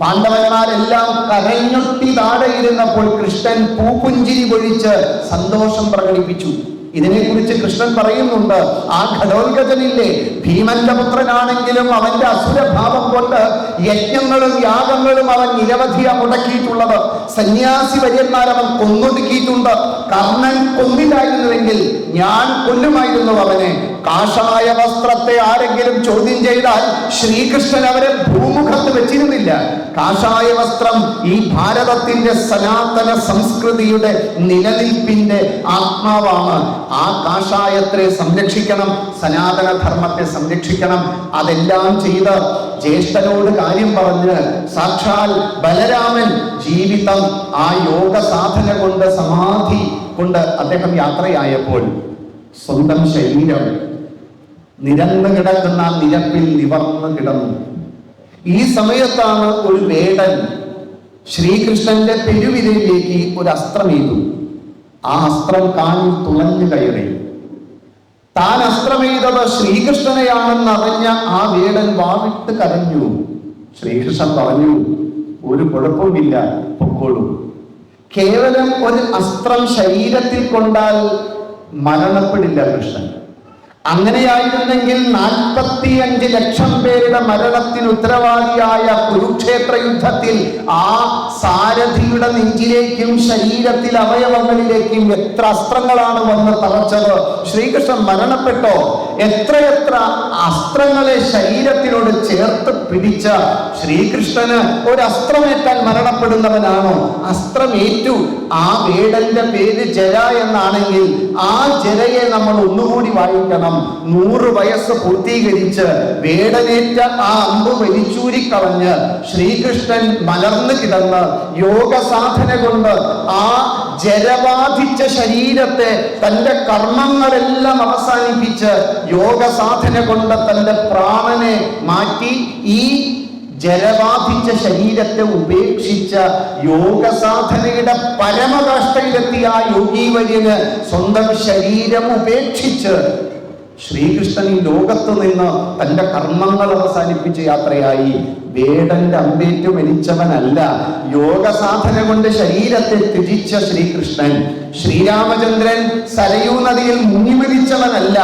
പാണ്ഡവന്മാരെല്ലാം കരഞ്ഞൊട്ടി താഴെ ഇരുന്നപ്പോൾ കൃഷ്ണൻ പൂപുഞ്ചിരി പൊഴിച്ച് സന്തോഷം പ്രകടിപ്പിച്ചു. ഇതിനെക്കുറിച്ച് കൃഷ്ണൻ പറയുന്നുണ്ട്. ആ ഘടോത്കജനില്ലേ, ഭീമന്റെ പുത്രനാണെങ്കിലും അവന്റെ അസുരഭാവം കൊണ്ട് യജ്ഞങ്ങളും യാഗങ്ങളും അവൻ നിരവധിയാ മുടക്കിയിട്ടുള്ളത്. സന്യാസി വര്യന്മാർ അവൻ കൊന്നൊടുക്കിയിട്ടുണ്ട്. കർണൻ കൊന്നില്ലായിരുന്നുവെങ്കിൽ ഞാൻ കൊല്ലുമായിരുന്നു അവനെ. കാഷായ വസ്ത്രത്തെ ആരെങ്കിലും ചോദ്യം ചെയ്താൽ ശ്രീകൃഷ്ണൻ അവരെ ഭൂമുഖത്ത് വെച്ചിരുന്നില്ല. കാഷായ വസ്ത്രം ഈ ഭാരതത്തിന്റെ സനാതന സംസ്കൃതിയുടെ നിലനിൽപ്പിന്റെ ആത്മാവാണ്. ആ കാഷായത്തെ സംരക്ഷിക്കണം, സനാതന ധർമ്മത്തെ സംരക്ഷിക്കണം. അതെല്ലാം ചെയ്ത് ജ്യേഷ്ഠനോട് കാര്യം പറഞ്ഞ് സാക്ഷാൽ ബലരാമൻ ജീവിതം ആ യോഗ സാധന കൊണ്ട്, സമാധി കൊണ്ട് അദ്ദേഹം യാത്രയായപ്പോൾ സ്വന്തം ശരീരം നിരന്ന് കിടക്കുന്ന നിരപ്പിൽ നിവർന്ന് കിടന്നു. ഈ സമയത്താണ് ഒരു വേടൻ ശ്രീകൃഷ്ണന്റെ പെരുവിരലിലേക്ക് ഒരു അസ്ത്രം എയ്തു. ആ അസ്ത്രം കാണിൽ തുളഞ്ഞു കയറി. താൻ അസ്ത്രമെയ്തത് ശ്രീകൃഷ്ണനെയാണെന്നറിഞ്ഞ ആ വേടൻ വാവിട്ട് കരഞ്ഞു. ശ്രീകൃഷ്ണൻ പറഞ്ഞു, ഒരു കുഴപ്പമില്ല, പൊക്കോളൂ. കേവലം ഒരു അസ്ത്രം ശരീരത്തിൽ കൊണ്ടാൽ മരണപ്പെടില്ല കൃഷ്ണൻ. അങ്ങനെയായിരുന്നെങ്കിൽ 45 ലക്ഷം പേരുടെ മരണത്തിന് ഉത്തരവാദിയായ കുരുക്ഷേത്ര യുദ്ധത്തിൽ ആ സാരഥിയുടെ നെഞ്ചിലേക്കും ശരീരത്തിൽ അവയവങ്ങളിലേക്കും എത്ര അസ്ത്രങ്ങളാണ് വന്ന് തറച്ചത്. ശ്രീകൃഷ്ണൻ മരണപ്പെട്ടോ? എത്രയെത്ര അസ്ത്രങ്ങളെ ശരീരത്തിനോട് ചേർത്ത് പിടിച്ച ശ്രീകൃഷ്ണന് ഒരു അസ്ത്രമേറ്റാൽ മരണപ്പെടുന്നവനാണോ? അസ്ത്രമേറ്റു. ആ വേടന്റെ പേര് ജര എന്നാണെങ്കിൽ ആ ജരയെ നമ്മൾ ഒന്നുകൂടി വായിക്കണം. 100 വയസ്സ് പൂർത്തീകരിച്ച് വേടനേറ്റ ആ അമ്പ് വലിച്ചൂരിക്കളഞ്ഞ് ശ്രീകൃഷ്ണൻ മലർന്നു കിടന്ന് യോഗ സാധന കൊണ്ട് ആ ജരബാധിച്ച ശരീരത്തെ തന്റെ കർമ്മങ്ങളെല്ലാം അവസാനിപ്പിച്ച് യോഗ സാധന കൊണ്ട് തന്റെ പ്രാണനെ മാറ്റി ഈ ജലബാധിച്ച ശരീരത്തെ ഉപേക്ഷിച്ച യോഗ സാധനയുടെ പരമകാഷ്ഠയിലെത്തിയ ആ യോഗീവര്യന് സ്വന്തം ശരീരം ഉപേക്ഷിച്ച് ശ്രീകൃഷ്ണൻ ഈ ലോകത്ത് നിന്ന് തന്റെ കർമ്മങ്ങൾ അവസാനിപ്പിച്ച് യാത്രയായി. വേടന്റെ അമ്പേറ്റു മരിച്ചവനല്ല, യോഗ സാധന കൊണ്ട് ശരീരത്തെ ത്യജിച്ച ശ്രീകൃഷ്ണൻ. ശ്രീരാമചന്ദ്രൻ സരയൂ നദിയിൽ മുങ്ങി മരിച്ചവനല്ല,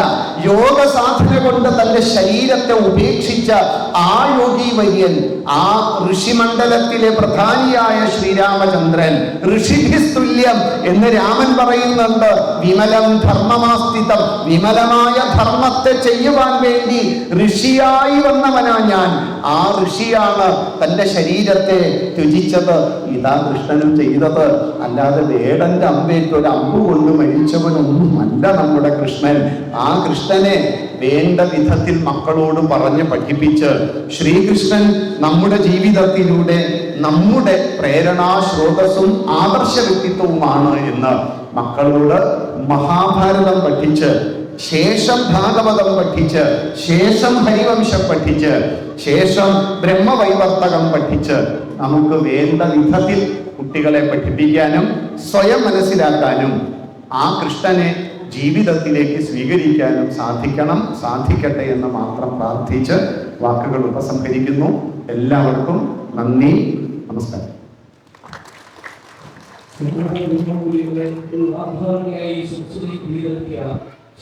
യോഗ സാധന കൊണ്ട് തന്റെ ശരീരത്തെ ഉപേക്ഷിച്ച ആ യോഗി വര്യൻ, ആ ഋഷിമണ്ഡലത്തിലെ പ്രധാനിയായ ശ്രീരാമചന്ദ്രൻ. ഋഷിഭിസ്തുല്യം എന്ന് രാമൻ പറയുന്നുണ്ട്. വിമലം ധർമ്മമാസ്ഥിതം, വിമലമായ ധർമ്മത്തെ ചെയ്യുവാൻ വേണ്ടി ഋഷിയായി വന്നവനാ ഞാൻ. ആ ഋഷിയാണ് തന്റെ ശരീരത്തെ ത്യജിച്ചത്. ഇതാ കൃഷ്ണനും ചെയ്തത്. അല്ലാതെ വേടന്റെ അമ്പേറ്റ് ഒരു അമ്പ് കൊണ്ട് മരിച്ചവനൊന്നുമല്ല നമ്മുടെ കൃഷ്ണൻ. ആ കൃഷ്ണനെ വേണ്ട വിധത്തിൽ മക്കളോട് പറഞ്ഞ് പഠിപ്പിച്ച് ശ്രീകൃഷ്ണൻ നമ്മുടെ ജീവിതത്തിലൂടെ നമ്മുടെ പ്രേരണാ സ്രോതസ്സും ആദർശ വ്യക്തിത്വവുമാണ് എന്ന് മക്കളോട് മഹാഭാരതം പഠിച്ച്, ശേഷം ഭാഗവതം പഠിച്ച്, ശേഷം ഹരിവംശം പഠിച്ച്, ശേഷം ബ്രഹ്മവൈവർത്തകം പഠിച്ച് നമുക്ക് വേണ്ട വിധത്തിൽ കുട്ടികളെ പഠിപ്പിക്കാനും സ്വയം മനസ്സിലാക്കാനും ആ കൃഷ്ണനെ ജീവിതത്തിലേക്ക് സ്വീകരിക്കാനും സാധിക്കട്ടെ എന്ന് മാത്രം പ്രാർത്ഥിച്ച് വാക്കുകൾ ഉപസംഹരിക്കുന്നു. എല്ലാവർക്കും നന്ദി, നമസ്കാരം.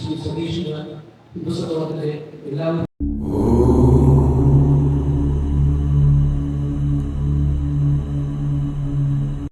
ശ്രീ സതീഷിന്